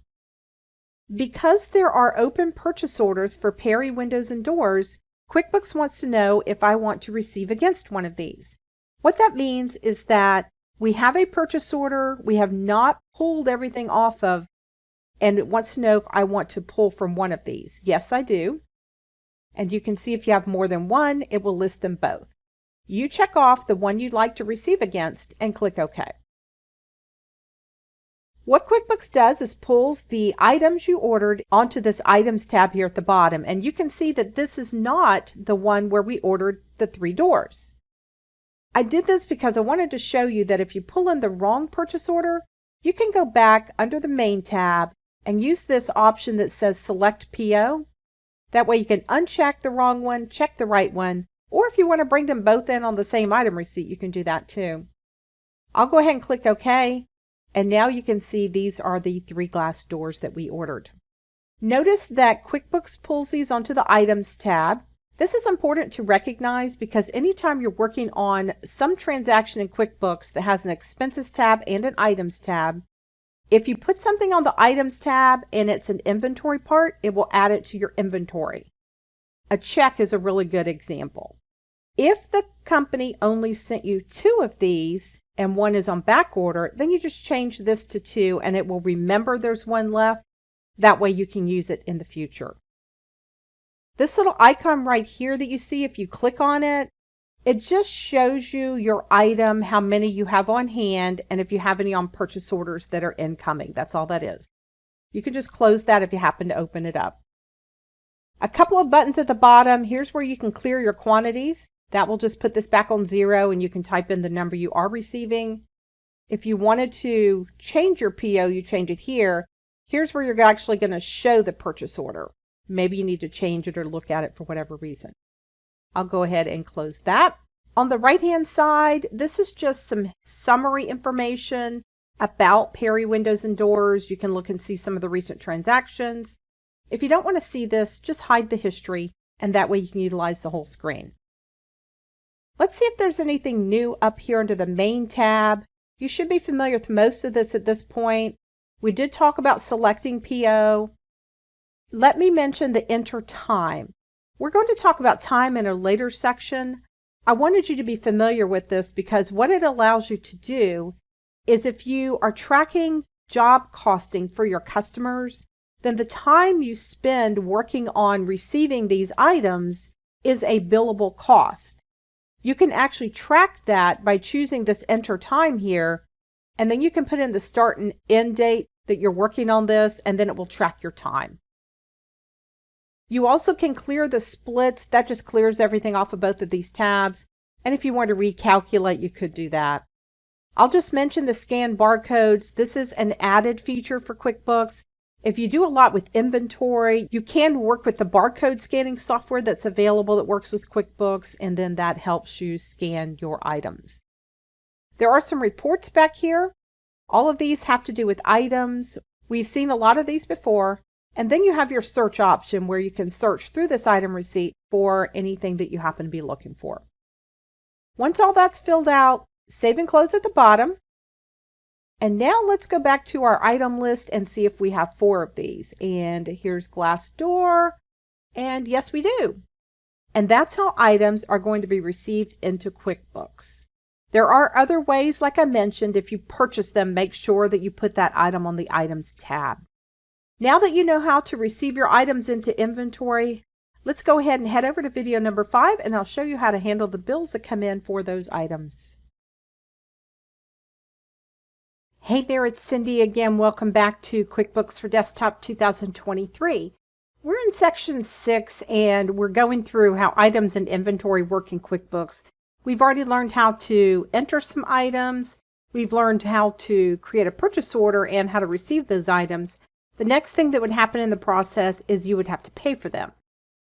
Because there are open purchase orders for Perry Windows and Doors, QuickBooks wants to know if I want to receive against one of these. What that means is that we have a purchase order we have not pulled everything off of, and it wants to know if I want to pull from one of these. Yes, I do. And you can see if you have more than one, it will list them both. You check off the one you'd like to receive against and click OK. What QuickBooks does is pulls the items you ordered onto this Items tab here at the bottom, and you can see that this is not the one where we ordered the 3 doors. I did this because I wanted to show you that if you pull in the wrong purchase order, you can go back under the Main tab and use this option that says Select PO. That way you can uncheck the wrong one, check the right one, or if you want to bring them both in on the same item receipt, you can do that too. I'll go ahead and click OK, and now you can see these are the 3 glass doors that we ordered. Notice that QuickBooks pulls these onto the Items tab. This is important to recognize because anytime you're working on some transaction in QuickBooks that has an Expenses tab and an Items tab, if you put something on the Items tab and it's an inventory part, it will add it to your inventory. A check is a really good example. If the company only sent you 2 of these and one is on back order, then you just change this to 2 and it will remember there's one left. That way you can use it in the future. This little icon right here that you see, if you click on it, it just shows you your item, how many you have on hand, and if you have any on purchase orders that are incoming. That's all that is. You can just close that if you happen to open it up. A couple of buttons at the bottom. Here's where you can clear your quantities. That will just put this back on 0 and you can type in the number you are receiving. If you wanted to change your PO, you change it here. Here's where you're actually going to show the purchase order. Maybe you need to change it or look at it for whatever reason. I'll go ahead and close that. On the right-hand side, this is just some summary information about Perry Windows and Doors. You can look and see some of the recent transactions. If you don't want to see this, just hide the history, and that way you can utilize the whole screen. Let's see if there's anything new up here under the Main tab. You should be familiar with most of this at this point. We did talk about selecting PO. Let me mention the Enter Time. We're going to talk about time in a later section. I wanted you to be familiar with this because what it allows you to do is if you are tracking job costing for your customers, then the time you spend working on receiving these items is a billable cost. You can actually track that by choosing this Enter Time here, and then you can put in the start and end date that you're working on this, and then it will track your time. You also can clear the splits. That just clears everything off of both of these tabs. And if you want to recalculate, you could do that. I'll just mention the scan barcodes. This is an added feature for QuickBooks. If you do a lot with inventory, you can work with the barcode scanning software that's available that works with QuickBooks, and then that helps you scan your items. There are some reports back here. All of these have to do with items. We've seen a lot of these before. And then you have your search option where you can search through this item receipt for anything that you happen to be looking for. Once all that's filled out, save and close at the bottom. And now let's go back to our item list and see if we have 4 of these. And here's glass door. And yes, we do. And that's how items are going to be received into QuickBooks. There are other ways, like I mentioned. If you purchase them, make sure that you put that item on the Items tab. Now that you know how to receive your items into inventory, let's go ahead and head over to video number 5, and I'll show you how to handle the bills that come in for those items. Hey there, it's Cindy again. Welcome back to QuickBooks for Desktop 2023. We're in section 6, and we're going through how items and inventory work in QuickBooks. We've already learned how to enter some items. We've learned how to create a purchase order and how to receive those items. The next thing that would happen in the process is you would have to pay for them.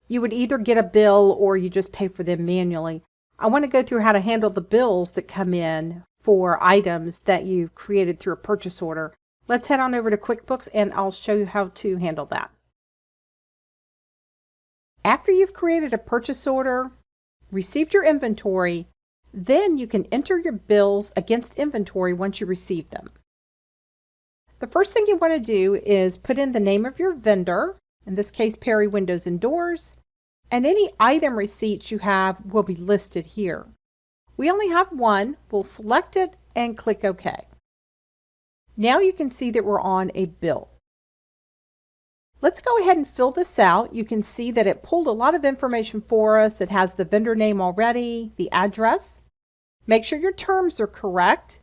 You would either get a bill or you just pay for them manually. I want to go through how to handle the bills that come in for items that you've created through a purchase order. Let's head on over to QuickBooks and I'll show you how to handle that. After you've created a purchase order, received your inventory, then you can enter your bills against inventory once you receive them. The first thing you want to do is put in the name of your vendor, in this case Perry Windows and Doors, and any item receipts you have will be listed here. We only have one. We'll select it and click OK. Now you can see that we're on a bill. Let's go ahead and fill this out. You can see that it pulled a lot of information for us. It has the vendor name already, the address. Make sure your terms are correct.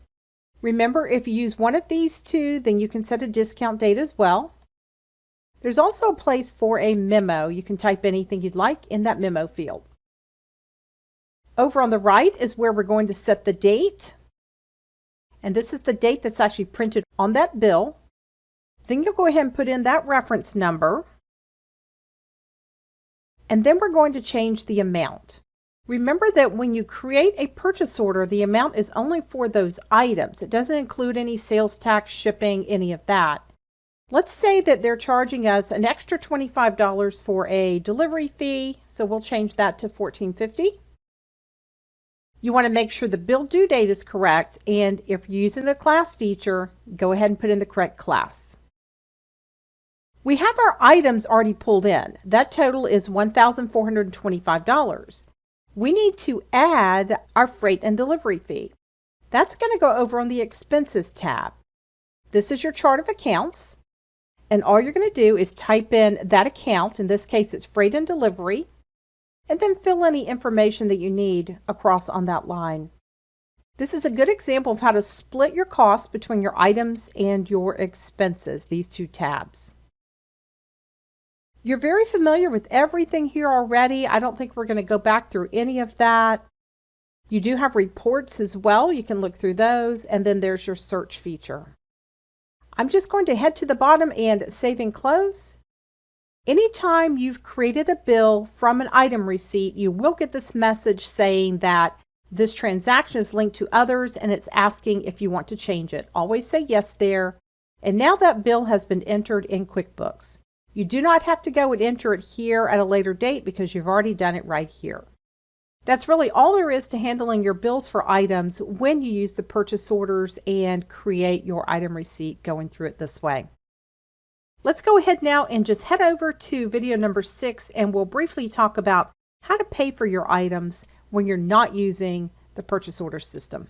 Remember, if you use one of these two, then you can set a discount date as well. There's also a place for a memo. You can type anything you'd like in that memo field. Over on the right is where we're going to set the date. And this is the date that's actually printed on that bill. Then you'll go ahead and put in that reference number. And then we're going to change the amount. Remember that when you create a purchase order, the amount is only for those items. It doesn't include any sales tax, shipping, any of that. Let's say that they're charging us an extra $25 for a delivery fee, so we'll change that to $14.50. You want to make sure the bill due date is correct, and if you're using the class feature, go ahead and put in the correct class. We have our items already pulled in. That total is $1,425. We need to add our freight and delivery fee. That's going to go over on the Expenses tab. This is your chart of accounts, and all you're going to do is type in that account. In this case, it's freight and delivery, and then fill any information that you need across on that line. This is a good example of how to split your costs between your items and your expenses, these two tabs. You're very familiar with everything here already. I don't think we're going to go back through any of that. You do have reports as well. You can look through those, and then there's your search feature. I'm just going to head to the bottom and save and close. Anytime you've created a bill from an item receipt, you will get this message saying that this transaction is linked to others and it's asking if you want to change it. Always say yes there. And now that bill has been entered in QuickBooks. You do not have to go and enter it here at a later date because you've already done it right here. That's really all there is to handling your bills for items when you use the purchase orders and create your item receipt going through it this way. Let's go ahead now and just head over to video number 6, and we'll briefly talk about how to pay for your items when you're not using the purchase order system.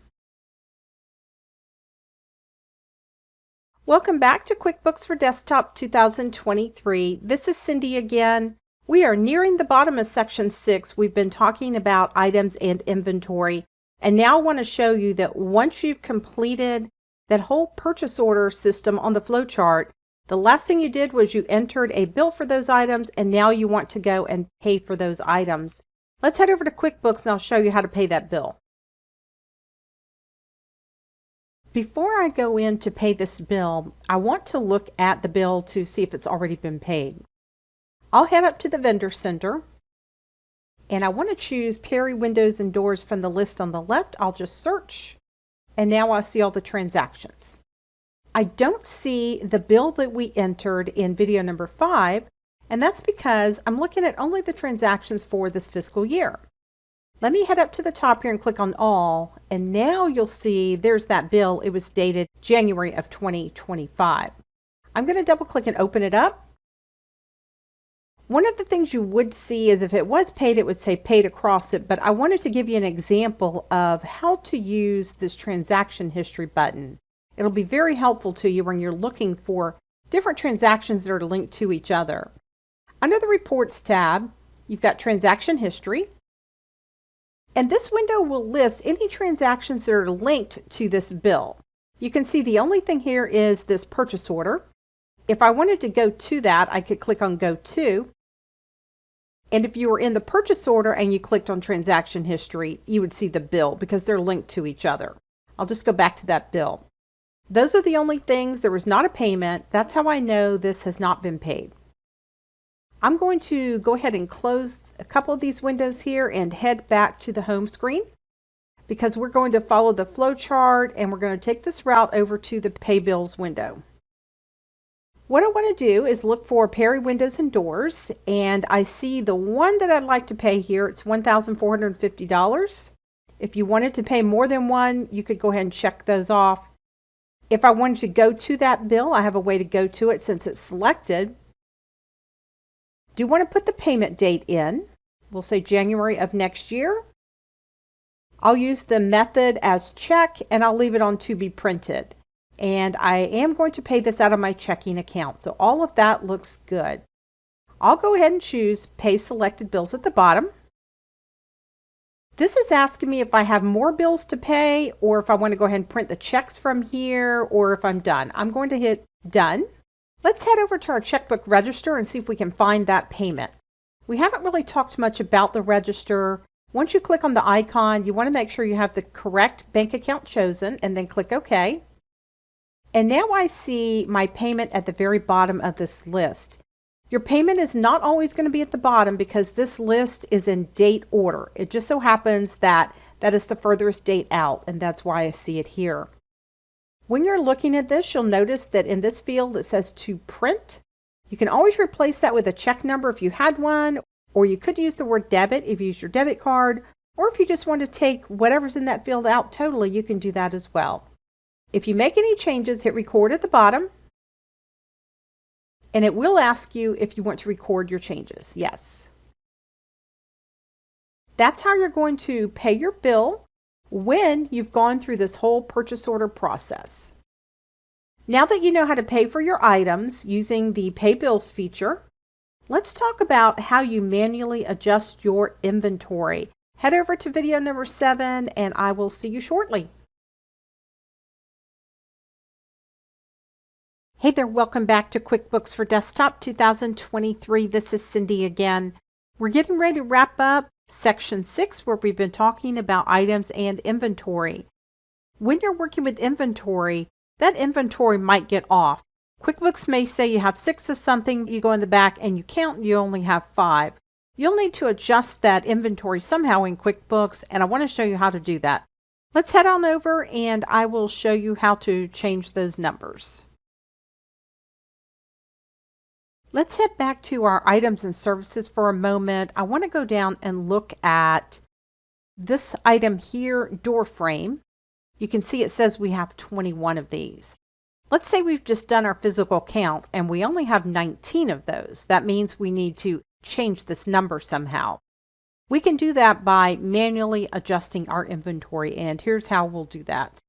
Welcome back to QuickBooks for Desktop 2023. This is Cindy again. We are nearing the bottom of section 6. We've been talking about items and inventory, and now I want to show you that once you've completed that whole purchase order system on the flowchart, the last thing you did was you entered a bill for those items, and now you want to go and pay for those items. Let's head over to QuickBooks and I'll show you how to pay that bill. Before I go in to pay this bill, I want to look at the bill to see if it's already been paid. I'll head up to the Vendor Center, and I want to choose Perry Windows and Doors from the list on the left. I'll just search, and now I see all the transactions. I don't see the bill that we entered in video number 5, and that's because I'm looking at only the transactions for this fiscal year. Let me head up to the top here and click on all, and now you'll see there's that bill. It was dated January of 2025. I'm going to double click and open it up. One of the things you would see is if it was paid, it would say paid across it, but I wanted to give you an example of how to use this transaction history button. It'll be very helpful to you when you're looking for different transactions that are linked to each other. Under the Reports tab, you've got Transaction History, and this window will list any transactions that are linked to this bill. You can see the only thing here is this purchase order. If I wanted to go to that, I could click on Go To. And if you were in the purchase order and you clicked on Transaction History, you would see the bill because they're linked to each other. I'll just go back to that bill. Those are the only things. There was not a payment. That's how I know this has not been paid. I'm going to go ahead and close a couple of these windows here and head back to the home screen because we're going to follow the flow chart and we're going to take this route over to the Pay Bills window. What I want to do is look for Perry Windows and Doors, and I see the one that I'd like to pay here. It's $1,450. If you wanted to pay more than one, you could go ahead and check those off. If I wanted to go to that bill, I have a way to go to it since it's selected. Do you want to put the payment date in? We'll say January of next year. I'll use the method as check, and I'll leave it on to be printed. And I am going to pay this out of my checking account. So all of that looks good. I'll go ahead and choose Pay Selected Bills at the bottom. This is asking me if I have more bills to pay or if I want to go ahead and print the checks from here or if I'm done. I'm going to hit Done. Let's head over to our checkbook register and see if we can find that payment. We haven't really talked much about the register. Once you click on the icon, you want to make sure you have the correct bank account chosen and then click OK. And now I see my payment at the very bottom of this list. Your payment is not always going to be at the bottom because this list is in date order. It just so happens that that is the furthest date out, and that's why I see it here. When you're looking at this, you'll notice that in this field it says to print. You can always replace that with a check number if you had one, or you could use the word debit if you use your debit card, or if you just want to take whatever's in that field out totally, you can do that as well. If you make any changes, hit record at the bottom, and it will ask you if you want to record your changes. Yes. That's how you're going to pay your bill when you've gone through this whole purchase order process. Now that you know how to pay for your items using the Pay Bills feature, let's talk about how you manually adjust your inventory. Head over to video number 7 and I will see you shortly. Hey there, welcome back to QuickBooks for Desktop 2023. This is Cindy again. We're getting ready to wrap up Section 6 where we've been talking about items and inventory. When you're working with inventory, that inventory might get off. QuickBooks may say you have 6 of something, you go in the back and you count and you only have 5. You'll need to adjust that inventory somehow in QuickBooks, and I want to show you how to do that. Let's head on over and I will show you how to change those numbers. Let's head back to our items and services for a moment. I want to go down and look at this item here, door frame. You can see it says we have 21 of these. Let's say we've just done our physical count and we only have 19 of those. That means we need to change this number somehow. We can do that by manually adjusting our inventory, and here's how we'll do that.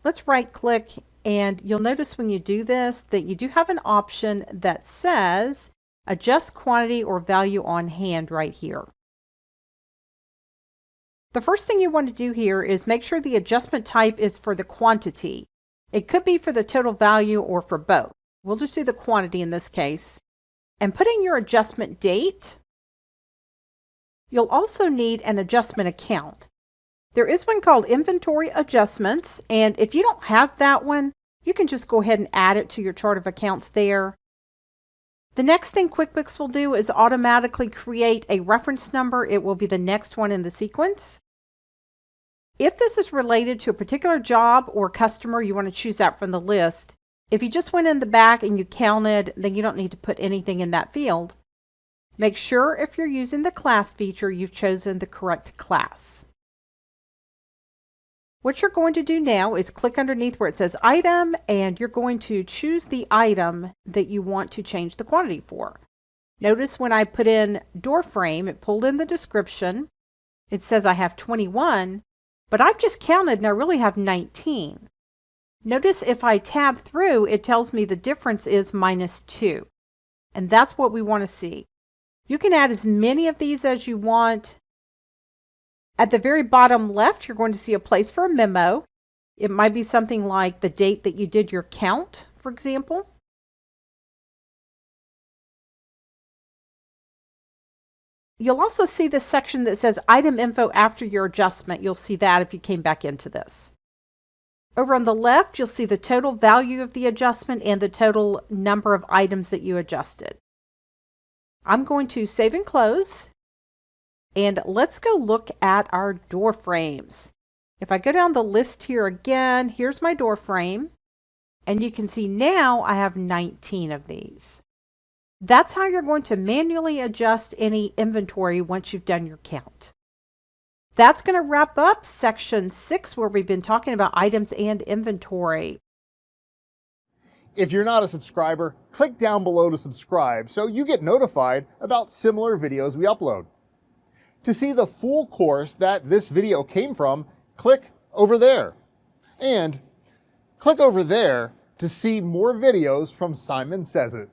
Let's right click, and you'll notice when you do this that you do have an option that says adjust quantity or value on hand right here. The first thing you want to do here is make sure the adjustment type is for the quantity. It could be for the total value or for both. We'll just do the quantity in this case. And put in your adjustment date. You'll also need an adjustment account. There is one called Inventory Adjustments, and if you don't have that one, you can just go ahead and add it to your chart of accounts there. The next thing QuickBooks will do is automatically create a reference number. It will be the next one in the sequence. If this is related to a particular job or customer, you want to choose that from the list. If you just went in the back and you counted, then you don't need to put anything in that field. Make sure if you're using the class feature, you've chosen the correct class. What you're going to do now is click underneath where it says item, and you're going to choose the item that you want to change the quantity for. Notice when I put in door frame, it pulled in the description. It says I have 21, but I've just counted and I really have 19. Notice if I tab through, it tells me the difference is -2. And that's what we want to see. You can add as many of these as you want. At the very bottom left, you're going to see a place for a memo. It might be something like the date that you did your count, for example. You'll also see this section that says item info after your adjustment. You'll see that if you came back into this. Over on the left, you'll see the total value of the adjustment and the total number of items that you adjusted. I'm going to save and close. And let's go look at our door frames. If I go down the list here again, here's my door frame. And you can see now I have 19 of these. That's how you're going to manually adjust any inventory once you've done your count. That's going to wrap up section 6, where we've been talking about items and inventory. If you're not a subscriber, click down below to subscribe so you get notified about similar videos we upload. To see the full course that this video came from, click over there. And click over there to see more videos from Simon Says It.